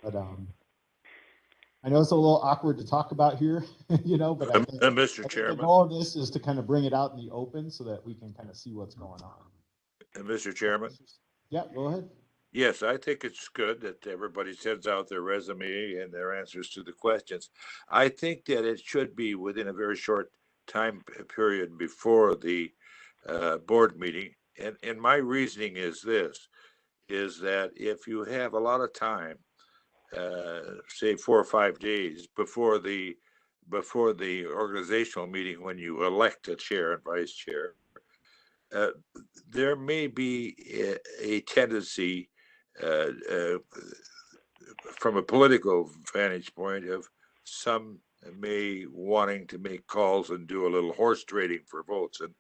I know it's a little awkward to talk about here, you know, but I think Mr. the Chairman, goal of this is to kind of bring it out in the open so that we can kind of see what's going on. Mr. Chairman. Yeah, go ahead. Yes, I think it's good that everybody sends out their resume and their answers to the questions. I think that it should be within a very short time period before the board meeting. And my reasoning is this, is that if you have a lot of time, say 4 or 5 days before the organizational meeting, when you elect a chair and vice chair, there may be a tendency from a political vantage point of some may wanting to make calls and do a little horse trading for votes, and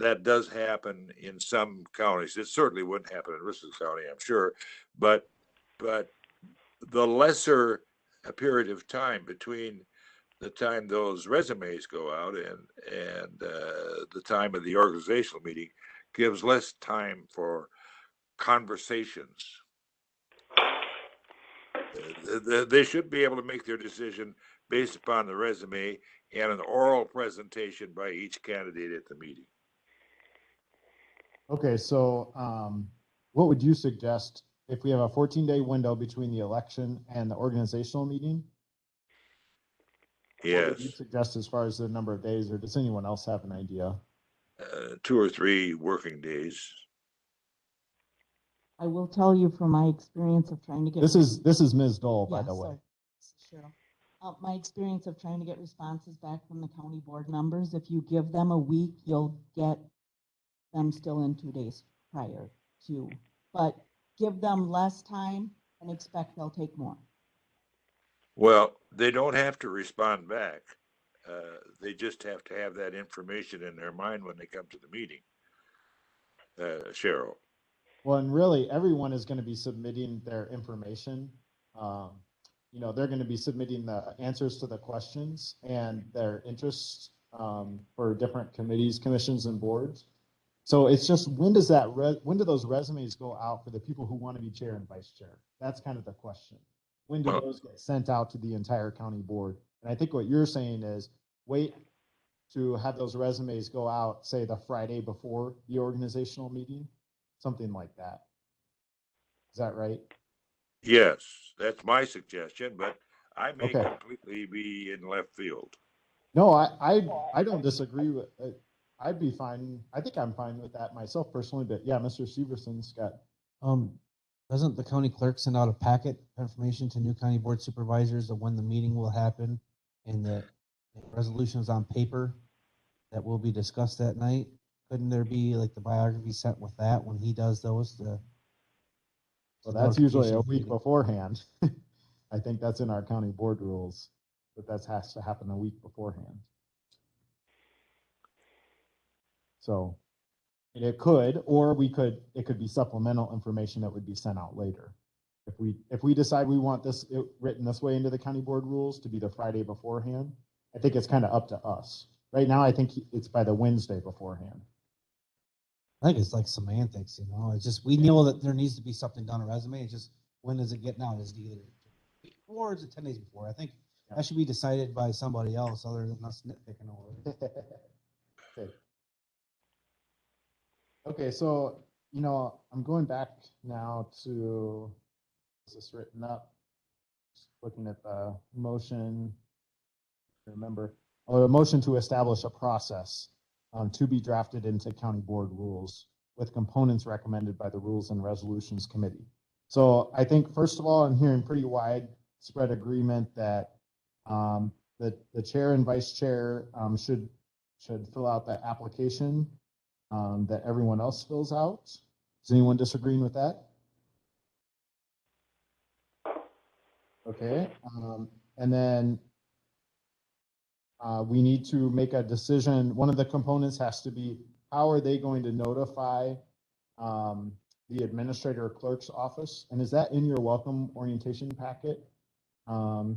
that does happen in some counties. It certainly wouldn't happen in Richland County, I'm sure, but the lesser a period of time between the time those resumes go out and the time of the organizational meeting gives less time for conversations. They should be able to make their decision based upon the resume and an oral presentation by each candidate at the meeting. Okay, so what would you suggest if we have a 14-day window between the election and the organizational meeting? What would you Yes, suggest as far as the number of days, or does anyone else have an idea? 2 or 3 working days. I will tell you from my experience of trying to get. This is Ms. Dole, by Yeah, the way. sorry. This is Cheryl. My experience of trying to get responses back from the county board members, if you give them a week, you'll get them still in 2 days prior to, but give them less time and expect they'll take more. Well, they don't have to respond back. They just have to have that information in their mind when they come to the meeting. Cheryl. Well, and really, everyone is going to be submitting their information. You know, they're going to be submitting the answers to the questions and their interests for different committees, commissions, and boards. So it's just, when do those resumes go out for the people who want to be chair and vice chair? That's kind of the question. When do those get sent out to the entire county board? And I think what you're saying is wait to have those resumes go out, say the Friday before the organizational meeting, something like that. Is that right? Yes, that's my suggestion, but I may Okay. completely be in left field. No, I don't disagree with it. I'd be fine. I think I'm fine with that myself personally, but yeah, Mr. Severson's got. Doesn't the county clerk send out a packet of information to new county board supervisors of when the meeting will happen and the resolutions on paper that will be discussed that night? Couldn't there be like the biography sent with that when he does those? Well, that's usually a notification week meeting? beforehand. I think that's in our county board rules, that has to happen a week beforehand. So it could, or it could be supplemental information that would be sent out later. If we decide we want this written this way into the county board rules to be the Friday beforehand, I think it's kind of up to us. Right now, I think it's by the Wednesday beforehand. I think it's like semantics, you know, it's just, we know that there needs to be something done on a resume. It's just, when does it get out? Is it either before or is it 10 days before? I think that should be decided by somebody else other than us nitpicking over it. Okay. Okay, so, you know, I'm going back now to, is this written up? Just looking at the motion. Remember, a motion to establish a process to be drafted into county board rules with components recommended by the Rules and Resolutions Committee. So I think, first of all, I'm hearing pretty widespread agreement that the chair and vice chair should fill out the application that everyone else fills out. Is anyone disagreeing with that? Okay, and then we need to make a decision. One of the components has to be, how are they going to notify the administrator or clerk's office? And is that in your welcome orientation packet? We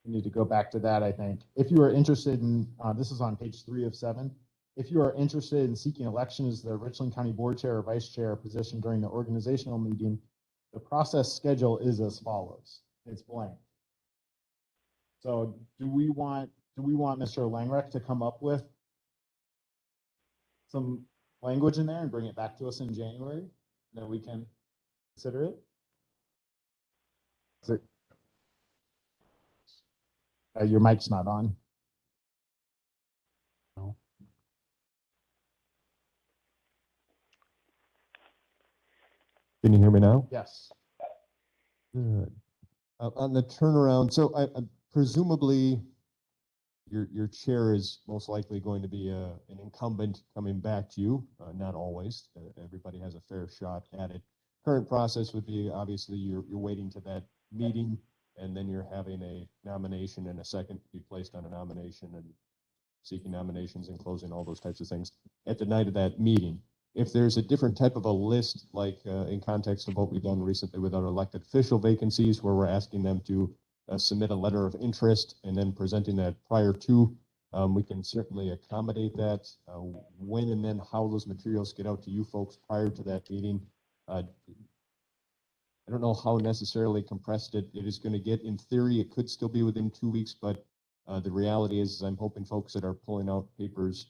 need to go back to that, I think. If you are interested in, this is on page 3 of 7. If you are interested in seeking election as the Richland County Board Chair or Vice Chair position during the organizational meeting, the process schedule is as follows. It's blank. So do we want Mr. Langreich to come up with some language in there and bring it back to us in January, then we can consider it? Your mic's not on. No. Can you hear me now? Yes. Good. On the turnaround, so I presumably your chair is most likely going to be an incumbent coming back to you. Not always. Everybody has a fair shot at it. Current process would be, obviously you're waiting to that meeting, and then you're having a nomination and a second to be placed on a nomination and seeking nominations and closing, all those types of things at the night of that meeting. If there's a different type of a list, like in context of what we've done recently with our elected official vacancies, where we're asking them to submit a letter of interest and then presenting that prior to, we can certainly accommodate that. When and then how those materials get out to you folks prior to that meeting, I don't know how necessarily compressed it is going to get. In theory, it could still be within 2 weeks, but the reality is I'm hoping folks that are pulling out papers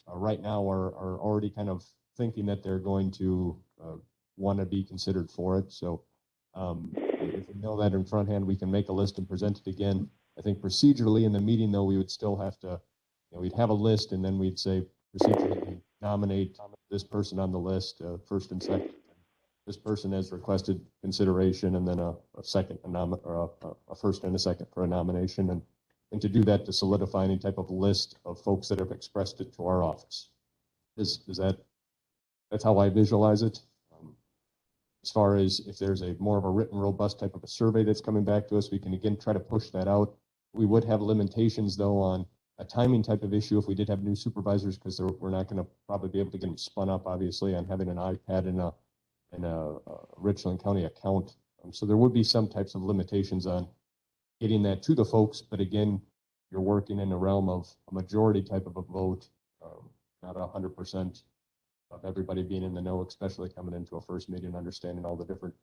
right now are already kind of thinking that they're going to want to be considered for it. So if we know that in front hand, we can make a list and present it again. I think procedurally in the meeting, though, we would still have to, we'd have a list and then we'd say procedurally nominate this person on the list, first and second, this person has requested consideration and then a second, a first and a second for a nomination, and to do that to solidify any type of list of folks that have expressed it to our office. That's how I visualize it. As far as if there's a more of a written, robust type of a survey that's coming back to us, we can again try to push that out. We would have limitations though on a timing type of issue if we did have new supervisors, because we're not going to probably be able to get them spun up, obviously, on having an iPad in a Richland County account. So there would be some types of limitations on getting that to the folks. But again, you're working in the realm of a majority type of a vote, not 100% of everybody being in the know, especially coming into a first meeting, understanding all the different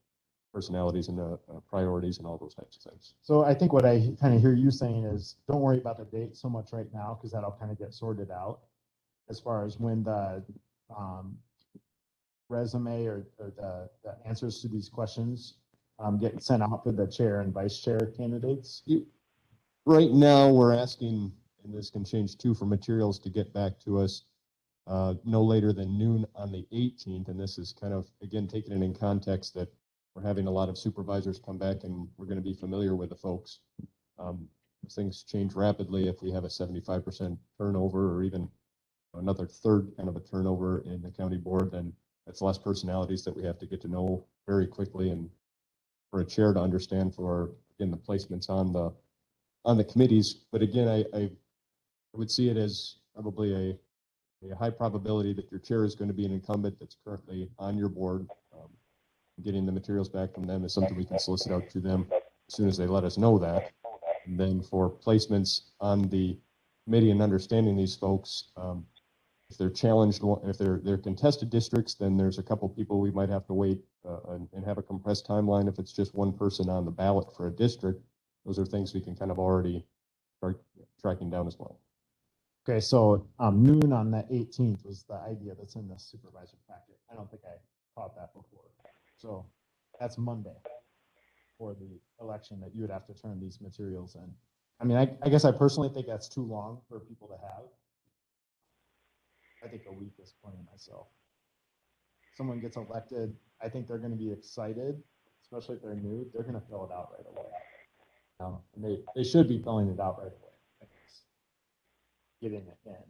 personalities and the priorities and all those types of things. So I think what I kind of hear you saying is don't worry about the date so much right now, because that'll kind of get sorted out as far as when the resume or the answers to these questions get sent out for the chair and vice chair candidates. Right now, we're asking, and this can change too, for materials to get back to us no later than noon on the 18th. And this is kind of, again, taking it in context that we're having a lot of supervisors come back and we're going to be familiar with the folks. Things change rapidly. If we have a 75% turnover or even another third kind of a turnover in the county board, then that's less personalities that we have to get to know very quickly, and for a chair to understand for, again, the placements on the committees. But again, I would see it as probably a high probability that your chair is going to be an incumbent that's currently on your board. Getting the materials back from them is something we can solicit out to them as soon as they let us know that. And then for placements on the committee and understanding these folks, if they're challenged, if they're contested districts, then there's a couple people we might have to wait and have a compressed timeline. If it's just one person on the ballot for a district, those are things we can kind of already start tracking down as well. Okay, so noon on the 18th was the idea that's in the supervisor packet. I don't think I caught that before. So that's Monday for the election that you would have to turn these materials in. I mean, I guess I personally think that's too long for people to have. I think a week is plenty myself. Someone gets elected, I think they're going to be excited, especially if they're new. They're going to fill it out right away. And they should be filling it out right away, I guess, getting it in.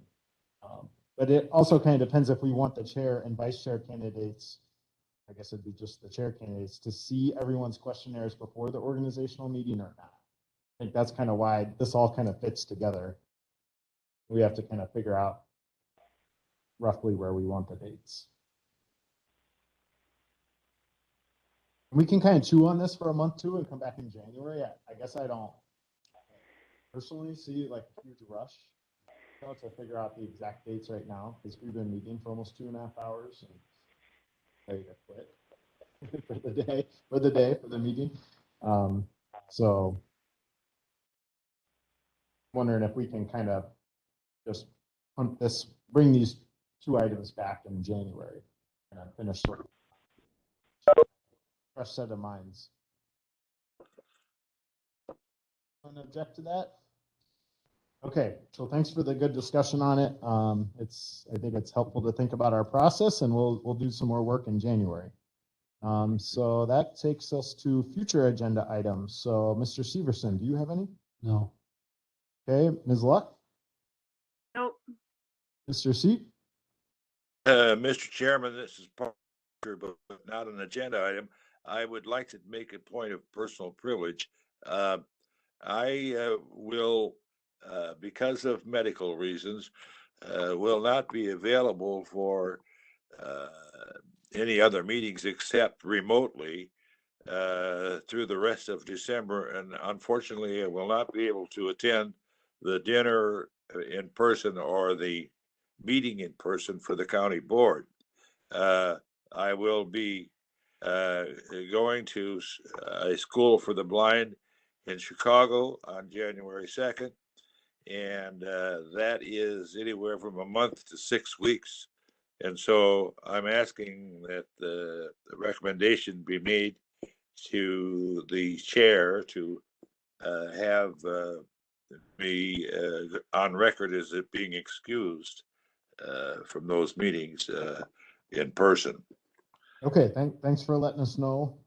But it also kind of depends if we want the chair and vice chair candidates, I guess it'd be just the chair candidates, to see everyone's questionnaires before the organizational meeting or not. I think that's kind of why this all kind of fits together. We have to kind of figure out roughly where we want the dates. We can kind of chew on this for a month too and come back in January. I guess I don't personally see like a huge rush to figure out the exact dates right now, because we've been meeting for almost 2.5 hours and ready to quit for the meeting. So wondering if we can kind of just bring these 2 items back in January and finish sort of fresh set of minds. Want to object to that? Okay, so thanks for the good discussion on it. I think it's helpful to think about our process, and we'll do some more work in January. So that takes us to future agenda items. So Mr. Severson, do you have any? No. Okay, Ms. Luck? Nope. Mr. Seat? Mr. Chairman, this is Parker, but not an agenda item. I would like to make a point of personal privilege. I will, because of medical reasons, will not be available for any other meetings except remotely through the rest of December. And unfortunately, I will not be able to attend the dinner in person or the meeting in person for the county board. I will be going to a school for the blind in Chicago on January 2nd. And that is anywhere from a month to 6 weeks. And so I'm asking that the recommendation be made to the chair to have me on record as it being excused from those meetings in person. Okay, thanks for letting us know.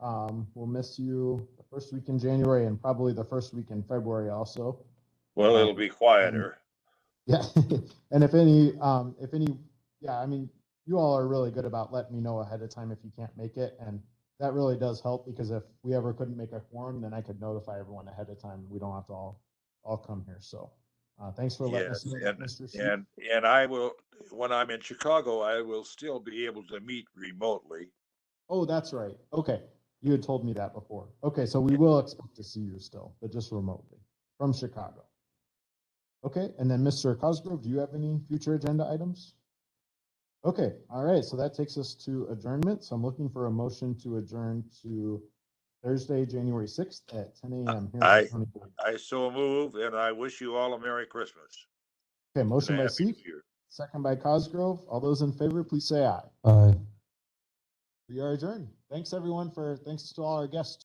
We'll miss you the first week in January and probably the first week in February also. Well, it'll be quieter. Yeah, and yeah, I mean, you all are really good about letting me know ahead of time if you can't make it, and that really does help because if we ever couldn't make a quorum, then I could notify everyone ahead of time. We don't have to all come here. So, thanks for letting us Yes, know that, Mr. C. and I will, when I'm in Chicago, I will still be able to meet remotely. Oh, that's right. Okay, you had told me that before. Okay, so we will expect to see you still, but just remotely from Chicago. Okay, and then Mr. Cosgrove, do you have any future agenda items? Okay, all right, so that takes us to adjournment. So I'm looking for a motion to adjourn to Thursday, January 6th at 10 a.m. here at the county board. I so move, and I wish you all a Merry Christmas. Okay, and motion a by Happy New C, Year. second by Cosgrove. All those in favor, please say aye. Aye. We are adjourned. Thanks everyone thanks to all our guests.